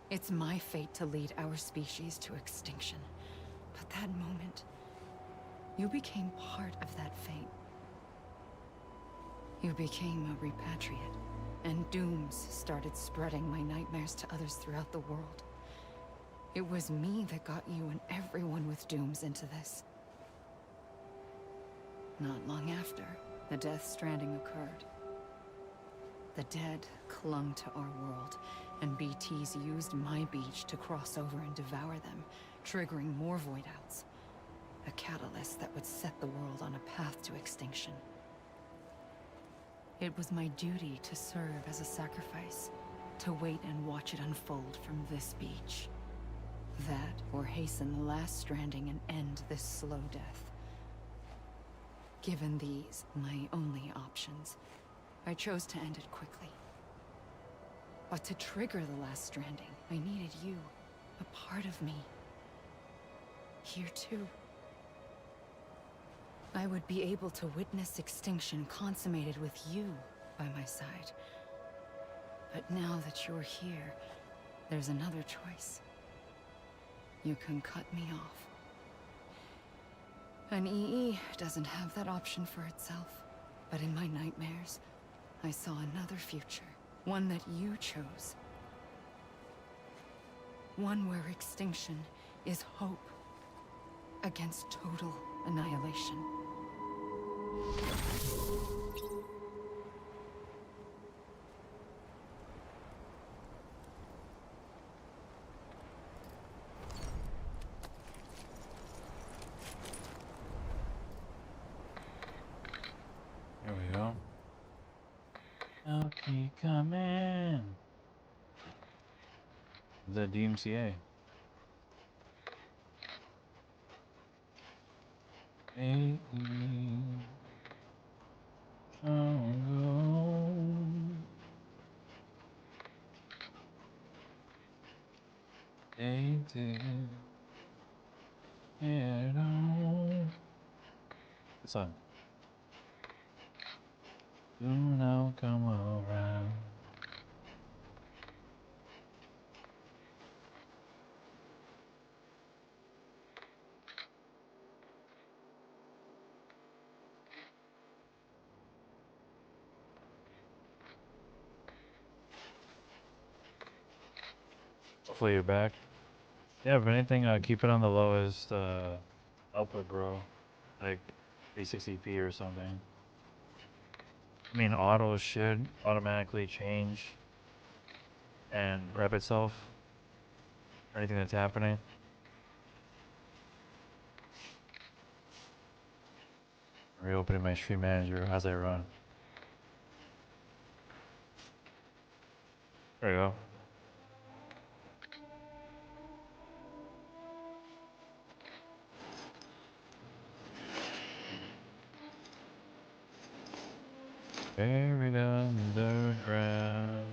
It's my fate to lead our species to extinction. But that moment, you became part of that fate. You became a repatriate, and dooms started spreading my nightmares to others throughout the world. It was me that got you and everyone with dooms into this. Not long after, the Death Stranding occurred. The dead clung to our world, and BTs used my beach to cross over and devour them, triggering more void outs. A catalyst that would set the world on a path to extinction. It was my duty to serve as a sacrifice, to wait and watch it unfold from this beach. That, or hasten the last stranding and end this slow death. Given these, my only options, I chose to end it quickly. But to trigger the last stranding, I needed you, a part of me. Here too. I would be able to witness extinction consummated with you by my side. But now that you're here, there's another choice. You can cut me off. An EE doesn't have that option for itself. But in my nightmares, I saw another future. One that you chose. One where extinction is hope against total annihilation. Here we go. Okay, come in. The DMCA. Hey, oh, go. They did it all. It's on. Soon I'll come around. Hopefully you're back. Yeah, if anything, keep it on the lowest output, bro. Like 360p or something. I mean, auto should automatically change and rep itself for anything that's happening. Reopening my stream manager as I run. There we go. Buried underground.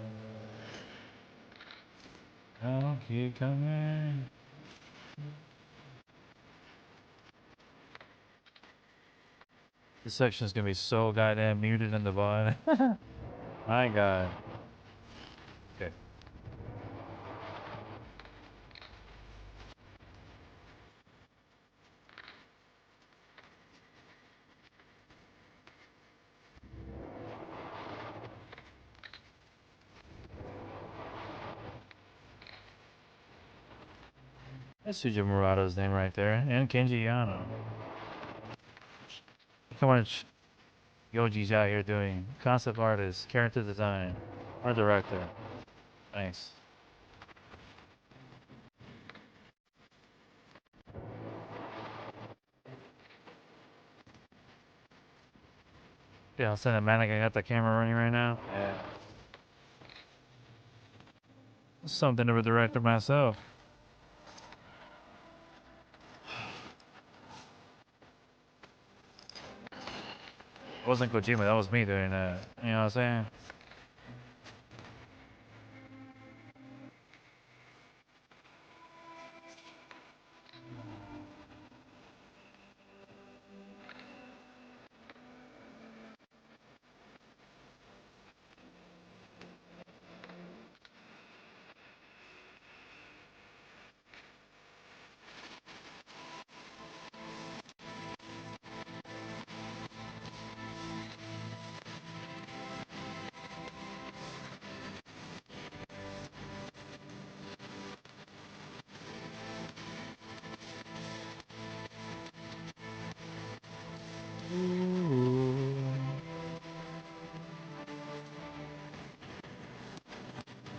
I'll keep coming. This section is gonna be so goddamn muted in the VOD. My god. Okay. That's Suja Murato's name right there, and Kenji Yano. How much Yoji's out here doing? Concept artist, character design, art director. Nice. Yeah, cinematic. I got the camera running right now. Yeah. Something of a director myself. It wasn't Kojima, that was me doing that. You know what I'm saying?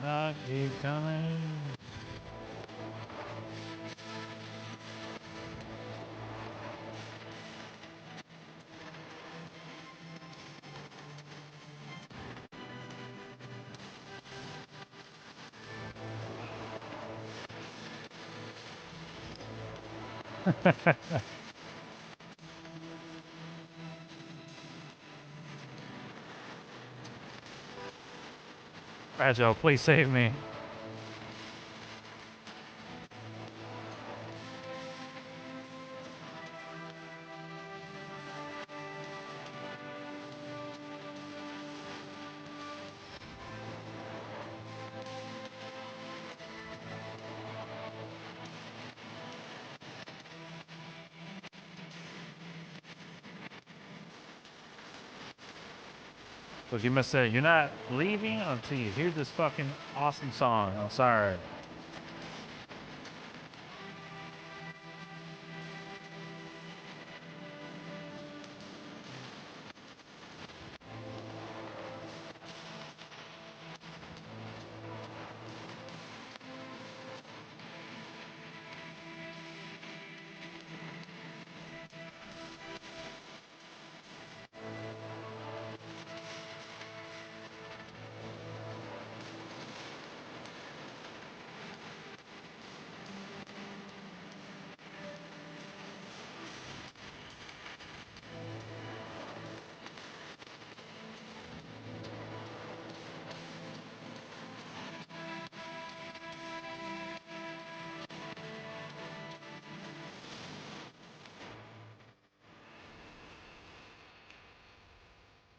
I keep coming. Fragile, please save me. Kojima said, "You're not leaving until you hear this fucking awesome song." I'm sorry.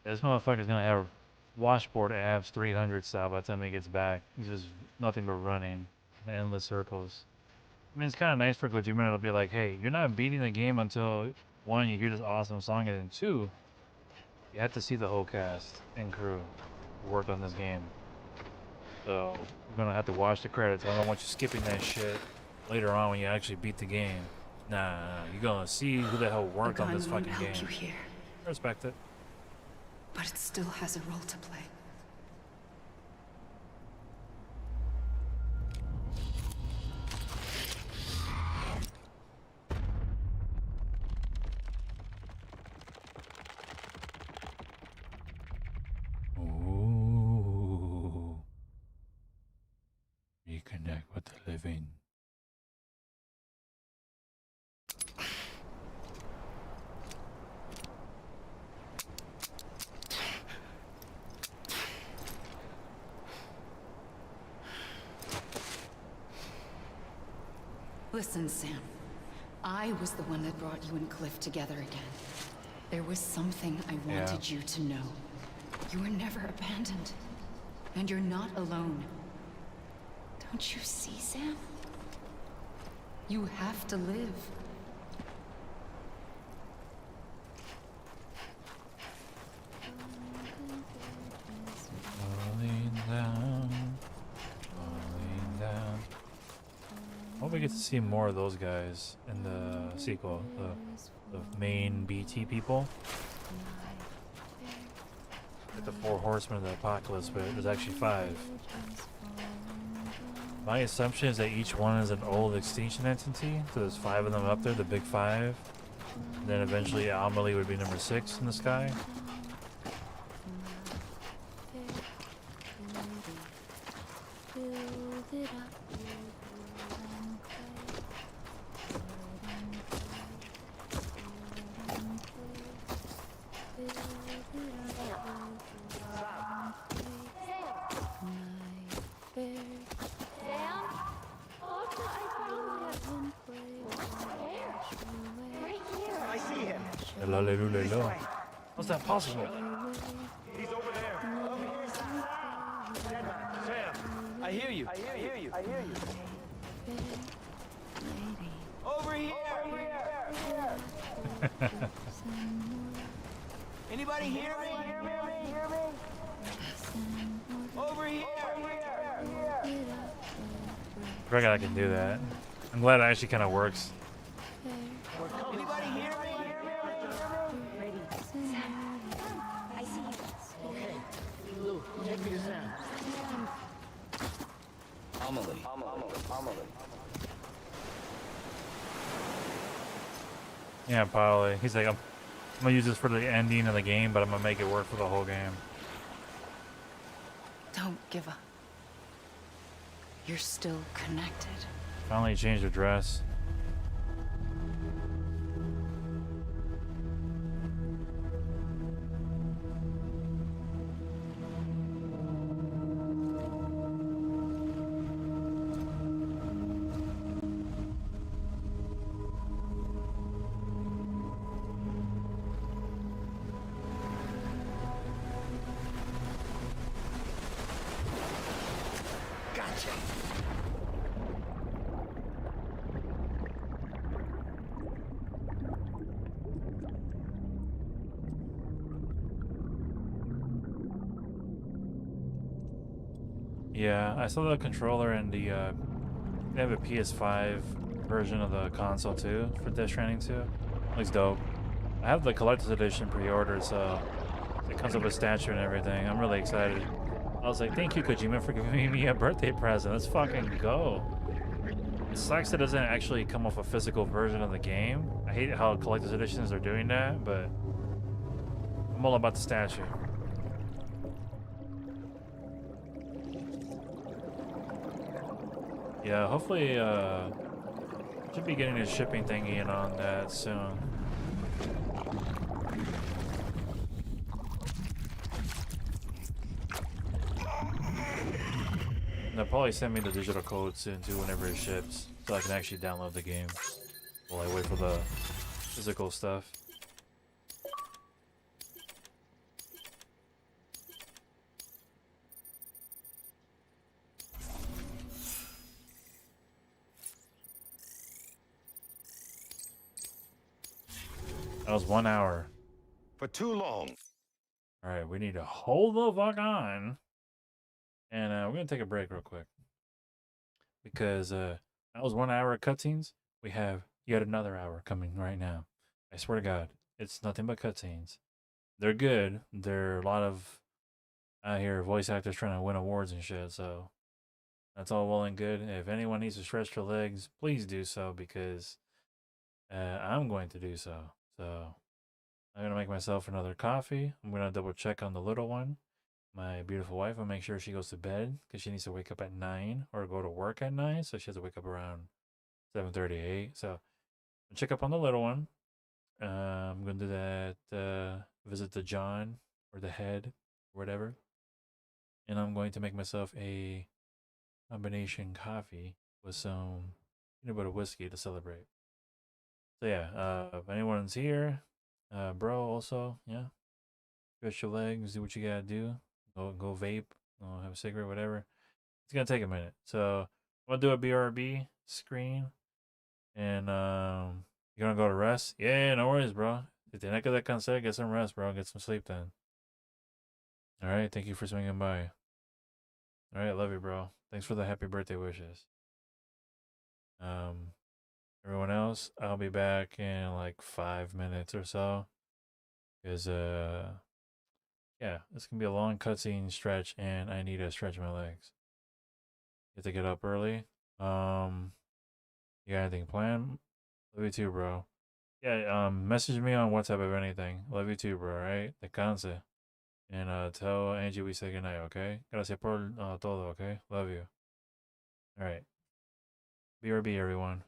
This motherfucker's gonna have washboard abs 300 style by the time he gets back. He's just nothing but running in endless circles. I mean, it's kind of nice for Kojima to be like, hey, you're not beating the game until, one, you hear this awesome song, and then two, you have to see the whole cast and crew who worked on this game. So, you're gonna have to watch the credits. I don't want you skipping that shit later on when you actually beat the game. Nah, you're gonna see who the hell worked on this fucking game. Help you here. Respect it. but it still has a role to play. Ooh. Reconnect with the living. Listen, Sam. I was the one that brought you and Cliff together again. There was something I wanted you to know. You were never abandoned. And you're not alone. Don't you see, Sam? You have to live. Falling down, falling down. I hope we get to see more of those guys in the sequel. The main BT people. Like the 4 horsemen of the apocalypse, but there's actually 5. My assumption is that each one is an old extinction entity, so there's 5 of them up there, the big 5. And then eventually Amelie would be number 6 in the sky. How's that possible? He's over there. Sam, I hear you. I hear you. I hear you. Over here. Anybody hear me? Hear me? Over here. I forgot I can do that. I'm glad it actually kind of works. Anybody hear me? I see you. Okay. Lou, take me to Sam. Amelie. Yeah, probably. He's like, I'm gonna use this for the ending of the game, but I'm gonna make it work for the whole game. Don't give up. You're still connected. Finally changed her dress. Yeah, I saw the controller and the they have a PS5 version of the console too for Death Stranding 2. Looks dope. I have the collector's edition pre-ordered, so it comes with a statue and everything. I'm really excited. I was like, thank you, Kojima, for giving me a birthday present. Let's fucking go. It sucks it doesn't actually come off a physical version of the game. I hate how collector's editions are doing that, but I'm all about the statue. Yeah, hopefully, should be getting a shipping thingy in on that soon. And they'll probably send me the digital code soon too whenever it ships, so I can actually download the game while I wait for the physical stuff. That was 1 hour. For too long. Alright, we need to hold the fuck on. And we're going to take a break real quick. Because that was 1 hour of cutscenes. We have yet another hour coming right now. I swear to God, it's nothing but cutscenes. they're good. There are a lot of out here voice actors trying to win awards and shit. So that's all well and good. If anyone needs to stretch their legs, please do so because I'm going to do so. So I'm gonna make myself another coffee. I'm gonna double check on the little one, my beautiful wife. I'll make sure she goes to bed because she needs to wake up at 9 or go to work at 9. So she has to wake up around 7:38. So I'll check up on the little one. I'm gonna do that. Visit the John or the head or whatever, and I'm going to make myself a combination coffee with some peanut butter whiskey to celebrate. So yeah, if anyone's here, bro, also yeah, stretch your legs, do what you gotta do. Go vape, have a cigarette, whatever. It's gonna take a minute. So I'm gonna do a BRB screen, and you're gonna go to rest. Yeah, no worries, bro. Si tienes que descansar, get some rest, bro. Get some sleep then. All right, thank you for swinging by. All right, love you, bro. Thanks for the happy birthday wishes. Um, everyone else, I'll be back in like 5 minutes or so. Cause yeah, it's gonna be a long cutscene stretch, and I need to stretch my legs. Get to get up early. You got anything planned? Love you too, bro. Yeah, message me on WhatsApp if anything. Love you too, bro. Alright, descanse. And tell Angie we say goodnight, okay? Gracias por todo, okay? Love you. Alright. BRB, everyone.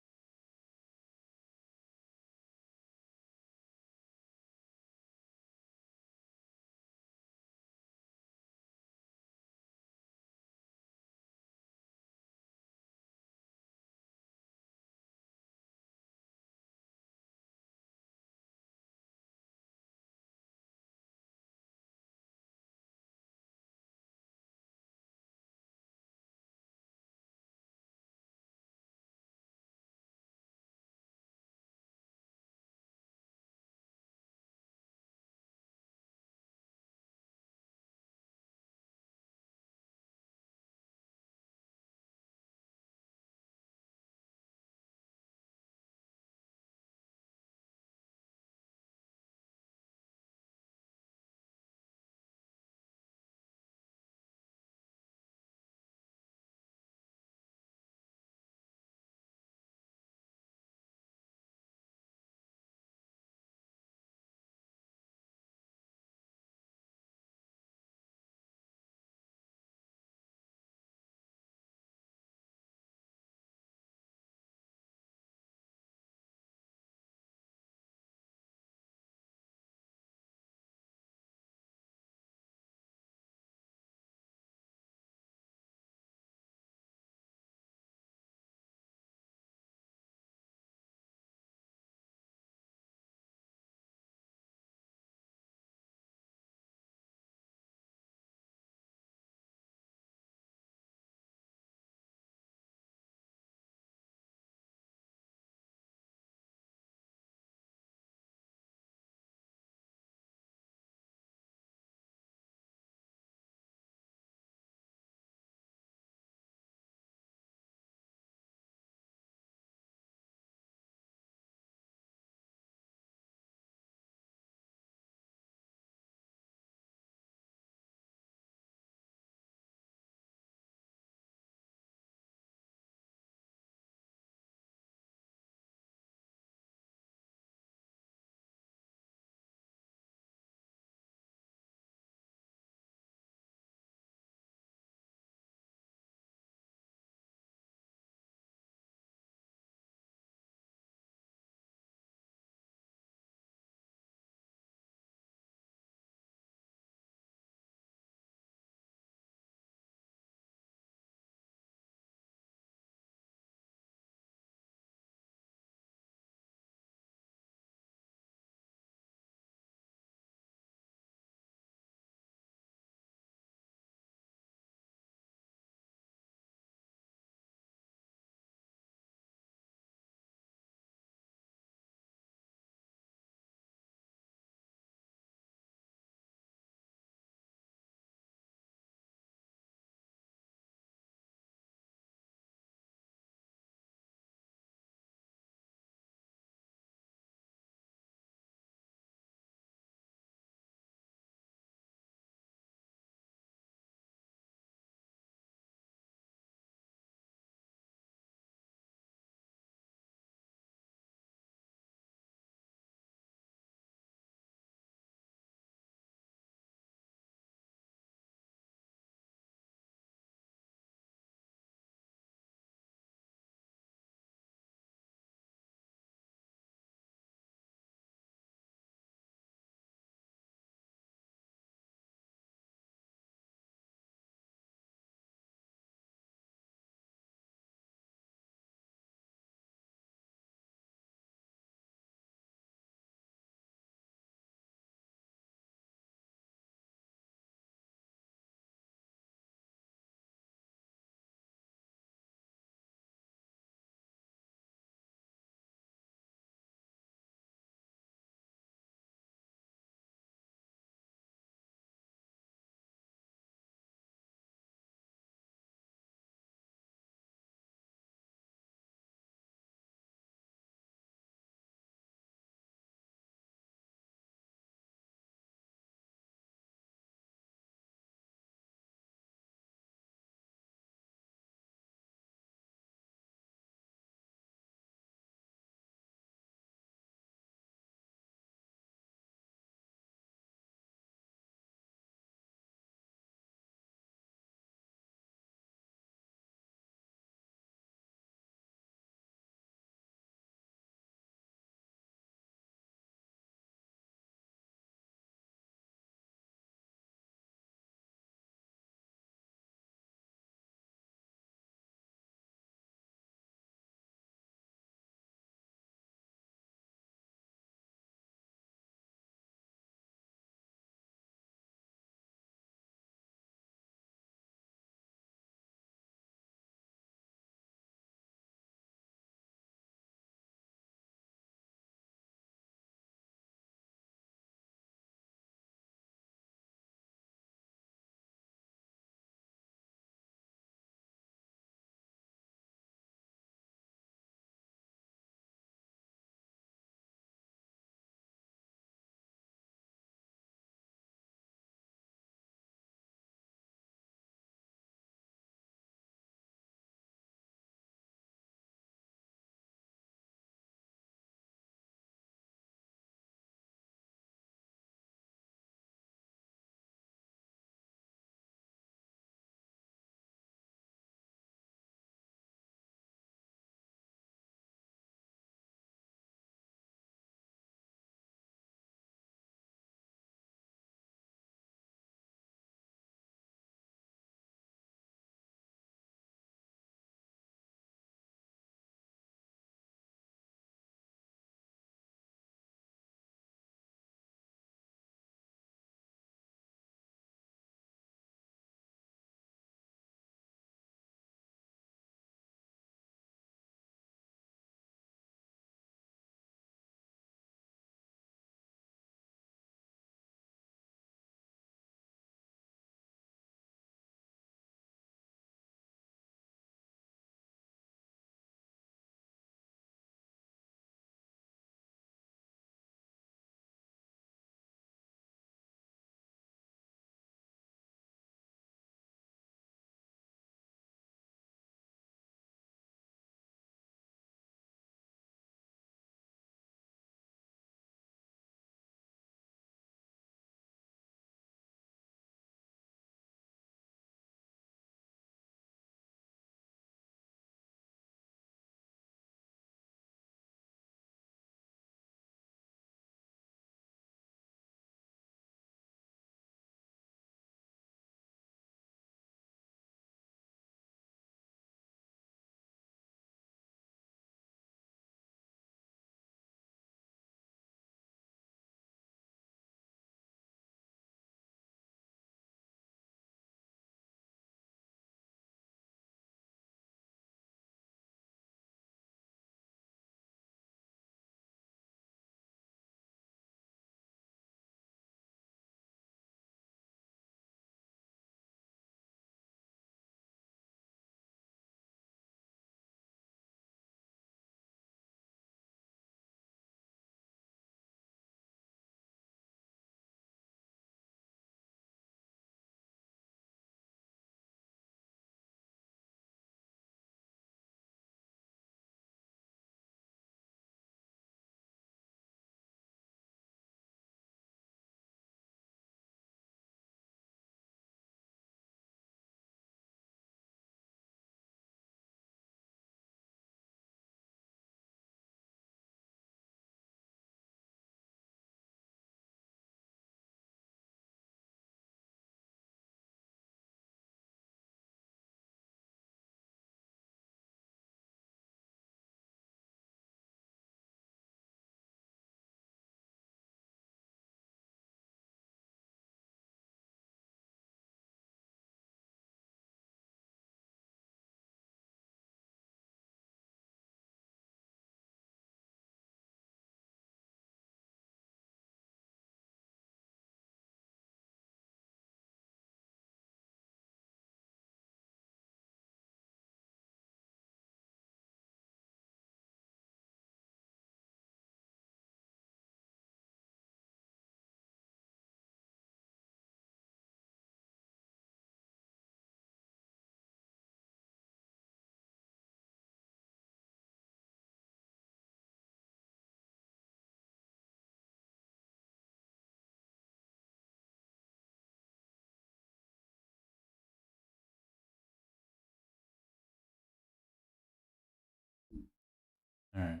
Alright.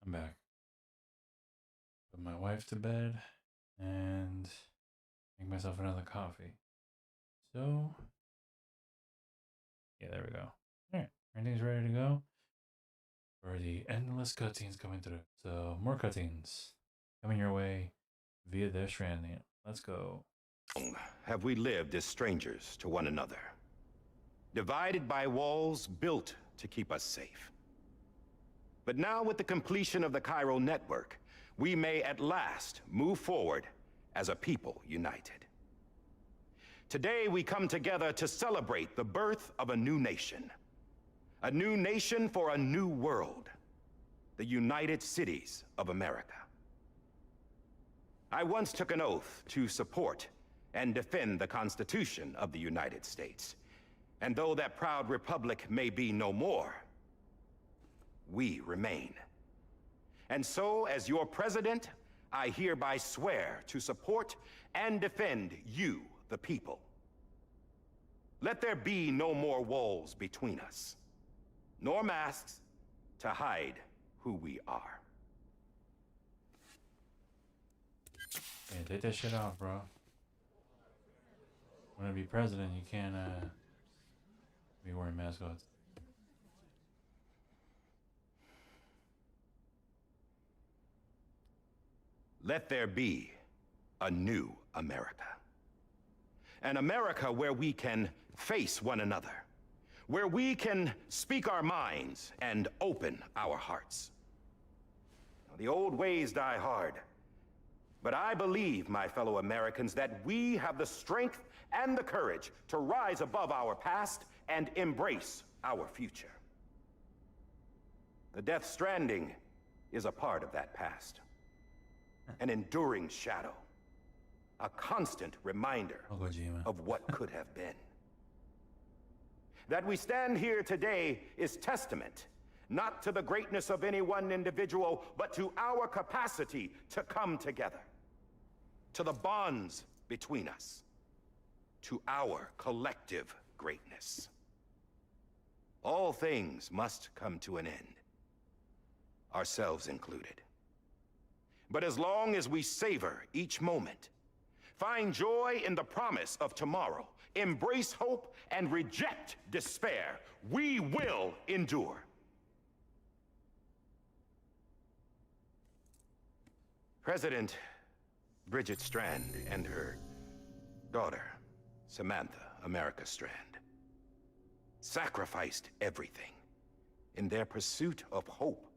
I'm back. Put my wife to bed and make myself another coffee. So, yeah, there we go. Alright, everything's ready to go for the endless cutscenes coming through. So, more cutscenes coming your way via Death Stranding. Let's go. Have we lived as strangers to one another, divided by walls built to keep us safe. But now, with the completion of the chiral network, we may at last move forward as a people united. Today, we come together to celebrate the birth of a new nation for a new world, the United Cities of America. I once took an oath to support and defend the Constitution of the United States. And though that proud republic may be no more, we remain. And so, as your president, I hereby swear to support and defend you, the people. Let there be no more walls between us, nor masks to hide who we are. Yeah, take that shit off, bro. When to be president, you can't be wearing mascots. Let there be a new America. An America where we can face one another, where we can speak our minds and open our hearts. The old ways die hard, but I believe, my fellow Americans, that we have the strength and the courage to rise above our past and embrace our future. The Death Stranding is a part of that past. An enduring shadow. A constant reminder of what could have been. That we stand here today is testament, not to the greatness of any one individual, but to our capacity to come together. To the bonds between us. To our collective greatness. All things must come to an end, ourselves included. But as long as we savor each moment, find joy in the promise of tomorrow, embrace hope, and reject despair, we will endure. President Bridget Strand and her daughter, Samantha America Strand, sacrificed everything in their pursuit of hope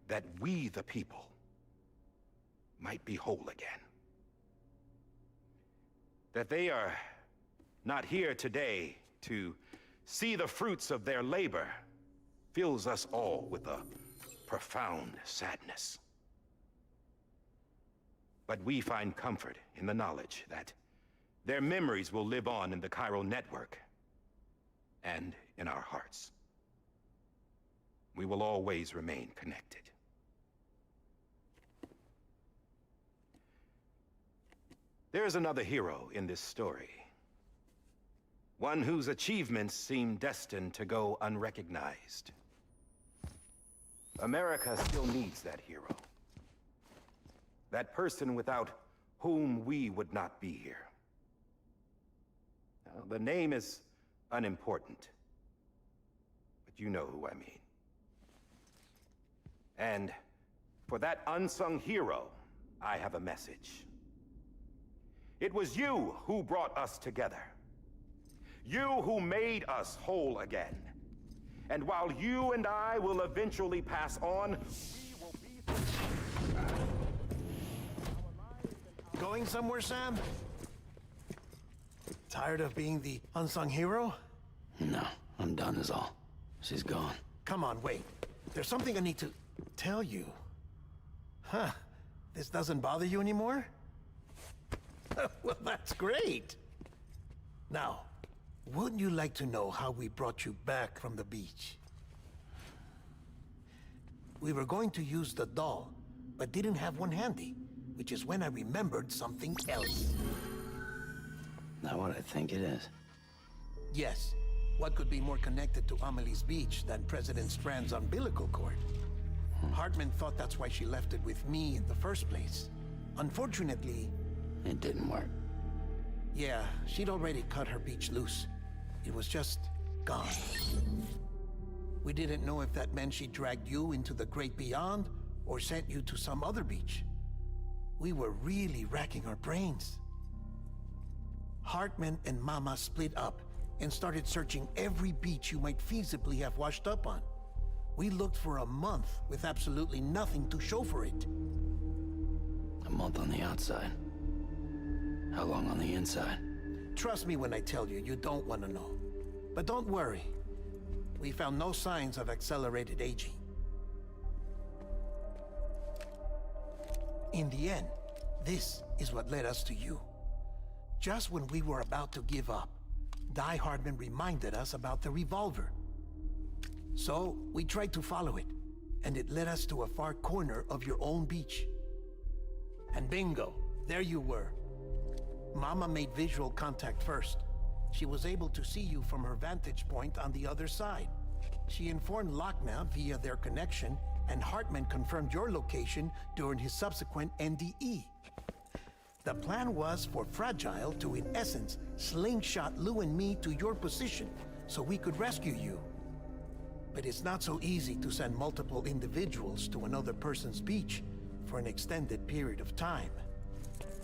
that we, the people, might be whole again. That they are not here today to see the fruits of their labor fills us all with a profound sadness. But we find comfort in the knowledge that their memories will live on in the chiral network and in our hearts. We will always remain connected. There is another hero in this story. One whose achievements seem destined to go unrecognized. America still needs that hero. That person without whom we would not be here. Now, the name is unimportant, but you know who I mean. And for that unsung hero, I have a message. It was you who brought us together. You who made us whole again. And while you and I will eventually pass on, we will be... Going somewhere, Sam? Tired of being the unsung hero? No, I'm done is all. She's gone. Come on, wait. There's something I need to tell you. Huh. This doesn't bother you anymore? Well, that's great. Now, wouldn't you like to know how we brought you back from the beach? We were going to use the doll, but didn't have one handy, which is when I remembered something else. Not what I think it is. Yes. What could be more connected to Amelie's beach than President Strand's umbilical cord? Hartman thought that's why she left it with me in the first place. Unfortunately... It didn't work. Yeah, she'd already cut her beach loose. It was just gone. We didn't know if that meant she dragged you into the great beyond or sent you to some other beach. We were really racking our brains. Hartman and Mama split up and started searching every beach you might feasibly have washed up on. We looked for a month with absolutely nothing to show for it. A month on the outside. How long on the inside? Trust me when I tell you, you don't want to know. But don't worry. We found no signs of accelerated aging. In the end, this is what led us to you. Just when we were about to give up, Die Hardman reminded us about the revolver. So, we tried to follow it, and it led us to a far corner of your own beach. And bingo, there you were. Mama made visual contact first. She was able to see you from her vantage point on the other side. She informed Lochner via their connection, and Hartman confirmed your location during his subsequent NDE. The plan was for Fragile to, in essence, slingshot Lou and me to your position so we could rescue you. But it's not so easy to send multiple individuals to another person's beach for an extended period of time.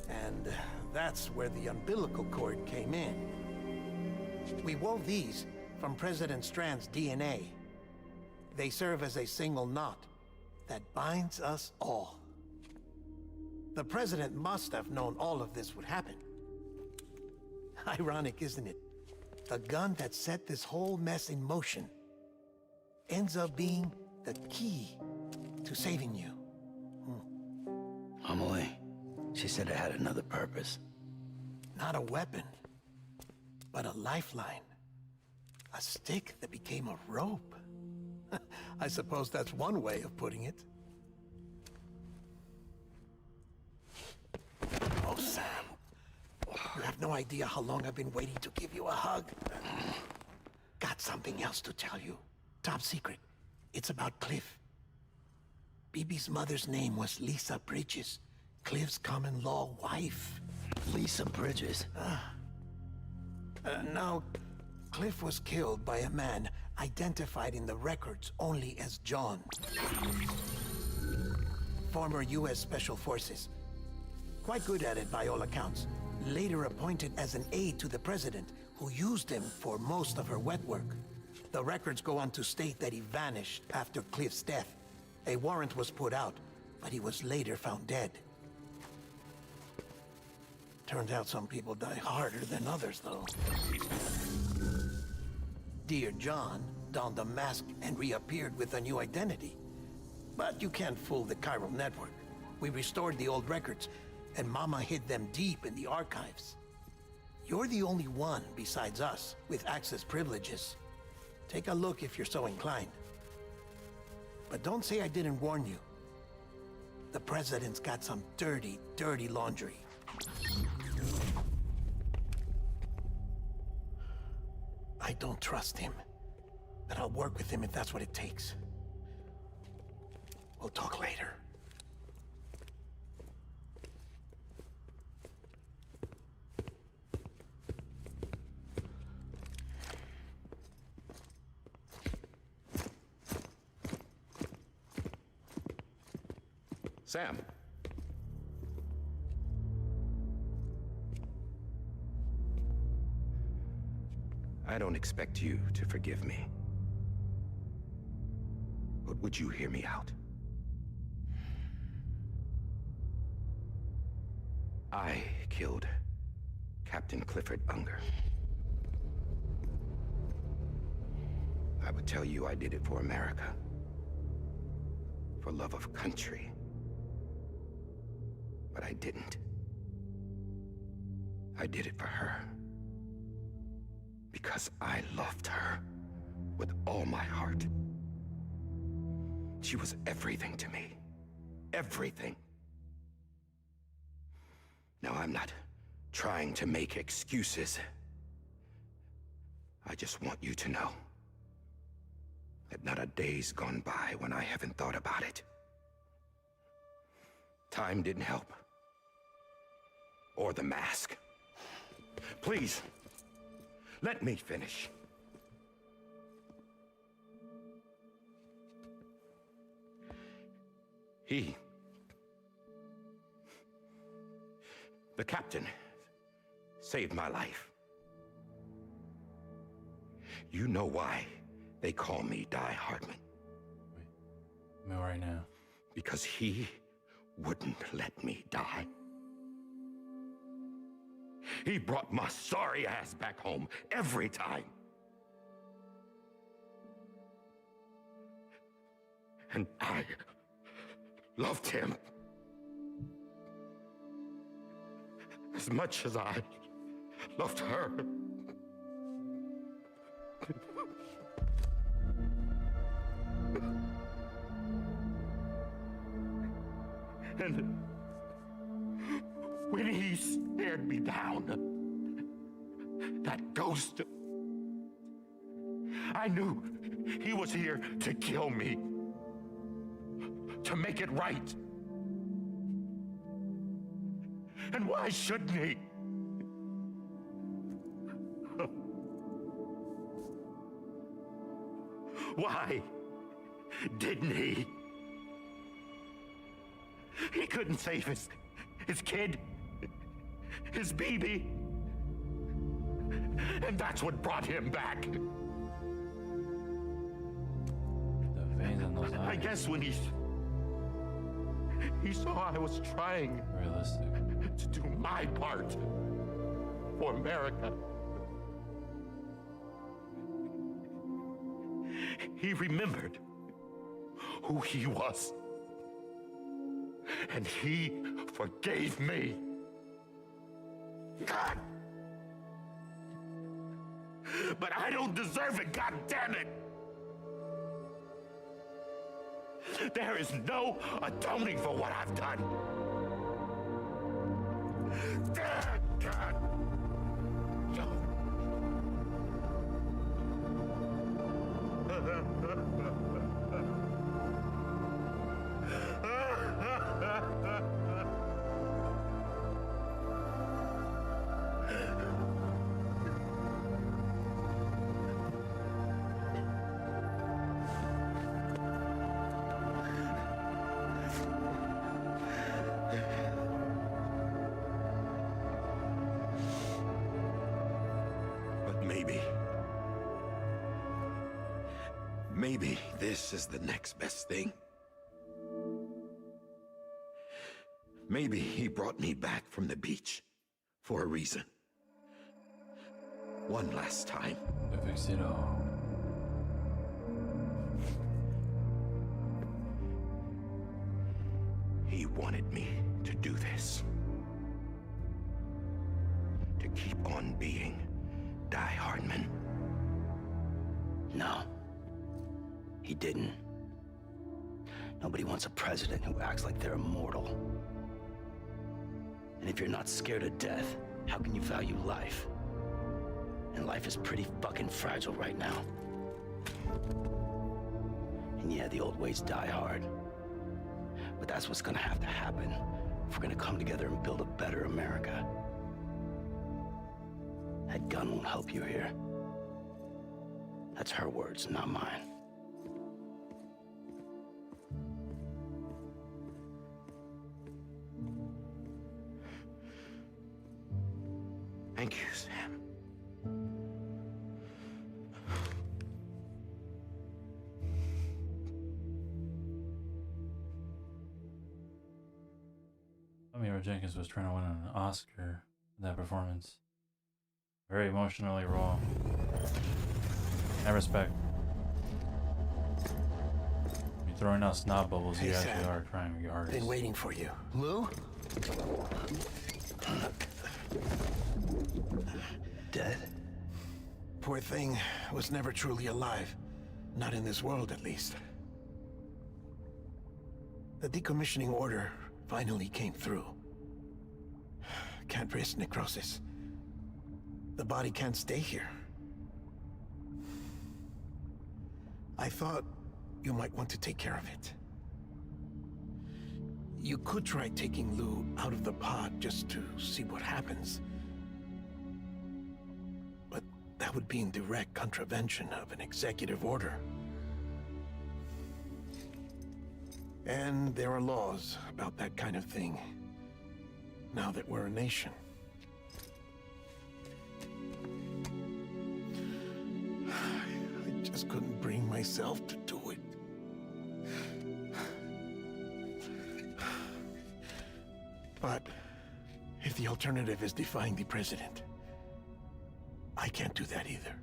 And that's where the umbilical cord came in. We wove these from President Strand's DNA. They serve as a single knot that binds us all. The President must have known all of this would happen. Ironic, isn't it? The gun that set this whole mess in motion ends up being the key to saving you. Amelie, she said it had another purpose. Not a weapon, but a lifeline. A stick that became a rope. I suppose that's one way of putting it. Oh, Sam. You have no idea how long I've been waiting to give you a hug. Got something else to tell you. Top secret. It's about Cliff. Bibi's mother's name was Lisa Bridges, Cliff's common-law wife. Lisa Bridges? Now, Cliff was killed by a man identified in the records only as John. Former U.S. Special Forces. Quite good at it by all accounts. Later appointed as an aide to the president, who used him for most of her wet work. The records go on to state that he vanished after Cliff's death. A warrant was put out, but he was later found dead. Turns out some people die harder than others, though. Dear John donned a mask and reappeared with a new identity. But you can't fool the chiral network. We restored the old records, and Mama hid them deep in the archives. You're the only one besides us with access privileges. Take a look if you're so inclined. But don't say I didn't warn you. The president's got some dirty, dirty laundry. I don't trust him, but I'll work with him if that's what it takes. We'll talk later. Sam. I don't expect you to forgive me. But would you hear me out? I killed Captain Clifford Unger. I would tell you I did it for America. For love of country. But I didn't. I did it for her. Because I loved her with all my heart. She was everything to me. Everything. Now, I'm not trying to make excuses. I just want you to know that not a day's gone by when I haven't thought about it. Time didn't help. Or the mask. Please, let me finish. The captain, saved my life. You know why they call me Die Hardman? Me right now. Because he wouldn't let me die. He brought my sorry ass back home every time. And I loved him as much as I loved her. And when he stared me down, that ghost, I knew he was here to kill me, to make it right. And why shouldn't he? Why didn't he? He couldn't save his kid, his baby. And that's what brought him back. The veins in those eyes. I guess when he saw I was trying Realistic. to do my part for America, he remembered who he was. And he forgave me. God! But I don't deserve it, God damn it! There is no atoning for what I've done. God. Maybe this is the next best thing. Maybe he brought me back from the beach for a reason. One last time. To fix it all. He wanted me to do this. To keep on being Die Hardman. No. He didn't. Nobody wants a president who acts like they're immortal. And if you're not scared of death, how can you value life? And life is pretty fucking fragile right now. And yeah, the old ways die hard. But that's what's gonna have to happen if we're gonna come together and build a better America. That gun won't help you here. That's her words, not mine. Thank you, Sam. Samuel Jenkins was trying to win an Oscar for that performance. Very emotionally raw. I respect. You're throwing out snot bubbles, you actually are trying your hardest. Been waiting for you. Lou? Dead? Poor thing was never truly alive. Not in this world, at least. The decommissioning order finally came through. Can't risk necrosis. The body can't stay here. I thought you might want to take care of it. You could try taking Lou out of the pod just to see what happens. But that would be in direct contravention of an executive order. And there are laws about that kind of thing, now that we're a nation. I just couldn't bring myself to do it. But if the alternative is defying the president, I can't do that either.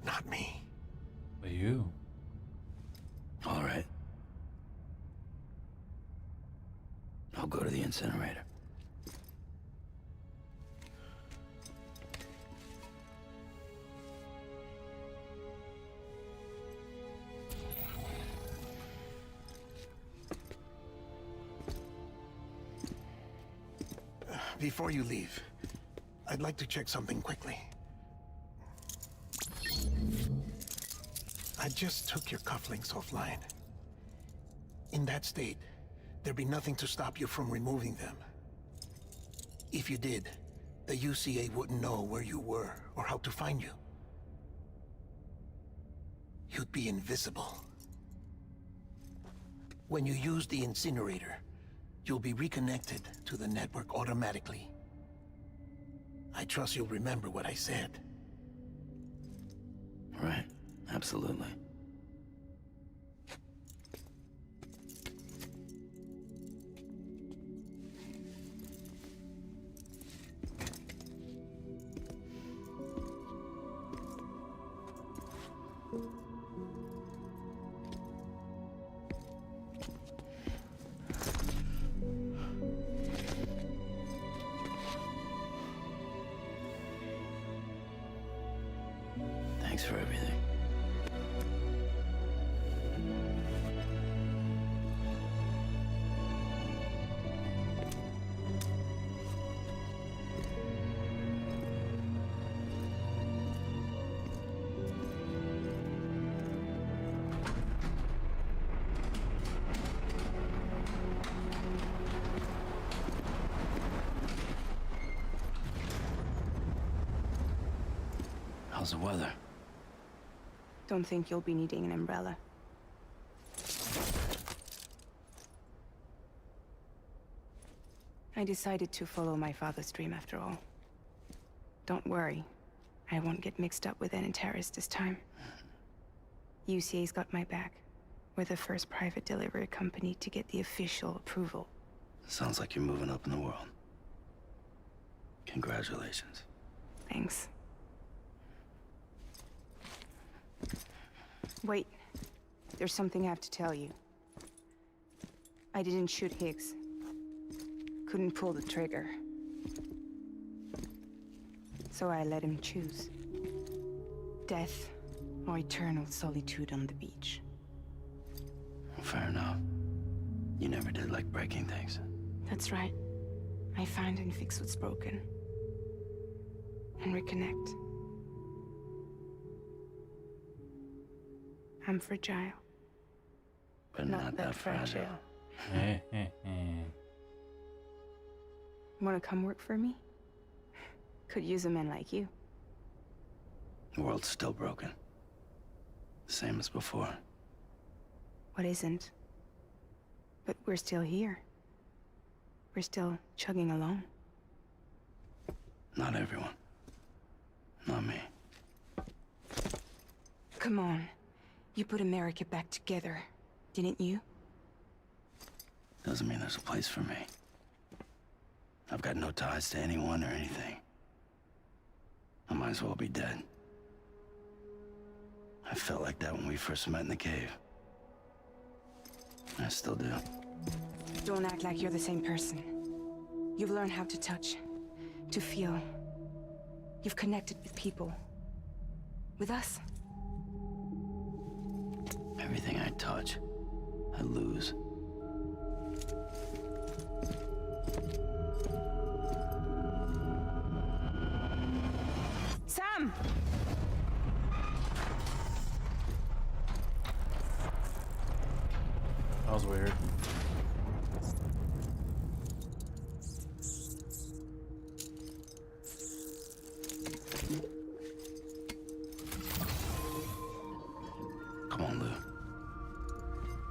Not me. But you. All right. I'll go to the incinerator. Before you leave, I'd like to check something quickly. I just took your cufflinks offline. In that state, there'd be nothing to stop you from removing them. If you did, the UCA wouldn't know where you were or how to find you. You'd be invisible. When you use the incinerator, you'll be reconnected to the network automatically. I trust you'll remember what I said. Right. Absolutely. Thanks for everything. How's the weather? Don't think you'll be needing an umbrella. I decided to follow my father's dream after all. Don't worry, I won't get mixed up with any terrorists this time. UCA's got my back. We're the first private delivery company to get the official approval. Sounds like you're moving up in the world. Congratulations. Thanks. Wait, there's something I have to tell you. I didn't shoot Higgs. Couldn't pull the trigger. So I let him choose. Death or eternal solitude on the beach. Fair enough. You never did like breaking things. That's right. I find and fix what's broken. And reconnect. I'm fragile. But not that fragile. Wanna come work for me? Could use a man like you. The world's still broken. Same as before. What isn't? But we're still here. We're still chugging along. Not everyone. Not me. Come on. You put America back together, didn't you? Doesn't mean there's a place for me. I've got no ties to anyone or anything. I might as well be dead. I felt like that when we first met in the cave. I still do. Don't act like you're the same person. You've learned how to touch, to feel. You've connected with people. With us. Everything I touch, I lose. Sam! was weird. Come on, Lou.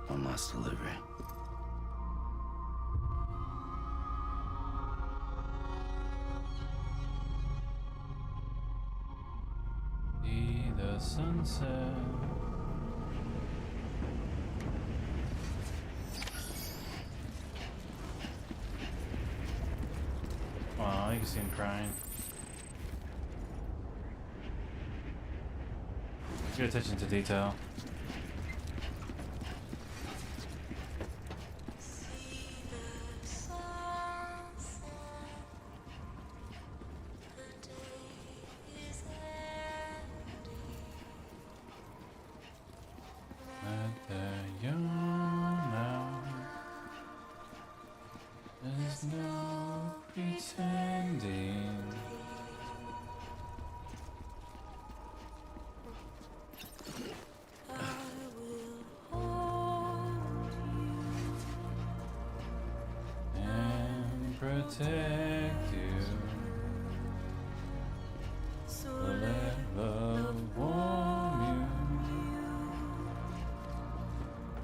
One last delivery. See the sunset. Wow, you can see him crying. Good attention to detail. Let the young out. There's no pretending. And protect you. Let love warm you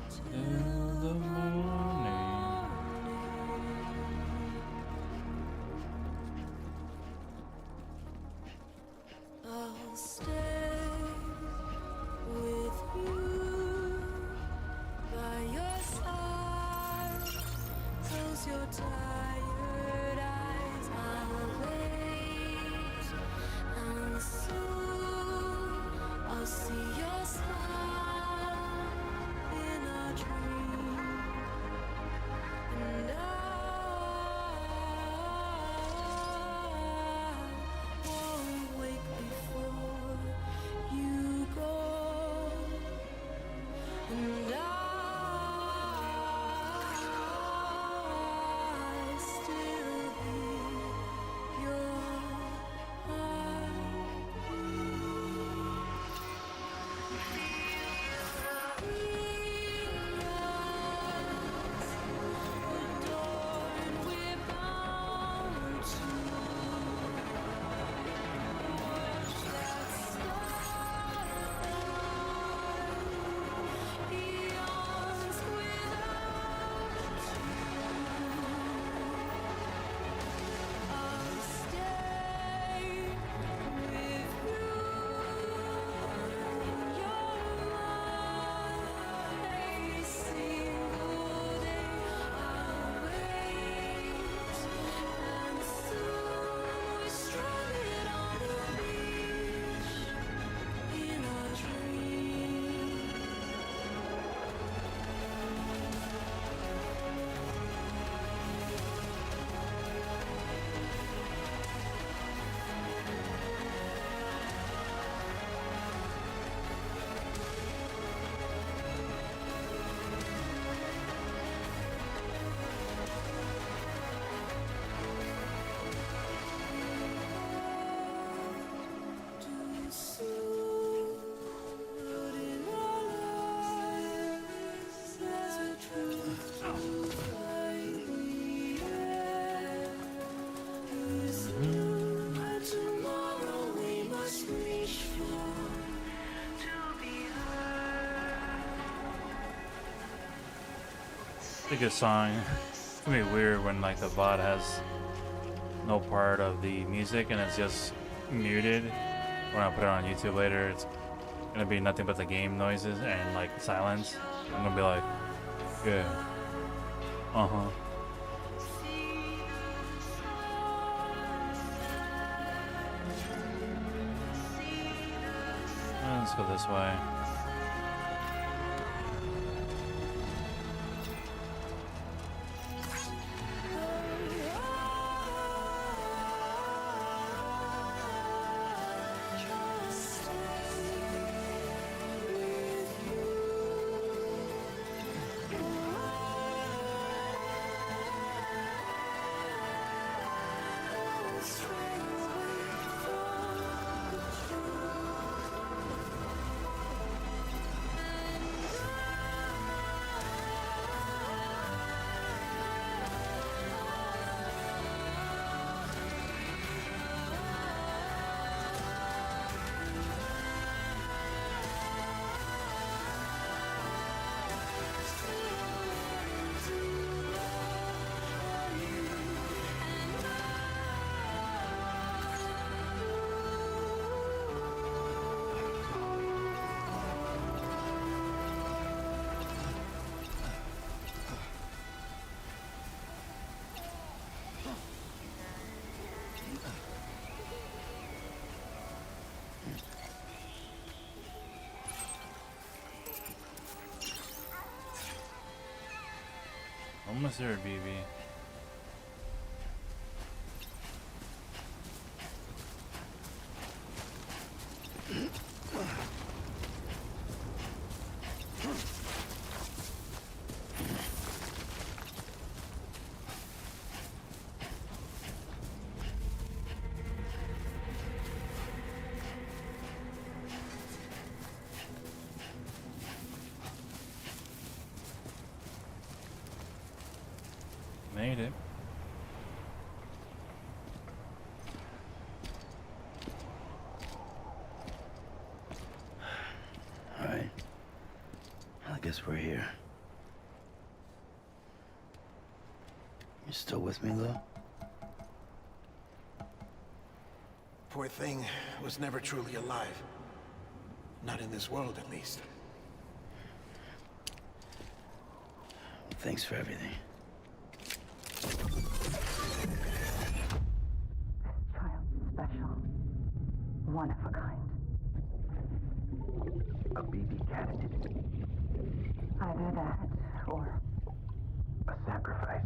till the morning. I'll stay with you by your side. Close your tired eyes. I'll wait, and soon I'll see your smile in a dream, and I won't wake before you go, and I still hear your It's a good song. It's gonna be weird when like the VOD has no part of the music and it's just muted. When I put it on YouTube later, it's gonna be nothing but the game noises and like silence. I'm gonna be like, yeah, uh-huh. Let's go this way. Almost there, BB. Made it. All right. I guess we're here. You still with me, Lou? Poor thing was never truly alive. Not in this world, at least. Thanks for everything. Child special. One of a kind. A BB candidate. Either that, or A sacrifice.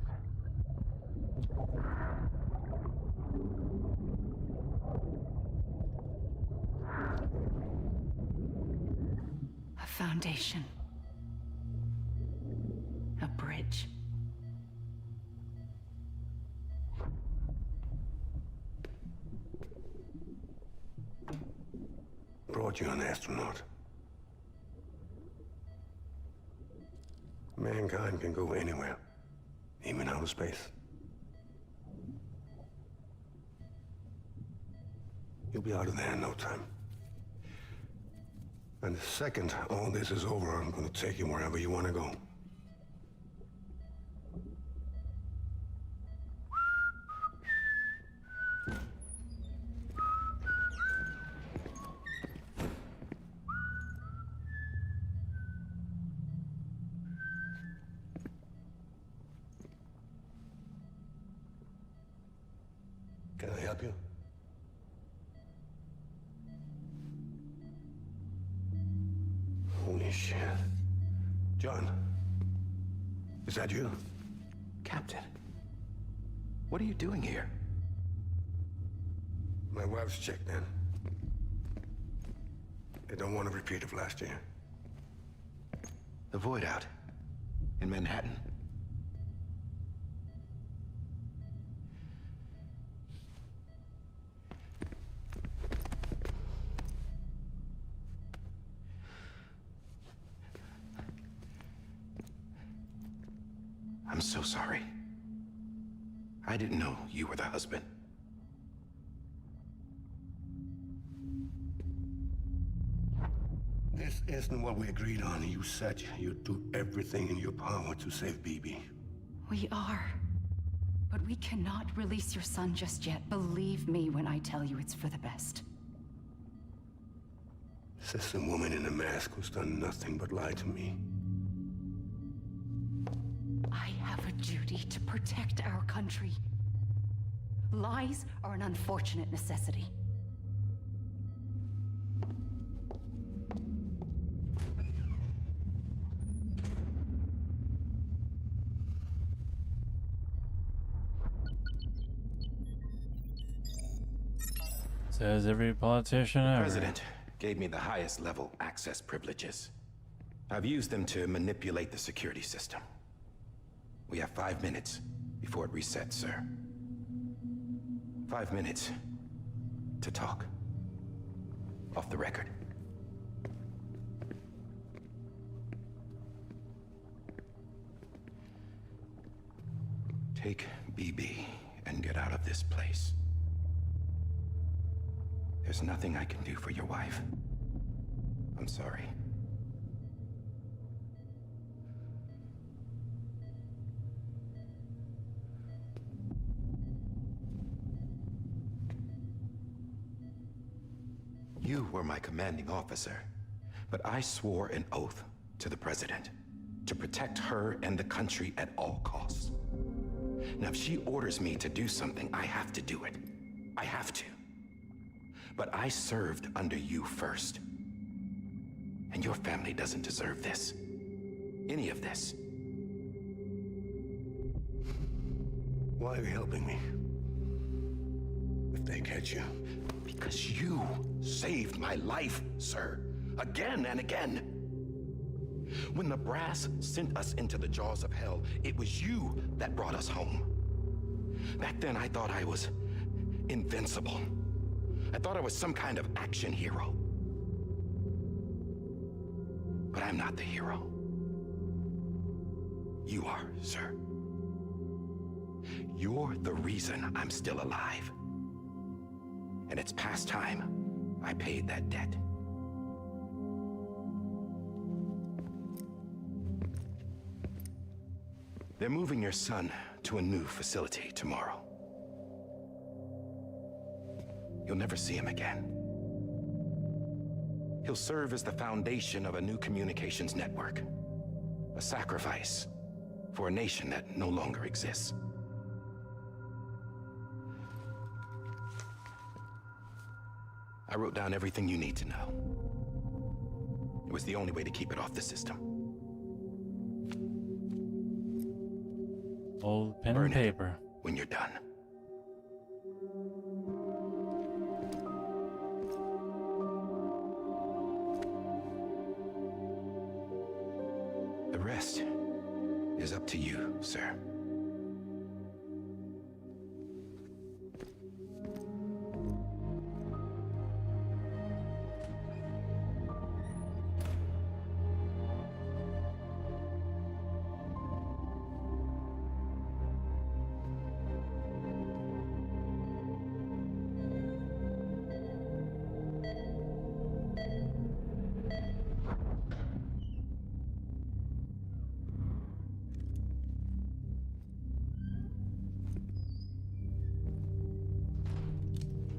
a foundation. A bridge. Brought you an astronaut. Mankind can go anywhere, even outer space. You'll be out of there in no time. And the second all this is over, I'm gonna take you wherever you wanna go. Can I help you? Holy shit. John, is that you? Captain, what are you doing here? My wife's checked in. They don't want a repeat of last year. The Void Out in Manhattan. I'm so sorry. I didn't know you were the husband. This isn't what we agreed on. You said you'd do everything in your power to save BB. We are. But we cannot release your son just yet. Believe me when I tell you it's for the best. This is a woman in a mask who's done nothing but lie to me. I have a duty to protect our country. Lies are an unfortunate necessity. Says every politician ever. President gave me the highest level access privileges. I've used them to manipulate the security system. We have 5 minutes before it resets, sir. 5 minutes to talk. Off the record. Take BB and get out of this place. There's nothing I can do for your wife. I'm sorry. You were my commanding officer, but I swore an oath to the President to protect her and the country at all costs. Now, if she orders me to do something, I have to do it. I have to. But I served under you first. And your family doesn't deserve this. Any of this. Why are you helping me? If they catch you. Because you saved my life, sir. Again and again. When the brass sent us into the jaws of hell, it was you that brought us home. Back then, I thought I was invincible. I thought I was some kind of action hero. But I'm not the hero. You are, sir. You're the reason I'm still alive. And it's past time I paid that debt. They're moving your son to a new facility tomorrow. You'll never see him again. He'll serve as the foundation of a new communications network. A sacrifice for a nation that no longer exists. I wrote down everything you need to know. It was the only way to keep it off the system. Old pen Burn and it paper. when you're done. The rest is up to you, sir.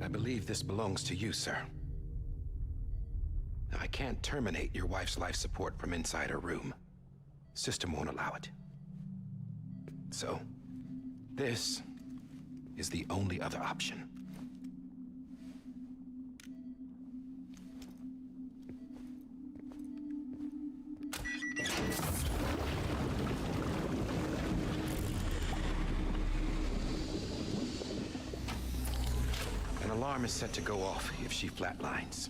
I believe this belongs to you, sir. Now, I can't terminate your wife's life support from inside her room. System won't allow it. So, this is the only other option. An alarm is set to go off if she flatlines.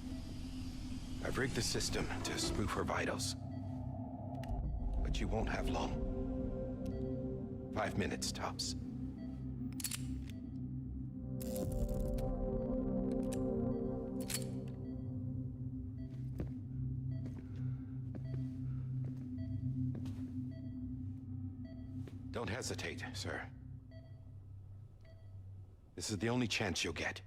I've rigged the system to spoof her vitals. But you won't have long. 5 minutes, tops. Don't hesitate, sir. This is the only chance you'll get.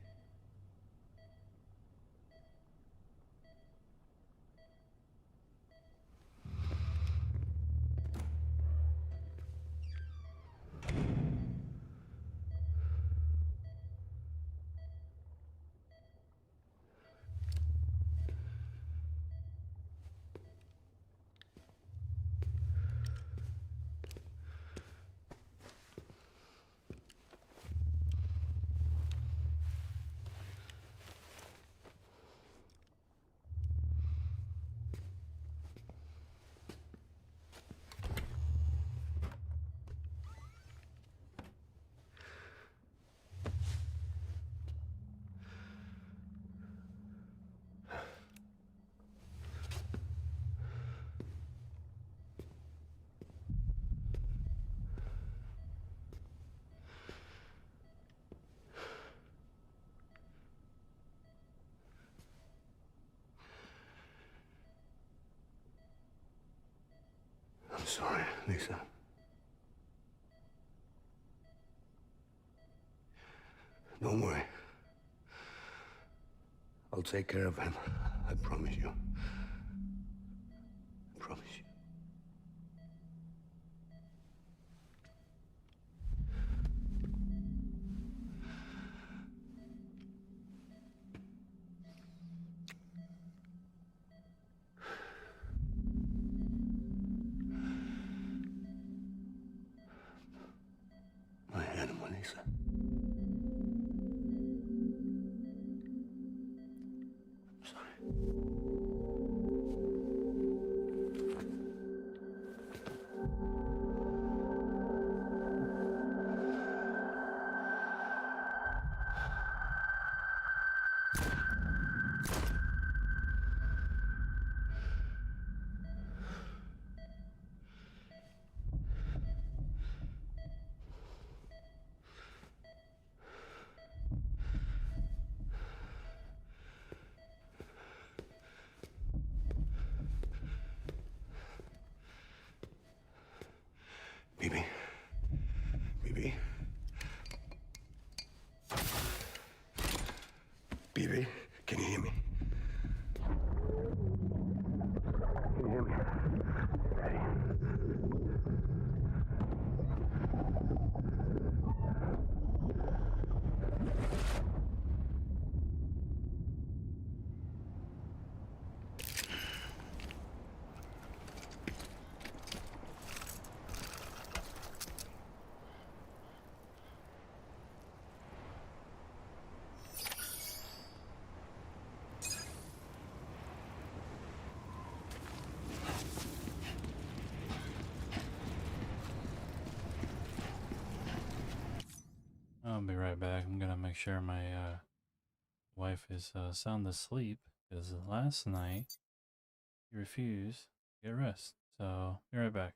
I'm sorry, Lisa. Don't worry. I'll take care of him. I promise you. I promise you. My animal, Lisa. I'm sorry. TV, can you hear me? Can you hear me? Ready? I'll be right back. I'm gonna make sure my wife is sound asleep because last night she refused to get rest. So be right back.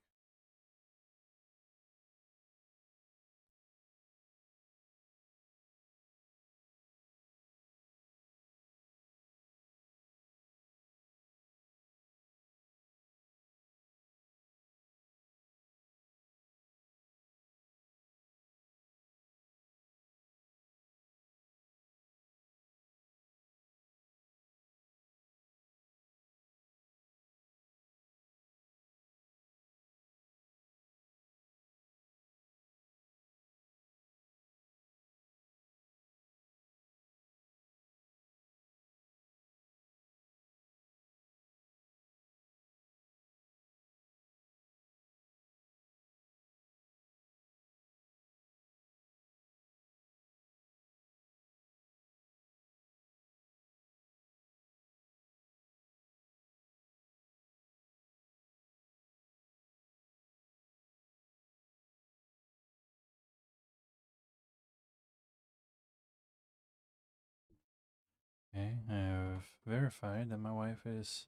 Okay, I have verified that my wife is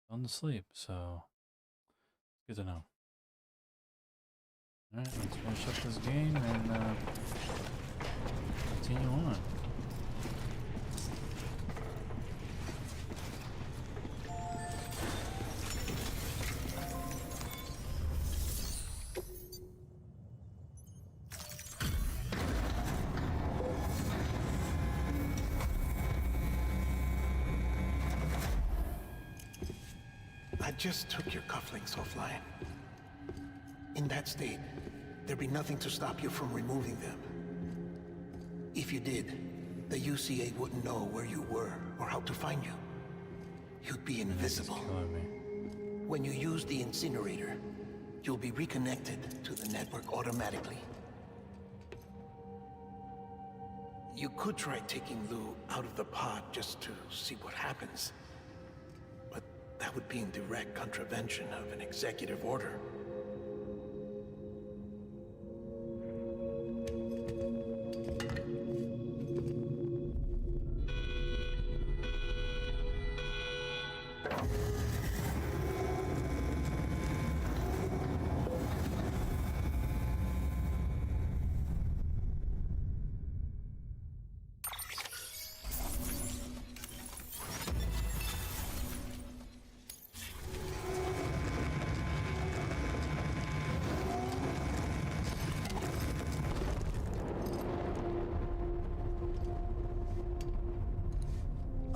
on the sleep, so good to know. Alright, let's finish up this game and continue on. I just took your cufflinks offline. In that state, there'd be nothing to stop you from removing them. If you did, the UCA wouldn't know where you were or how to find you. You'd be invisible. When you use the incinerator, you'll be reconnected to the network automatically. You could try taking Lou out of the pod just to see what happens. But that would be in direct contravention of an executive order.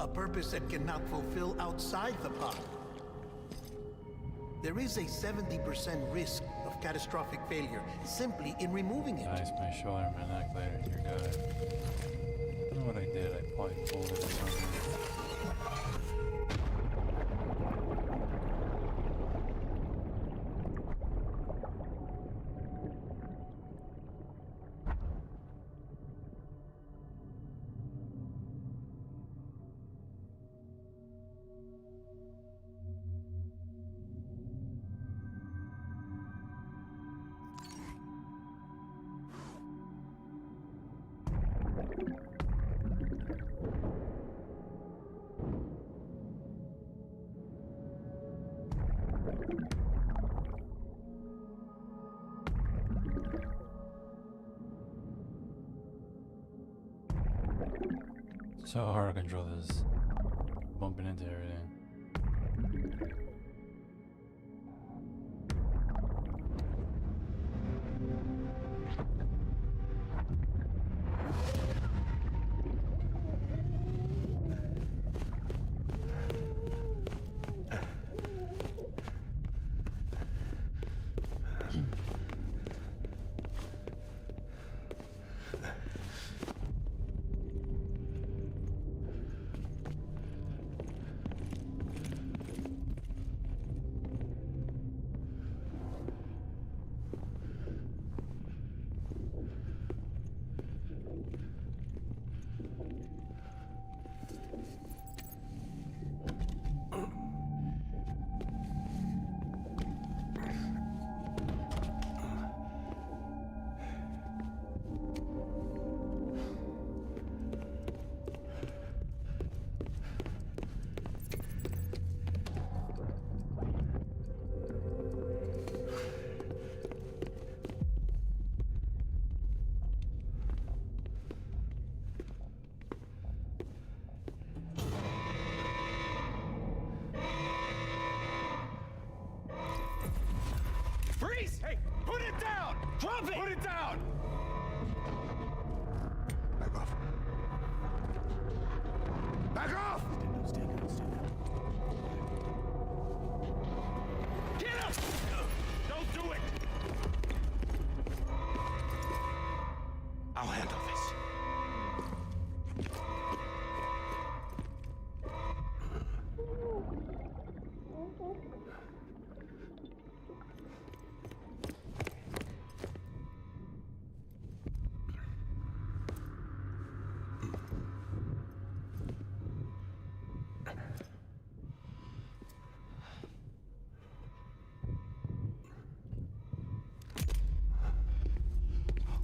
A purpose that cannot fulfill outside the pod. There is a 70% risk of catastrophic failure simply in removing it. Nice, my shoulder, my neck later, dear God. I don't know what I did. I probably pulled it or something. So hard to control this. Bumping into everything.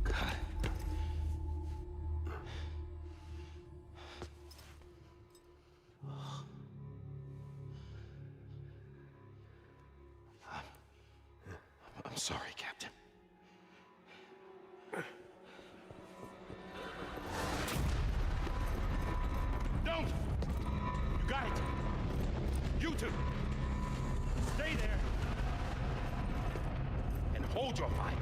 God. I'm sorry, Captain. Don't! You got it! You two! Stay there! And hold your fire!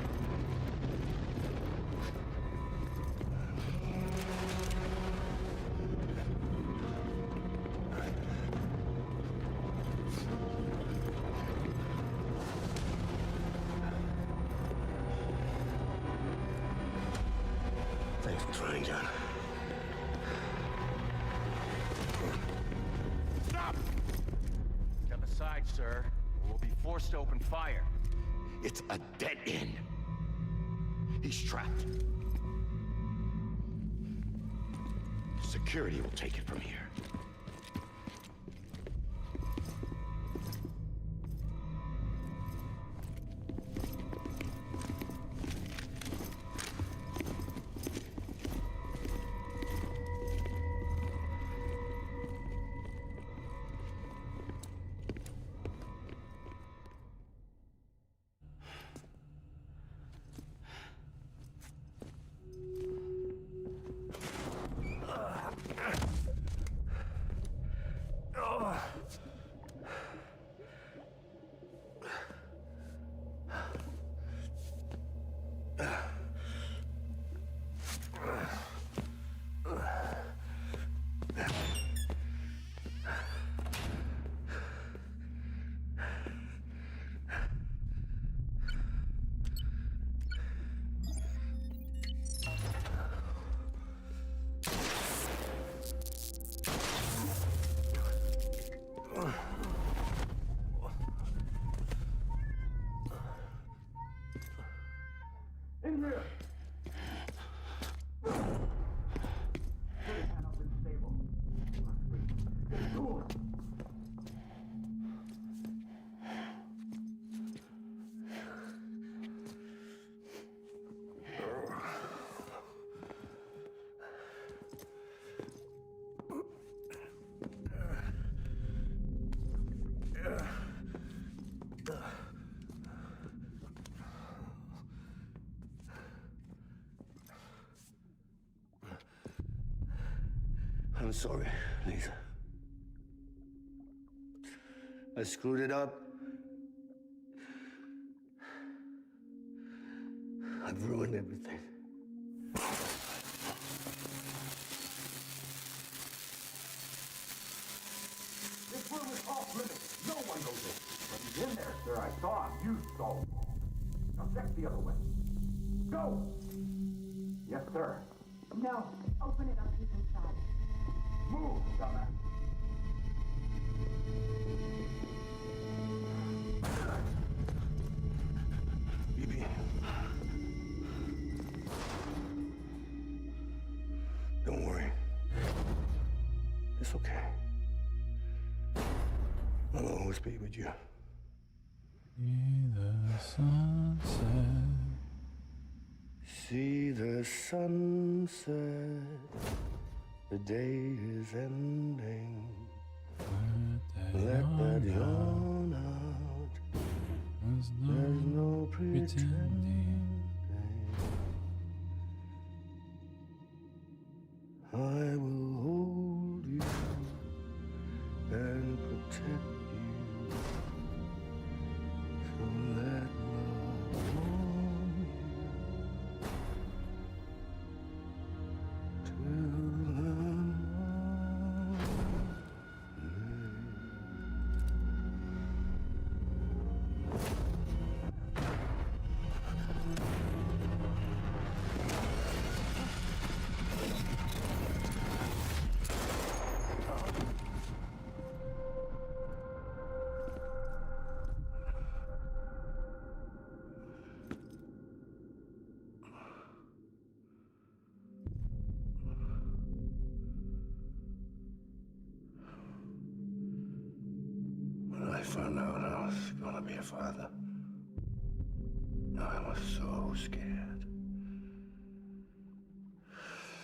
Thanks for trying, John. Stop! Step aside, sir. Or we'll be forced to open fire. It's a dead end. He's trapped. Security will take it from here. In here! I'm sorry, Lisa. I screwed it up. I've ruined everything. This room is off limits. No one goes in. But he's in there, sir. I saw him. You saw him. Now check the other way. Go! Yes, sir. No. Open it up. He's inside. Move, dumbass. Bibi. Don't worry. It's okay. I'll always be with you. See the sunset. See the sunset. The day is ending. Let that yawn out. There's no pretending. I will hold you and protect you. So let love warm you till the to be a father. I was so scared.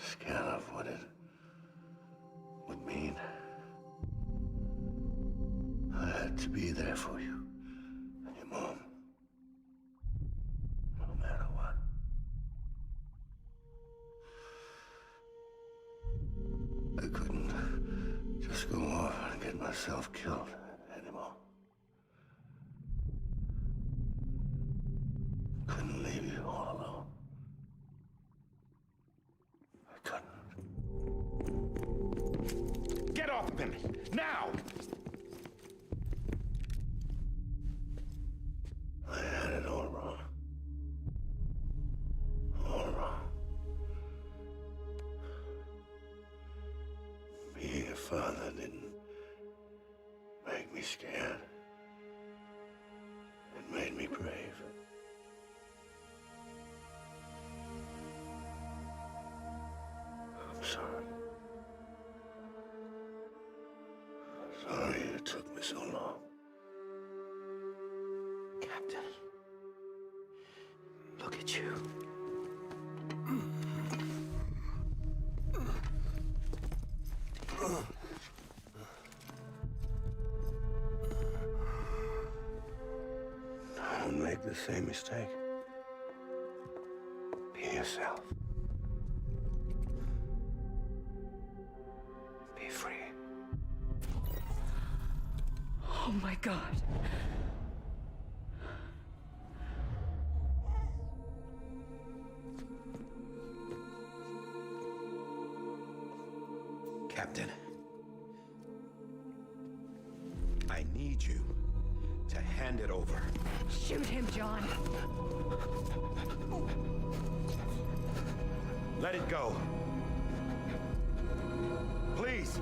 Scared of what it would mean. I had to be there for you and your mom. No matter what. I couldn't just go off and get myself killed anymore. Couldn't leave you all alone. I couldn't. Get off of him! Now! I had it all wrong. All wrong. Being a father didn't make me scared. It made me brave. I'm sorry. Sorry it took me so long. Captain, look at you. Don't make the same mistake. Be yourself. Be free. Oh my God. Captain, I need you to hand it over. Shoot him, John. Let it go. Please.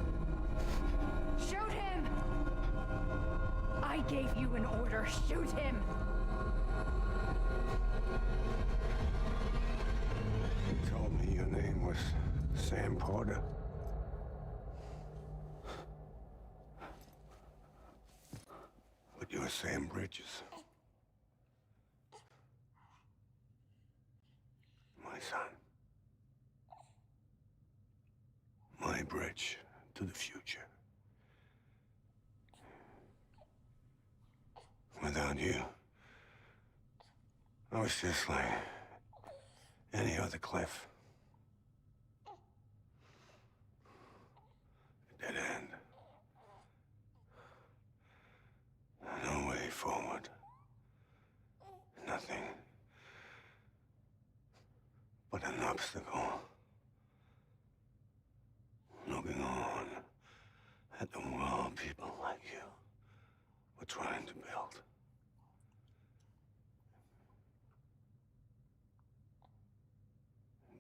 Shoot him! I gave you an order. Shoot him! You told me your name was Sam Porter. But you're Sam Bridges. My son. My bridge to the future. Without you, I was just like any other Cliff. A dead end. No way forward. Nothing but an obstacle. Looking on at the world people like you were trying to build.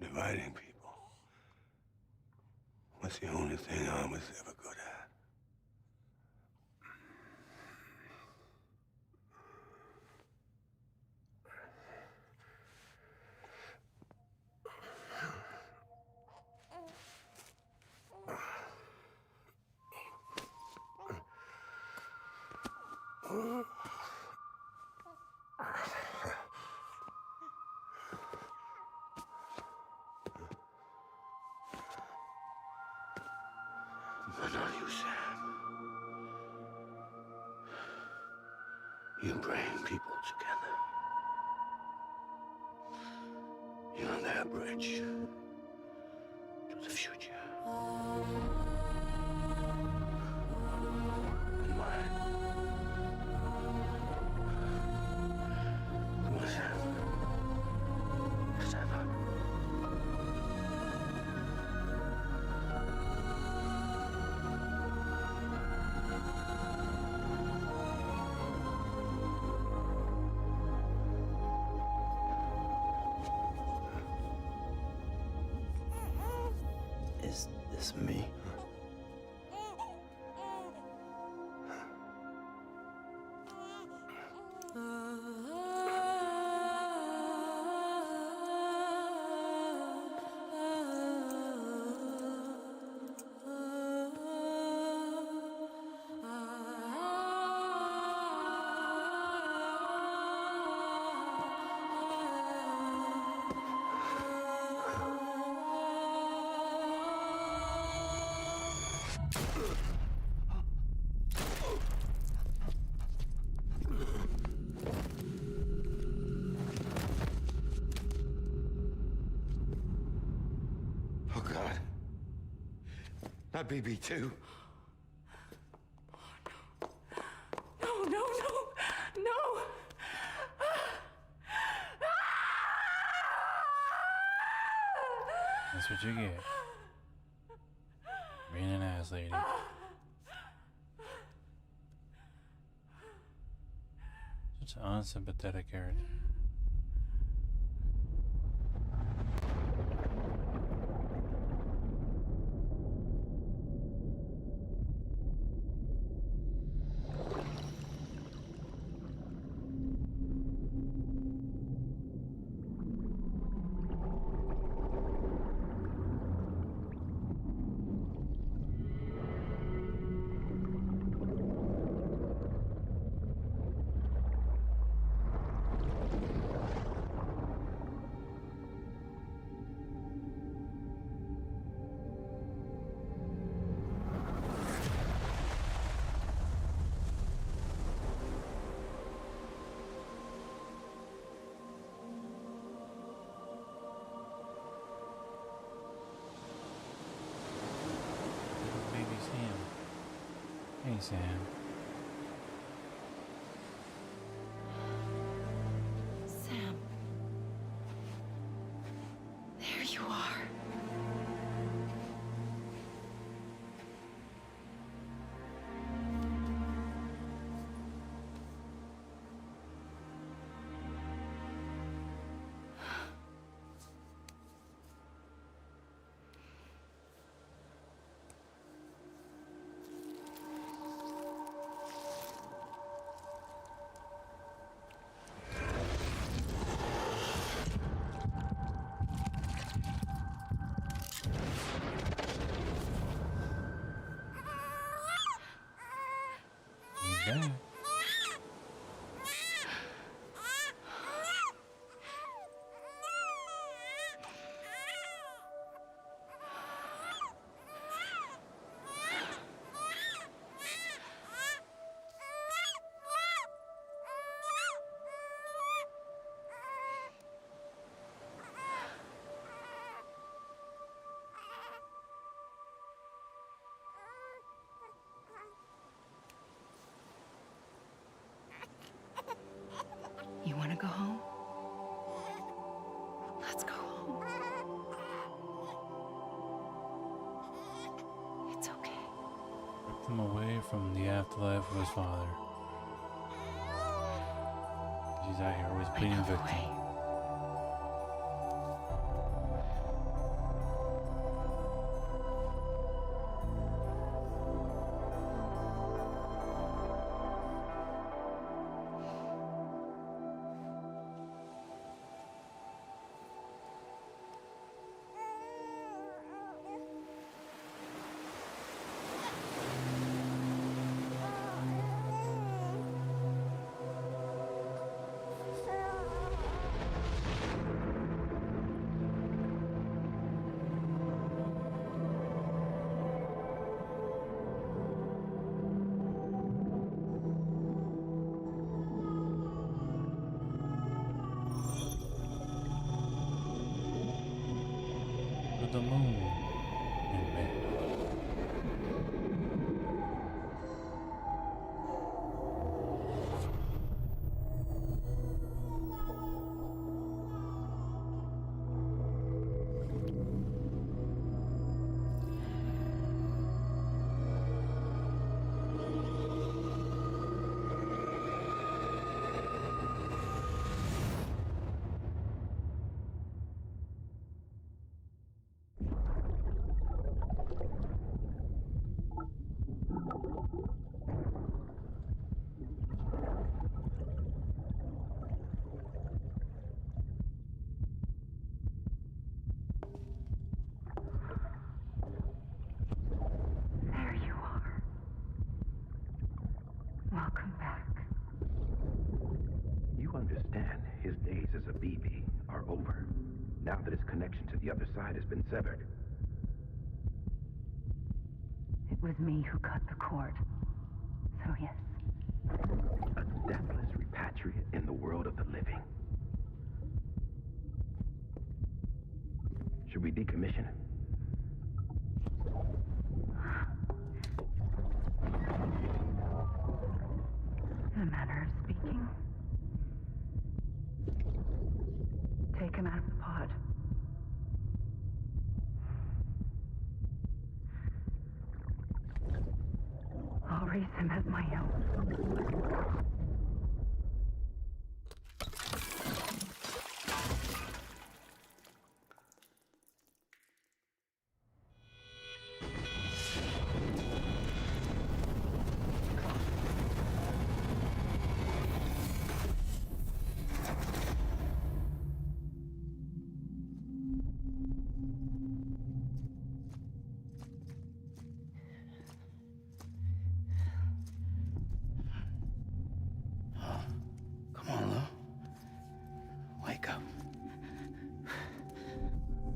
Dividing people was the only thing I was ever good at. But not you, Sam. You bring people together. You're their bridge to the future. And mine. Come on, Sam. Stand up. Is this me? Not BB2. No, no, no, no! That's what you get. Being an ass lady. Such an unsympathetic character. Baby Sam. Hey Sam. Sam. There you are. He's back. You want to go home? Let's go home. It's okay. Ripped him away from the afterlife of his father. He's out here always bleeding victim. To the moon and back. There you are. Welcome back. You understand his days as a BB are over, now that his connection to the other side has been severed. It was me who cut the cord. So yes. A deathless repatriate in the world of the living. Should we decommission him? him out of the pod. I'll raise him as my own. Come on, Lou. Wake up.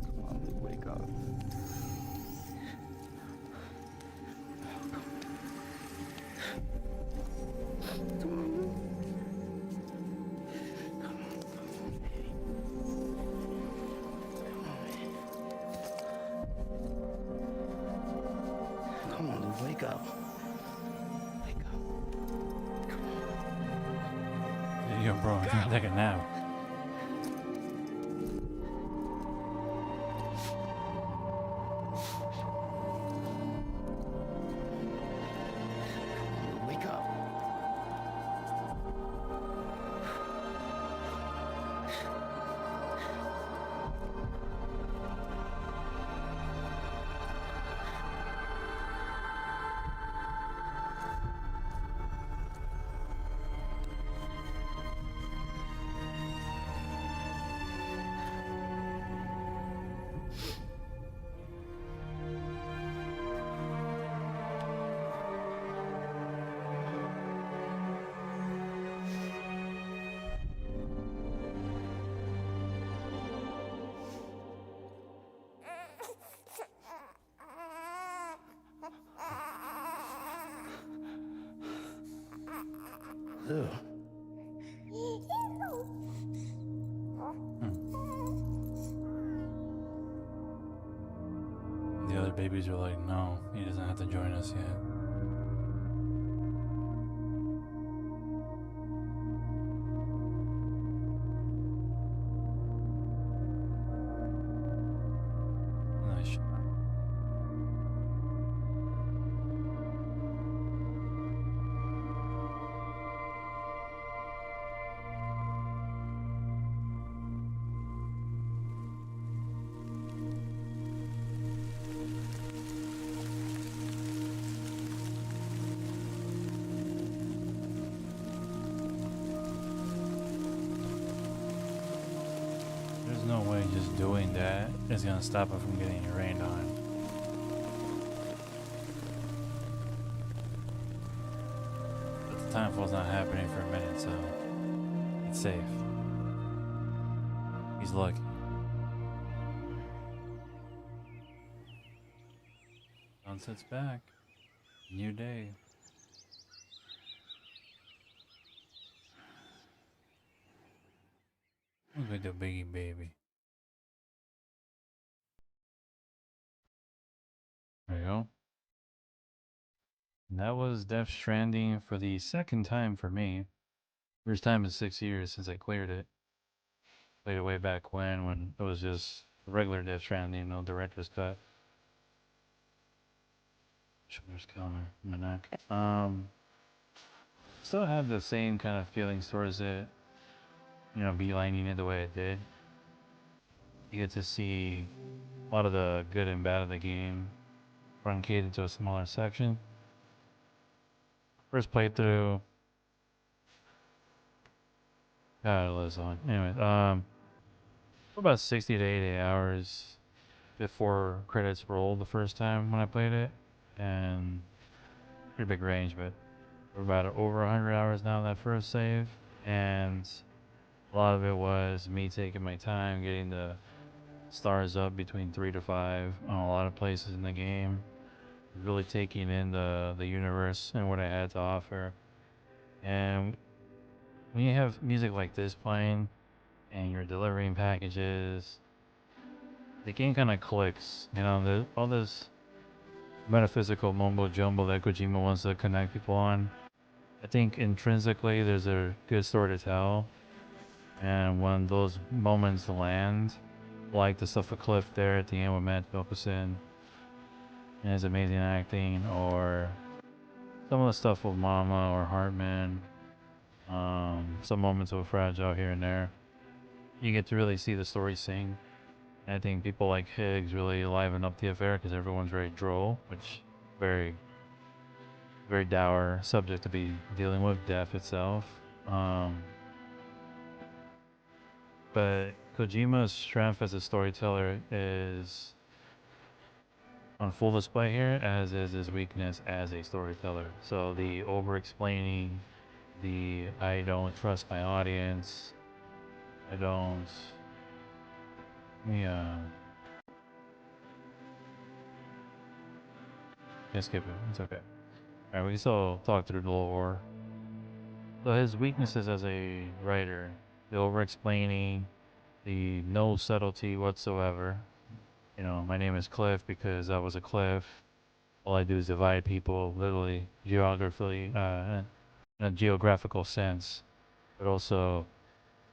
Come on, Lou, wake up. Come on, Lou. Come on, Lou, wake up. Wake up. Yo, bro, I think I'm taking a nap. Wake up. Lou. The other babies were like, no, he doesn't have to join us yet. Nice shot. There's no way just doing that is gonna stop it from getting rained on. But the timefall's not happening for a minute, so it's safe. He's lucky. Sunset's back. New day. Look at the biggie baby. There you go. And that was Death Stranding for the second time for me. First time in 6 years since I cleared it. Played it way back when it was just regular Death Stranding, no director's cut. Shoulder's counter in the neck. Still have the same kind of feelings towards it. You know, beelining it the way it did. You get to see a lot of the good and bad of the game truncated to a smaller section. First playthrough. God, it was on. Anyway, for about 60 to 80 hours before credits rolled the first time when I played it, and pretty big range, but we're about over 100 hours now that first save, and a lot of it was me taking my time getting the stars up between 3 to 5 on a lot of places in the game, really taking in the universe and what it had to offer. And when you have music like this playing and you're delivering packages, the game kind of clicks. You know, all this metaphysical mumbo jumbo that Kojima wants to connect people on. I think intrinsically there's a good story to tell, And when those moments land, like the stuff with Cliff there at the end with Matt Wilkerson and his amazing acting, or some of the stuff with Mama or Hartman, some moments with Fragile here and there, you get to really see the story sing. And I think people like Higgs really liven up the affair because everyone's very droll, which very, very dour subject to be dealing with, death itself. But Kojima's strength as a storyteller is on full display here, as is his weakness as a storyteller. So the over-explaining, the I don't trust my audience, I don't... Yeah. Yeah, skip it. It's okay. Alright, we can still talk through the lore. So his weaknesses as a writer, the over-explaining, the no subtlety whatsoever. You know, my name is Cliff because I was a cliff. All I do is divide people, literally, geographically, in a geographical sense, but also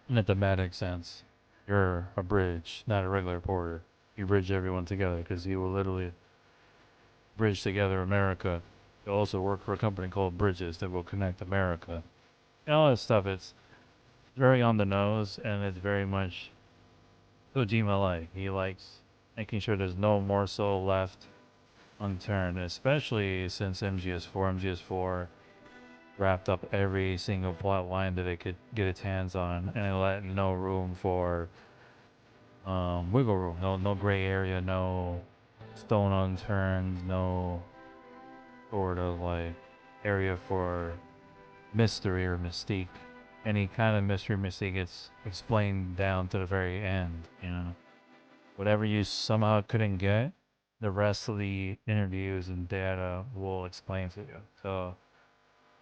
in a thematic sense. You're a bridge, not a regular porter. You bridge everyone together because you will literally bridge together America. You also work for a company called Bridges that will connect America. And all that stuff, it's very on the nose, and it's very much Kojima like. He likes making sure there's no morsel left unturned, especially since MGS4. MGS4 wrapped up every single plot line that it could get its hands on, and it let no room for wiggle room. No gray area, no stone unturned, no sort of like area for mystery or mystique. Any kind of mystery mystique gets explained down to the very end, you know. Whatever you somehow couldn't get, the rest of the interviews and data will explain to you. So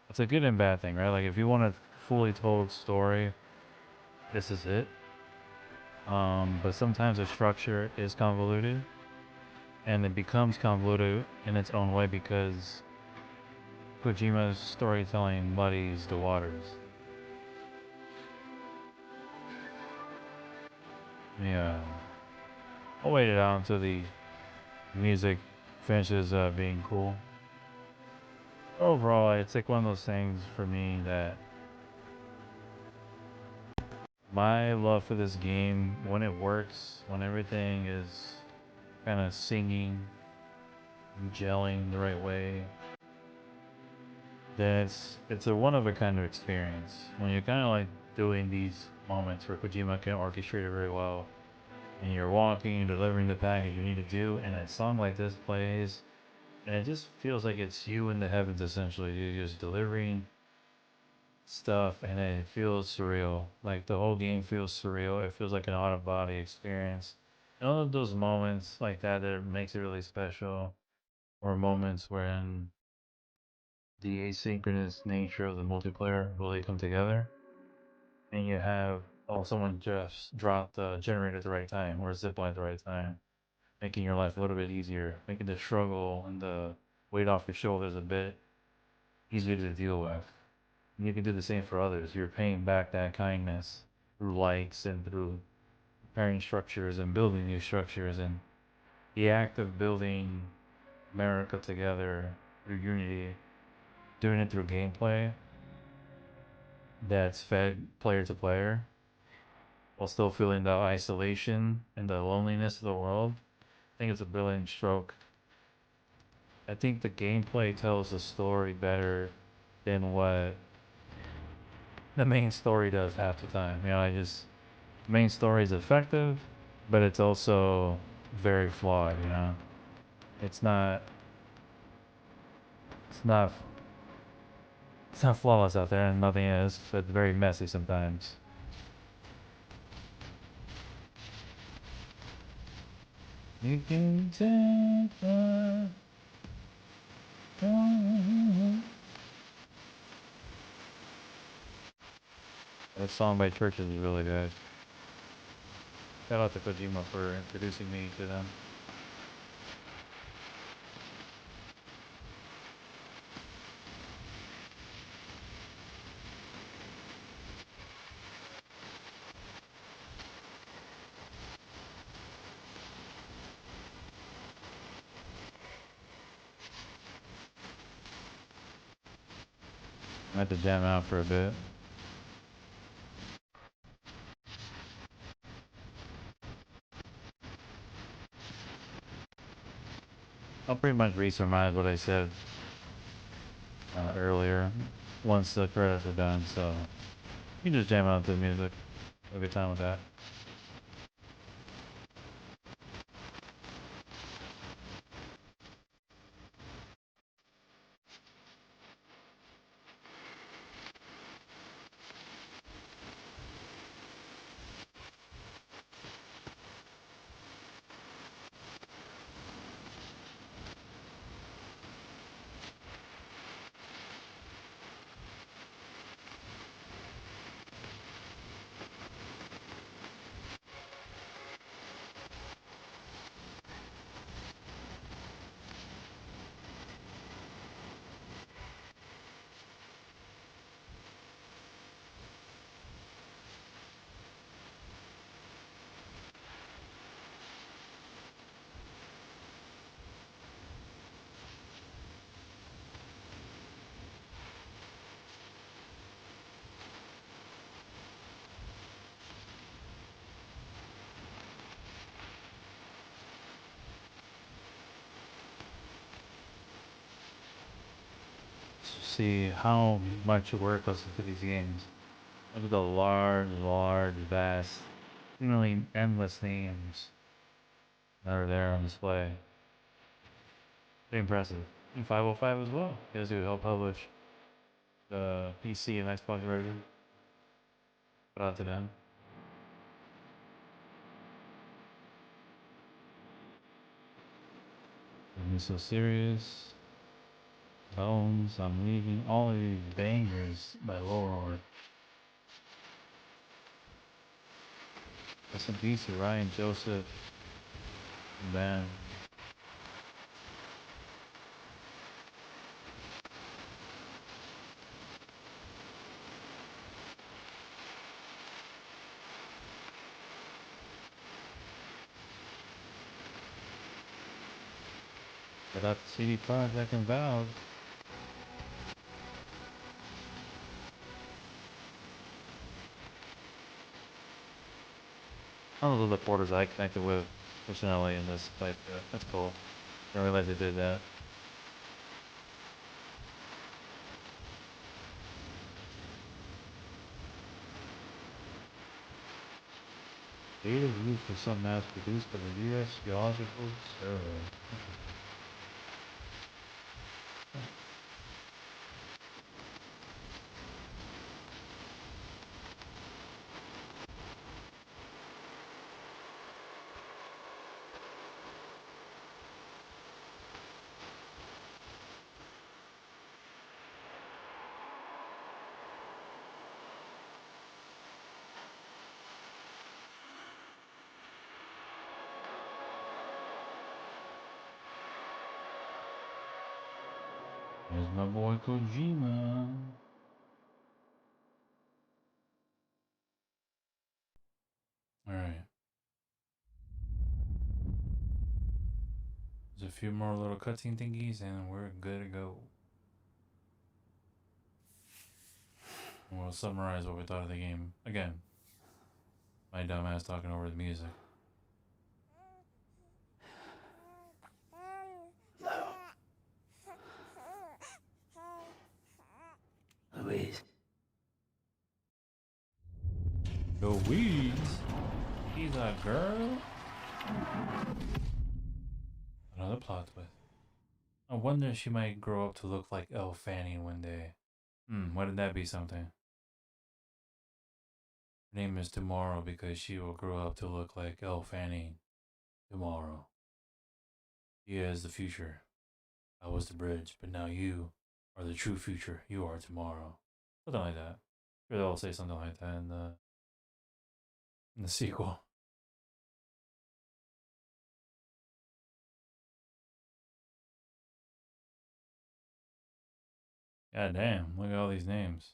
it's a good and bad thing, right? Like if you want a fully told story, this is it. But sometimes the structure is convoluted, and it becomes convoluted in its own way because Kojima's storytelling muddies the waters. Yeah. I'll wait it out until the music finishes being cool. Overall, it's like one of those things for me that my love for this game, when it works, when everything is kind of singing, gelling the right way, then it's a one of a kind of experience. When you're kind of like doing these moments where Kojima can orchestrate it very well, and you're walking, delivering the package you need to do, and a song like this plays, and it just feels like it's you in the heavens essentially. You're just delivering stuff, and it feels surreal. Like the whole game feels surreal. It feels like an out-of-body experience. And all of those moments like that makes it really special, or moments when the asynchronous nature of the multiplayer really come together, and you have someone just drop the generator at the right time or a zipline at the right time, making your life a little bit easier, making the struggle and the weight off your shoulders a bit easier to deal with. And you can do the same for others. You're paying back that kindness through likes and through repairing structures and building new structures, and the act of building America together through unity, doing it through gameplay that's fed player to player while still feeling the isolation and the loneliness of the world. I think it's a brilliant stroke. I think the gameplay tells the story better than what the main story does half the time. You know, the main story is effective, but it's also very flawed, you know. It's not it's not it's not flawless out there, and nothing is. It's very messy sometimes. You can take the that song by Churches is really good. Shout out to Kojima for introducing me to them. I had to jam out for a bit. I'll pretty much re-surmise what I said earlier once the credits are done, so you can just jam out to the music. Have a good time with that. See how much work goes into these games. Look at the large, vast, seemingly endless names that are there on display. Pretty impressive. And 505 as well. Guys who helped publish the PC and Xbox version. Shout out to them. I'm so serious. Bones, I'm leaving all of these bangers by Lord. Rest in peace to Ryan Joseph. Man. Shout out to CD Projekt and Valve. I don't know the porters I connected with personally in this type. That's cool. Didn't realize they did that. Data used for some mass produced by the U.S. Geological Survey. There's my boy Kojima. Alright. There's a few more little cutscene thingies and we're good to go. And we'll summarize what we thought of the game. Again, my dumbass talking over the music. Louise. Louise? He's a girl? Another plot twist. I wonder if she might grow up to look like Elle Fanning one day. Wouldn't that be something? Her name is Tomorrow because she will grow up to look like Elle Fanning tomorrow. She is the future. I was the bridge, but now you are the true future. You are tomorrow. Something like that. Sure, they'll say something like that in the sequel. God damn, look at all these names.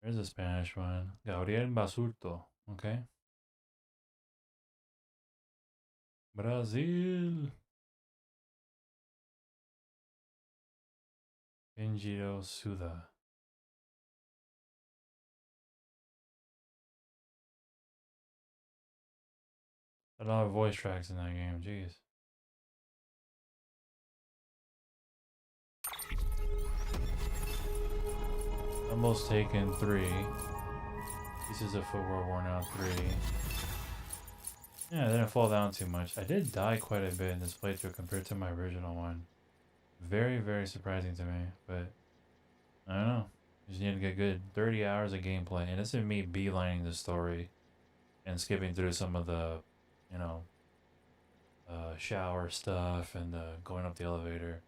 There's a Spanish one. Gabriel Basurto, okay? Brazil. Kenjiro Suda. A lot of voice tracks in that game, jeez. Almost Taken 3. Pieces of Footwear Worn Out 3. Yeah, it didn't fall down too much. I did die quite a bit in this playthrough compared to my original one. Very, very surprising to me, but I don't know. Just need to get good 30 hours of gameplay, and this is me beelining the story and skipping through some of the, you know, shower stuff and going up the elevator.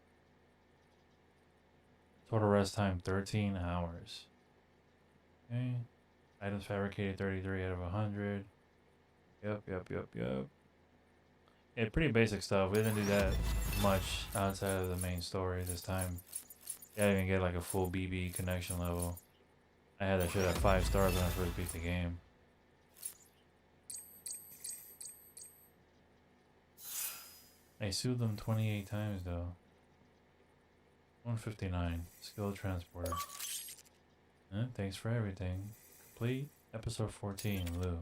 Total rest time 13 hours. Okay. Items fabricated 33 out of 100. Yep. Yeah, pretty basic stuff. We didn't do that much outside of the main story this time. I didn't even get like a full BB connection level. I had that shit at 5 stars when I first beat the game. I sued them 28 times though. 159. Skilled transporter. Thanks for everything. Complete episode 14, Lou.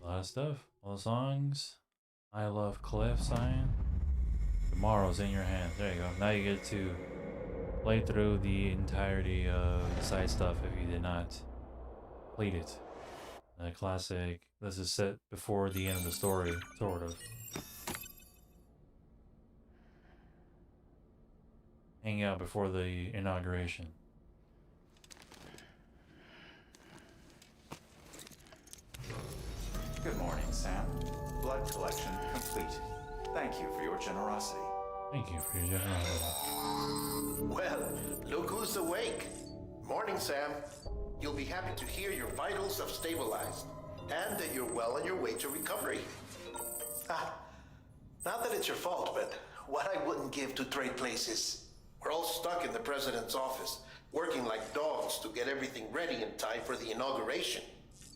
A lot of stuff. All the songs. I love Cliff sign. Tomorrow's in your hands. There you go. Now you get to play through the entirety of the side stuff if you did not complete it. The classic, this is set before the end of the story, sort of. Hang out before the inauguration. Good morning, Sam. Blood collection complete. Thank you for your generosity. Thank you for your generosity. Well, look who's awake. Morning, Sam. You'll be happy to hear your vitals have stabilized and that you're well on your way to recovery. Not that it's your fault, but what I wouldn't give to trade places. We're all stuck in the president's office, working like dogs to get everything ready in time for the inauguration.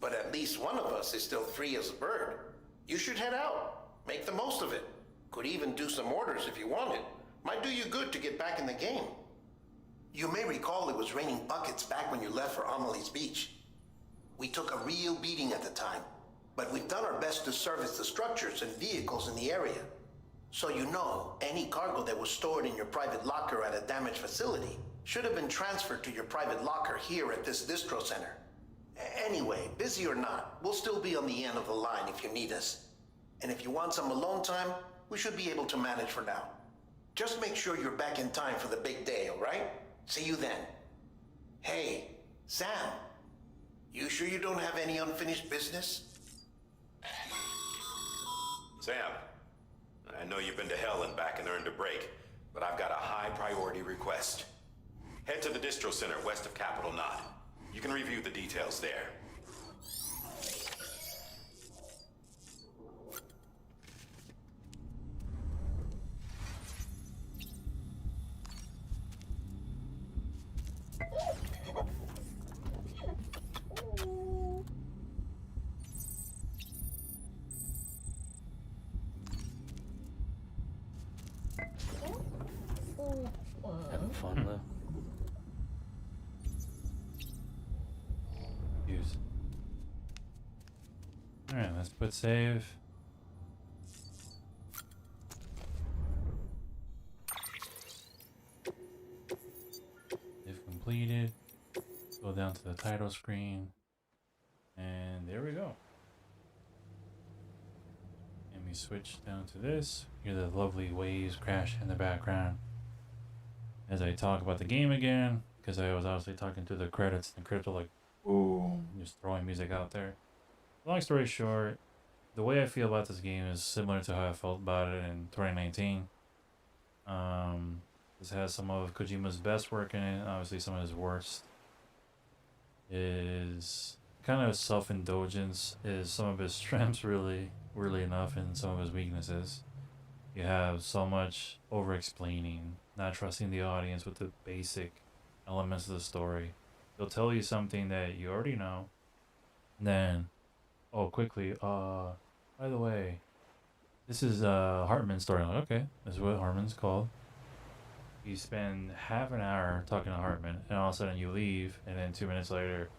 But at least one of us is still free as a bird. You should head out. Make the most of it. Could even do some orders if you wanted. Might do you good to get back in the game. You may recall it was raining buckets back when you left for Amelie's Beach. We took a real beating at the time, but we've done our best to service the structures and vehicles in the area. So you know, any cargo that was stored in your private locker at a damaged facility should have been transferred to your private locker here at this distro center. Anyway, busy or not, we'll still be on the end of the line if you need us. And if you want some alone time, we should be able to manage for now. Just make sure you're back in time for the big day, all right? See you then. Hey, Sam, you sure you don't have any unfinished business? Sam, I know you've been to hell and back and earned a break, but I've got a high priority request. Head to the distro center west of Capitol Knot. You can review the details there. Having fun, Lou? Use. Alright, let's put save. Save completed. Go down to the title screen. And there we go. And we switch down to this. Hear the lovely waves crash in the background as I talk about the game again, because I was obviously talking to the credits, and the credits are like, boom, just throwing music out there. Long story short, the way I feel about this game is similar to how I felt about it in 2019. This has some of Kojima's best work in it, obviously some of his worst. Is kind of self-indulgence, is some of his strengths really enough, and some of his weaknesses. You have so much over-explaining, not trusting the audience with the basic elements of the story. They'll tell you something that you already know. And then, oh, quickly, by the way, this is Hartman's story. I'm like, okay, this is what Hartman's called. You spend half an hour talking to Hartman, and all of a sudden you leave, and then 2 minutes later,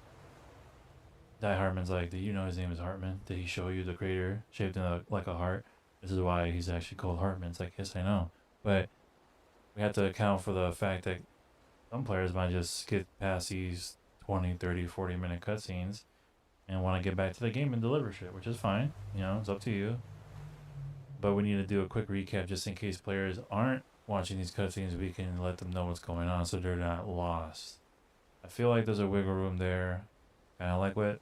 Die Hartman's like, did you know his name is Hartman? Did he show you the crater shaped like a heart? This is why he's actually called Hartman. It's like, yes, I know. But we have to account for the fact that some players might just skip past these 20, 30, 40-minute cutscenes and want to get back to the game and deliver shit, which is fine. You know, it's up to you. But we need to do a quick recap just in case players aren't watching these cutscenes. We can let them know what's going on so they're not lost. I feel like there's a wiggle room there, kind of like what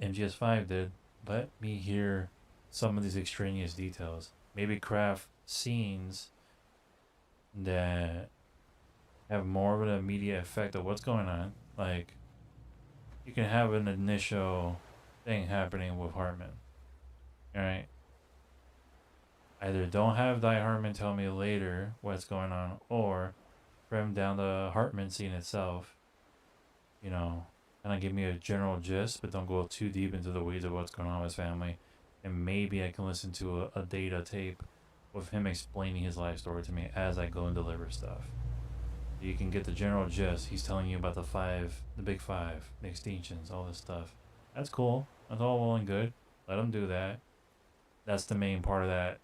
MGS5 did. Let me hear some of these extraneous details. Maybe craft scenes that have more of an immediate effect of what's going on. Like, you can have an initial thing happening with Hartman. Alright? Either don't have Die Hartman tell me later what's going on, or trim down the Hartman scene itself. You know, kind of give me a general gist, but don't go too deep into the weeds of what's going on with his family. And maybe I can listen to a data tape with him explaining his life story to me as I go and deliver stuff. You can get the general gist. He's telling you about the big five, the extinctions, all this stuff. That's cool. That's all well and good. Let him do that. That's the main part of that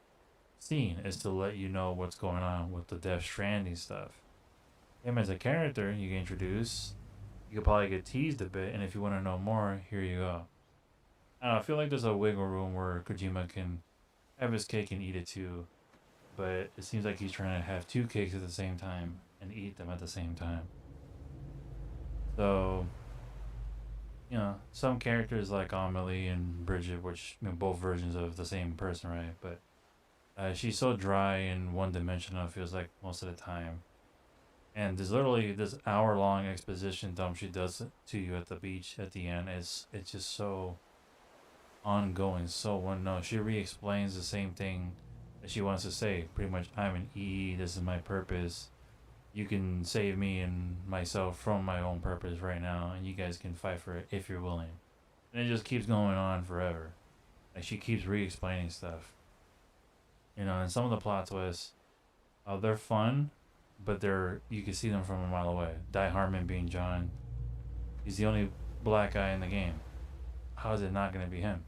scene, is to let you know what's going on with the Death Stranding stuff. Him as a character, you can introduce. You could probably get teased a bit, and if you want to know more, here you go. I don't know, I feel like there's a wiggle room where Kojima can have his cake and eat it too, but it seems like he's trying to have two cakes at the same time and eat them at the same time. So, you know, some characters like Amelie and Bridget, which, you know, both versions of the same person, right? But she's so dry and one-dimensional, it feels like most of the time. And there's literally this hour-long exposition dump she does to you at the beach at the end. It's just so ongoing, so one-note. She re-explains the same thing that she wants to say. Pretty much, I'm an E, this is my purpose. You can save me and myself from my own purpose right now, and you guys can fight for it if you're willing. And it just keeps going on forever. Like, she keeps re-explaining stuff. You know, and some of the plot twists, they're fun, but you can see them from a mile away. Die Hartman being John, he's the only black guy in the game. How is it not going to be him?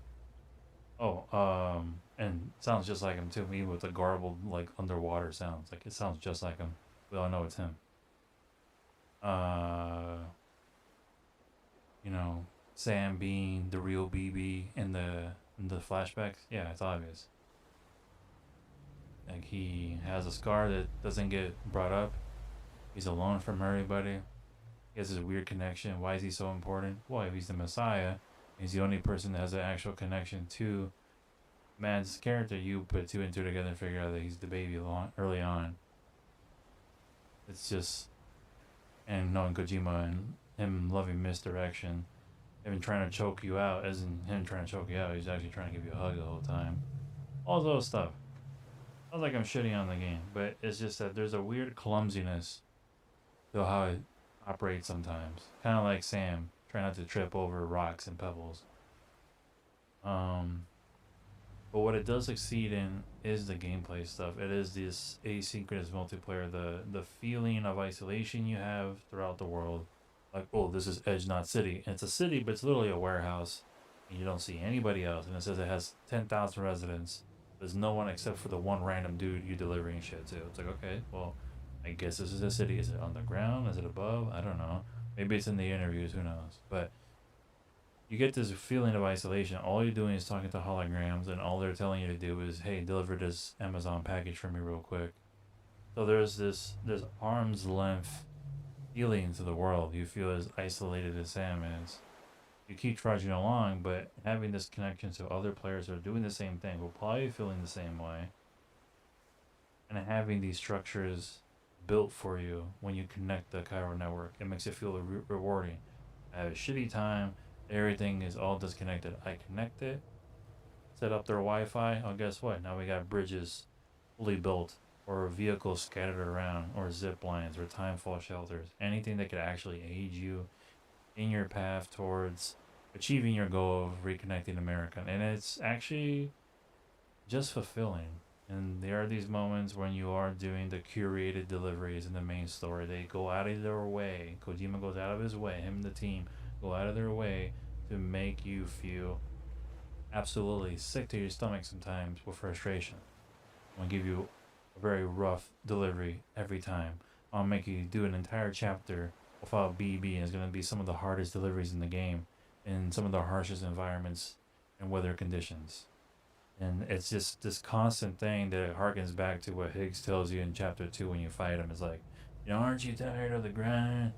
Oh, and sounds just like him too, even with the garbled, like, underwater sounds. Like, it sounds just like him. We all know it's him. You know, Sam being the real BB in the flashbacks. Yeah, it's obvious. Like, he has a scar that doesn't get brought up. He's alone from everybody. He has this weird connection. Why is he so important? Well, if he's the Messiah, he's the only person that has an actual connection to man's character. You put two and two together and figure out that he's the baby early on. It's just, and knowing Kojima and him loving misdirection, him trying to choke you out, isn't him trying to choke you out, he's actually trying to give you a hug the whole time. All those stuff. Sounds like I'm shitting on the game, but it's just that there's a weird clumsiness to how it operates sometimes. Kind of like Sam, trying not to trip over rocks and pebbles. But what it does succeed in is the gameplay stuff. It is this asynchronous multiplayer, the feeling of isolation you have throughout the world. Like, oh, this is Edge Knot City. And it's a city, but it's literally a warehouse. And you don't see anybody else. And it says it has 10,000 residents. There's no one except for the one random dude you're delivering shit to. It's like, okay, well, I guess this is a city. Is it on the ground? Is it above? I don't know. Maybe it's in the interviews. Who knows? But you get this feeling of isolation. All you're doing is talking to holograms, and all they're telling you to do is, hey, deliver this Amazon package for me real quick. So there's this arm's length feeling to the world. You feel as isolated as Sam is. You keep trudging along, but having this connection to other players who are doing the same thing, who are probably feeling the same way, and having these structures built for you when you connect the Cairo network, it makes it feel rewarding. I have a shitty time. Everything is all disconnected. I connect it, set up their Wi-Fi. Oh, guess what? Now we got bridges fully built or vehicles scattered around, or zip lines, or timefall shelters. Anything that could actually aid you in your path towards achieving your goal of reconnecting America. And it's actually just fulfilling. And there are these moments when you are doing the curated deliveries in the main story. They go out of their way. Kojima goes out of his way. Him and the team go out of their way to make you feel absolutely sick to your stomach sometimes with frustration. I'll give you a very rough delivery every time. I'll make you do an entire chapter without BB, and it's going to be some of the hardest deliveries in the game, in some of the harshest environments and weather conditions. And it's just this constant thing that harkens back to what Higgs tells you in chapter 2 when you fight him. It's like, you know, aren't you tired of the grind?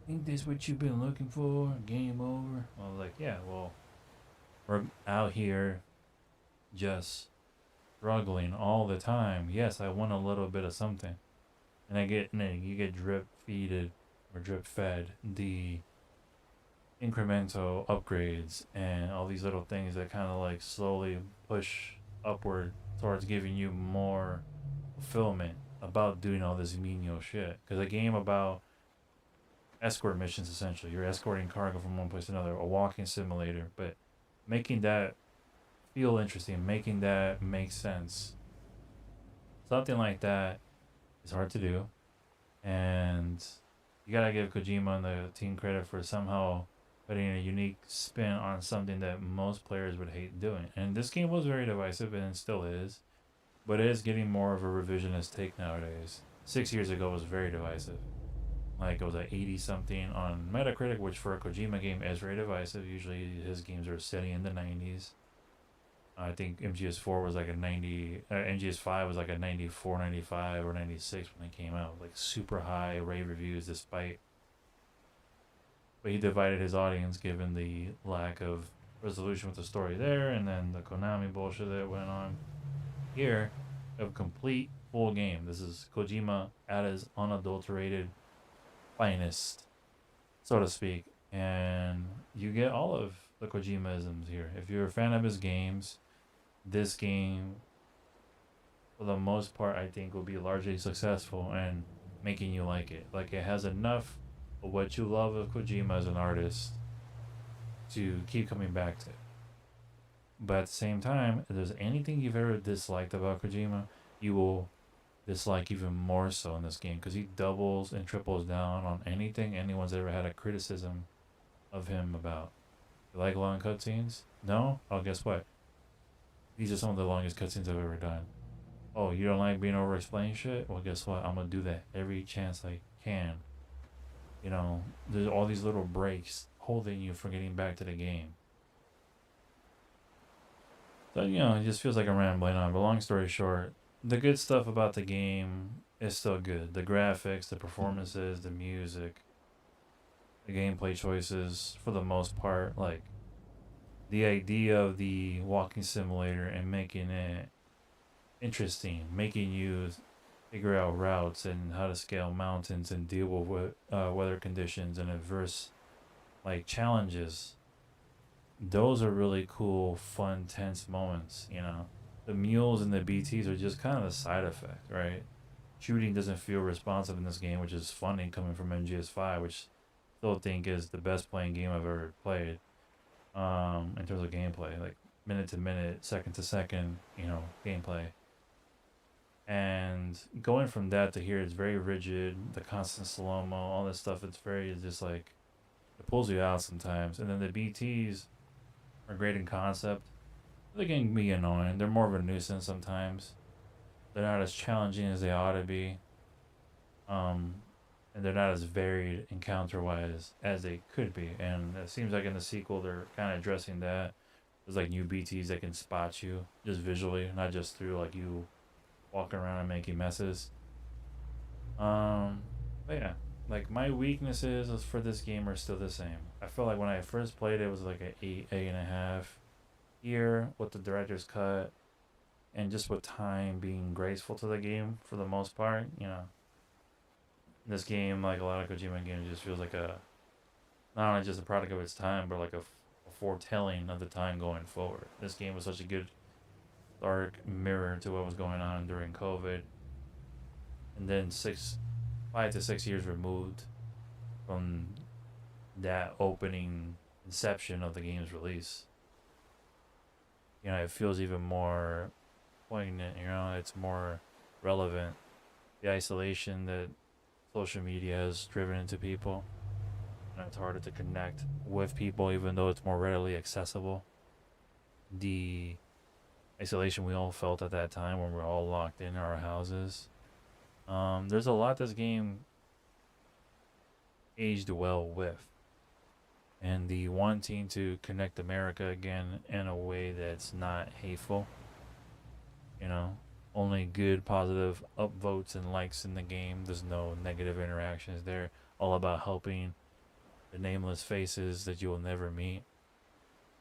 Think this what you've been looking for? Game over? I was like, yeah, well, we're out here just struggling all the time. Yes, I want a little bit of something. And you get drip feeded or drip fed the incremental upgrades and all these little things that kind of like slowly push upward towards giving you more fulfillment about doing all this menial shit. Because a game about escort missions, essentially, you're escorting cargo from one place to another, a walking simulator, but making that feel interesting, making that make sense, something like that is hard to do. And you gotta give Kojima and the team credit for somehow putting a unique spin on something that most players would hate doing. And this game was very divisive, and it still is, but it is getting more of a revisionist take nowadays. 6 years ago was very divisive. Like, it was at 80 something on Metacritic, which for a Kojima game is very divisive. Usually his games are steady in the 90s. I think MGS4 was like a 90, MGS5 was like a 94, 95, or 96 when it came out. Like, super high rave reviews despite. But he divided his audience given the lack of resolution with the story there, and then the Konami bullshit that went on. Here, a complete full game. This is Kojima at his unadulterated finest, so to speak. And you get all of the Kojima-isms here. If you're a fan of his games, this game, for the most part, I think will be largely successful in making you like it. Like, it has enough of what you love of Kojima as an artist to keep coming back to. But at the same time, if there's anything you've ever disliked about Kojima, you will dislike even more so in this game, because he doubles and triples down on anything anyone's ever had a criticism of him about. You like long cutscenes? No? Oh, guess what? These are some of the longest cutscenes I've ever done. Oh, you don't like being over-explained shit? Well, guess what? I'm gonna do that every chance I can. You know, there's all these little breaks holding you from getting back to the game. So, you know, it just feels like I'm rambling on. But long story short, the good stuff about the game is still good. The graphics, the performances, the music, the gameplay choices, for the most part, like, the idea of the walking simulator and making it interesting, making you figure out routes and how to scale mountains and deal with weather conditions and adverse, like, challenges. Those are really cool, fun, tense moments, you know. The mules and the BTs are just kind of a side effect, right? Shooting doesn't feel responsive in this game, which is funny coming from MGS5, which I still think is the best playing game I've ever played. In terms of gameplay, like minute to minute, second to second, you know, gameplay. And going from that to here, it's very rigid. The constant slow-mo, all this stuff, it's just like, it pulls you out sometimes. And then the BTs are great in concept. They can be annoying. They're more of a nuisance sometimes. They're not as challenging as they ought to be. And they're not as varied encounter-wise as they could be. And it seems like in the sequel, they're kind of addressing that. There's like new BTs that can spot you just visually, not just through like you walking around and making messes. But yeah, like, my weaknesses for this game are still the same. I feel like when I first played it was like an 8, 8.5. Here, with the director's cut, and just with time being graceful to the game for the most part, you know. This game, like a lot of Kojima games, just feels like not only just a product of its time, but like a foretelling of the time going forward. This game was such a good dark mirror to what was going on during COVID. and then 5 to 6 years removed from that opening inception of the game's release. You know, it feels even more poignant, you know, it's more relevant. The isolation that social media has driven into people, and it's harder to connect with people even though it's more readily accessible. The isolation we all felt at that time when we were all locked in our houses. There's a lot this game aged well with. And the wanting to connect America again in a way that's not hateful. You know, only good, positive upvotes and likes in the game. There's no negative interactions there. All about helping the nameless faces that you will never meet.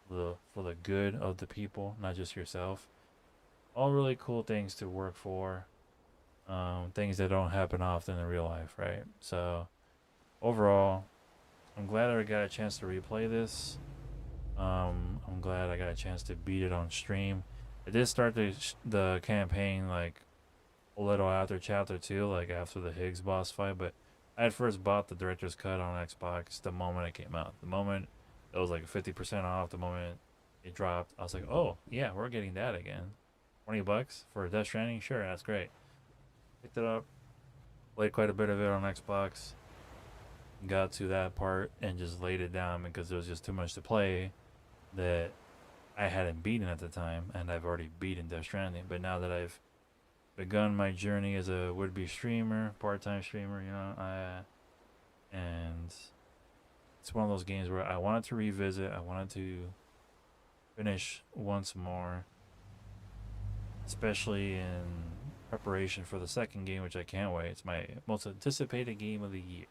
For the good of the people, not just yourself. All really cool things to work for. Things that don't happen often in real life, right? So overall, I'm glad I got a chance to replay this. I'm glad I got a chance to beat it on stream. I did start the campaign like a little after chapter 2, like after the Higgs boss fight, but I had first bought the director's cut on Xbox the moment it came out. The moment it was like 50% off, the moment it dropped, I was like, oh yeah, we're getting that again. $20 for Death Stranding? Sure, that's great. Picked it up, played quite a bit of it on Xbox, got to that part and just laid it down because there was just too much to play that I hadn't beaten at the time, and I've already beaten Death Stranding. But now that I've begun my journey as a would-be streamer, part-time streamer, you know, and it's one of those games where I wanted to revisit, I wanted to finish once more, especially in preparation for the second game, which I can't wait. It's my most anticipated game of the year.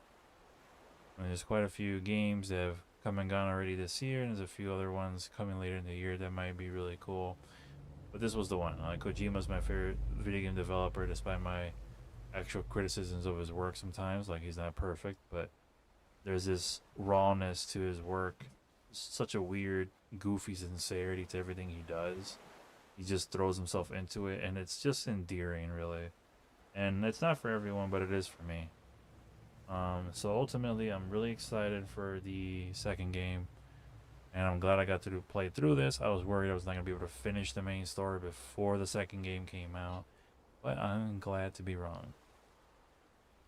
I mean, there's quite a few games that have come and gone already this year, and there's a few other ones coming later in the year that might be really cool. But this was the one. Kojima's my favorite video game developer, despite my actual criticisms of his work sometimes. Like, he's not perfect, but there's this rawness to his work. Such a weird, goofy sincerity to everything he does. He just throws himself into it, and it's just endearing, really. And it's not for everyone, but it is for me. So ultimately, I'm really excited for the second game, and I'm glad I got to play through this. I was worried I was not going to be able to finish the main story before the second game came out, but I'm glad to be wrong.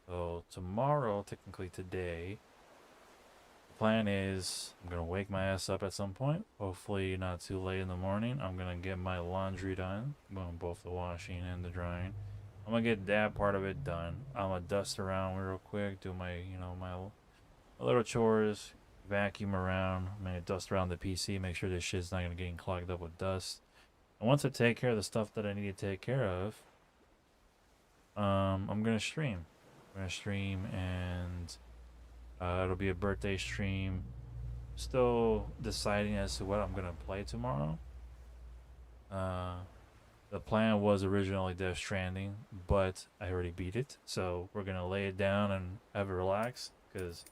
So tomorrow, technically today, the plan is I'm going to wake my ass up at some point, hopefully not too late in the morning. I'm going to get my laundry done, well, both the washing and the drying. I'm gonna get that part of it done. I'm gonna dust around real quick, do my, you know, my little chores, vacuum around. I'm gonna dust around the PC, make sure this shit's not gonna get clogged up with dust. And once I take care of the stuff that I need to take care of, I'm gonna stream. I'm gonna stream, and it'll be a birthday stream. Still deciding as to what I'm gonna play tomorrow. The plan was originally Death Stranding, but I already beat it, so we're gonna lay it down and have it relax, because,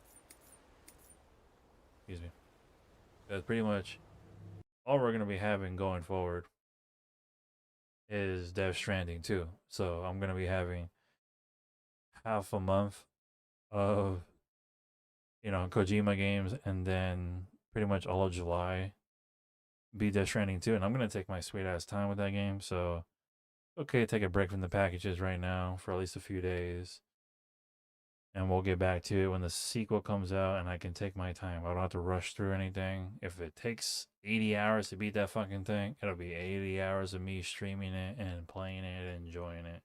excuse me, because pretty much all we're gonna be having going forward is Death Stranding 2. So I'm gonna be having half a month of, you know, Kojima games, and then pretty much all of July be Death Stranding 2, and I'm gonna take my sweet ass time with that game. So okay, take a break from the packages right now for at least a few days, and we'll get back to it when the sequel comes out, and I can take my time. I don't have to rush through anything. If it takes 80 hours to beat that fucking thing, it'll be 80 hours of me streaming it and playing it and enjoying it.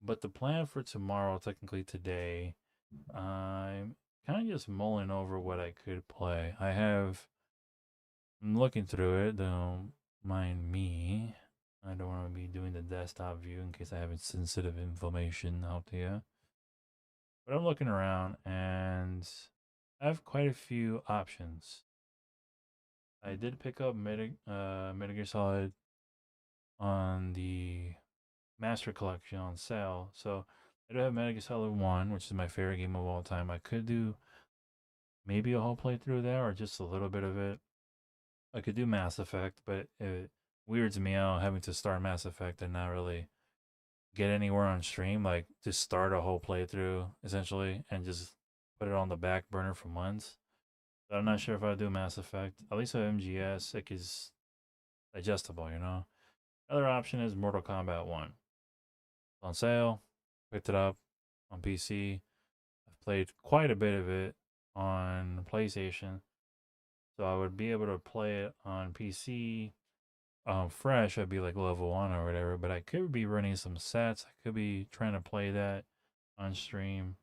But the plan for tomorrow, technically today, I'm kind of just mulling over what I could play. I'm looking through it, don't mind me. I don't want to be doing the desktop view in case I have sensitive information out there. But I'm looking around, and I have quite a few options. I did pick up Metal Gear Solid on the Master Collection on sale, so I do have Metal Gear Solid 1, which is my favorite game of all time. I could do maybe a whole playthrough there, or just a little bit of it. I could do Mass Effect, but it weirds me out having to start Mass Effect and not really get anywhere on stream, like just start a whole playthrough essentially and just put it on the back burner for months. But I'm not sure if I do Mass Effect. At least with MGS, it is digestible, you know. Other option is Mortal Kombat 1. It's on sale, picked it up on PC. I've played quite a bit of it on PlayStation, so I would be able to play it on PC fresh. I'd be like level 1 or whatever, but I could be running some sets. I could be trying to play that on stream.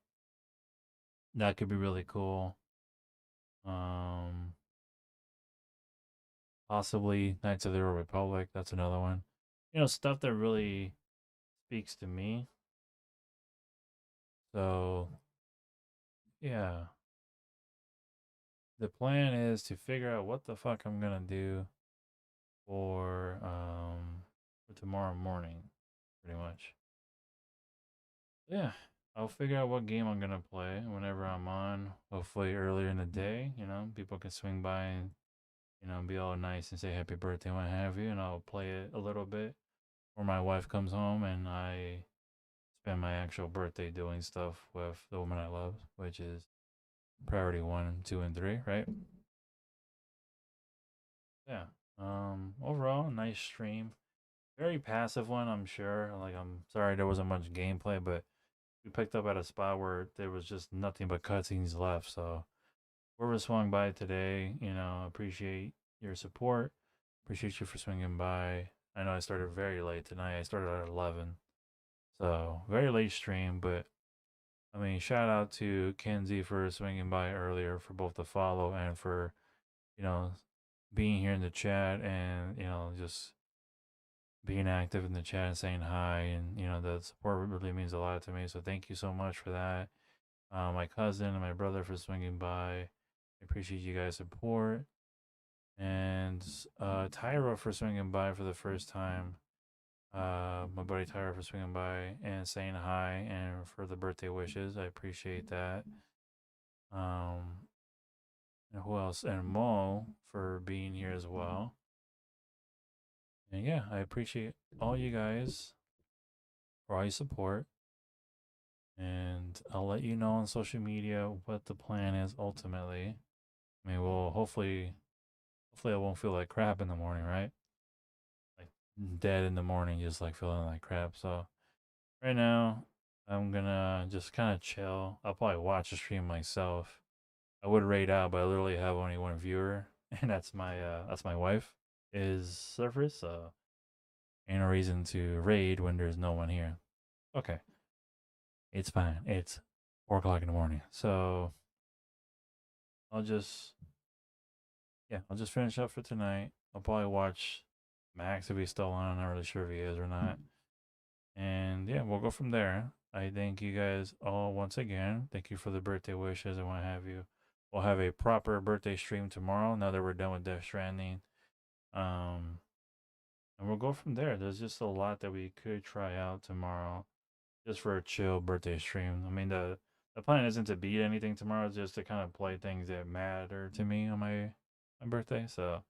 That could be really cool. Possibly Knights of the Old Republic. That's another one. You know, stuff that really speaks to me. So, yeah. The plan is to figure out what the fuck I'm gonna do for tomorrow morning, pretty much. Yeah, I'll figure out what game I'm gonna play whenever I'm on. Hopefully earlier in the day, you know, people can swing by and be all nice and say happy birthday, what have you, and I'll play it a little bit. Or my wife comes home and I spend my actual birthday doing stuff with the woman I love, which is priority 1, 2, and 3, right? Yeah. Overall, nice stream. Very passive one, I'm sure. Like, I'm sorry there wasn't much gameplay, but we picked up at a spot where there was just nothing but cutscenes left. So, whoever swung by today, appreciate your support. Appreciate you for swinging by. I know I started very late tonight. I started at 11. So, very late stream, but I mean, shout out to Kenzie for swinging by earlier for both the follow and for, you know, being here in the chat and, just being active in the chat and saying hi. And, the support really means a lot to me. So thank you so much for that. My cousin and my brother for swinging by. I appreciate you guys' support. And Tyra for swinging by for the first time. My buddy Tyra for swinging by and saying hi and for the birthday wishes. I appreciate that. And who else? And Mo for being here as well. And yeah, I appreciate all you guys for all your support. And I'll let you know on social media what the plan is ultimately. I mean, we'll hopefully I won't feel like crap in the morning, right? Like dead in the morning, just like feeling like crap. So right now, I'm gonna just kind of chill. I'll probably watch the stream myself. I would raid out, but I literally have only one viewer, and that's my wife. Is Surface, so ain't no reason to raid when there's no one here. Okay, it's fine. It's 4 o'clock in the morning, so I'll just finish up for tonight. I'll probably watch Max if he's still on. I'm not really sure if he is or not. And yeah, we'll go from there. I thank you guys all once again. Thank you for the birthday wishes and what have you. We'll have a proper birthday stream tomorrow now that we're done with Death Stranding. And we'll go from there. There's just a lot that we could try out tomorrow just for a chill birthday stream. I mean, the plan isn't to beat anything tomorrow, it's just to kind of play things that matter to me on my birthday. So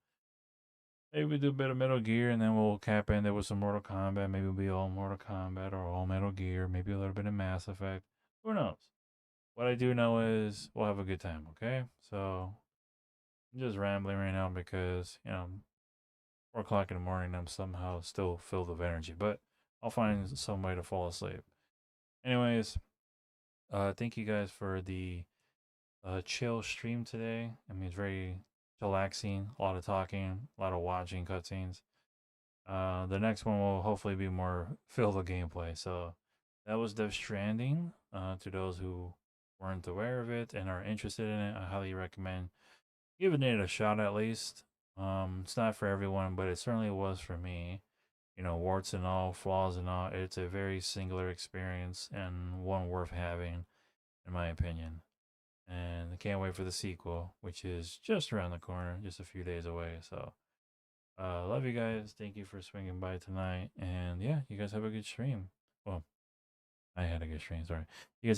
maybe we do a bit of Metal Gear and then we'll cap in there with some Mortal Kombat. Maybe it'll be all Mortal Kombat or all Metal Gear. Maybe a little bit of Mass Effect. Who knows? What I do know is we'll have a good time, okay? So I'm just rambling right now because, 4 o'clock in the morning, I'm somehow still filled with energy, but I'll find some way to fall asleep. Anyways, thank you guys for the chill stream today. I mean, it's very relaxing, a lot of talking, a lot of watching cutscenes. The next one will hopefully be more filled with gameplay. So that was Death Stranding. To those who weren't aware of it and are interested in it, I highly recommend giving it a shot at least. It's not for everyone, but it certainly was for me. Warts and all, flaws and all. It's a very singular experience and one worth having, in my opinion. And I can't wait for the sequel, which is just around the corner, just a few days away. So, love you guys. Thank you for swinging by tonight. And yeah, you guys have a good stream. Well, I had a good stream. Sorry. You guys have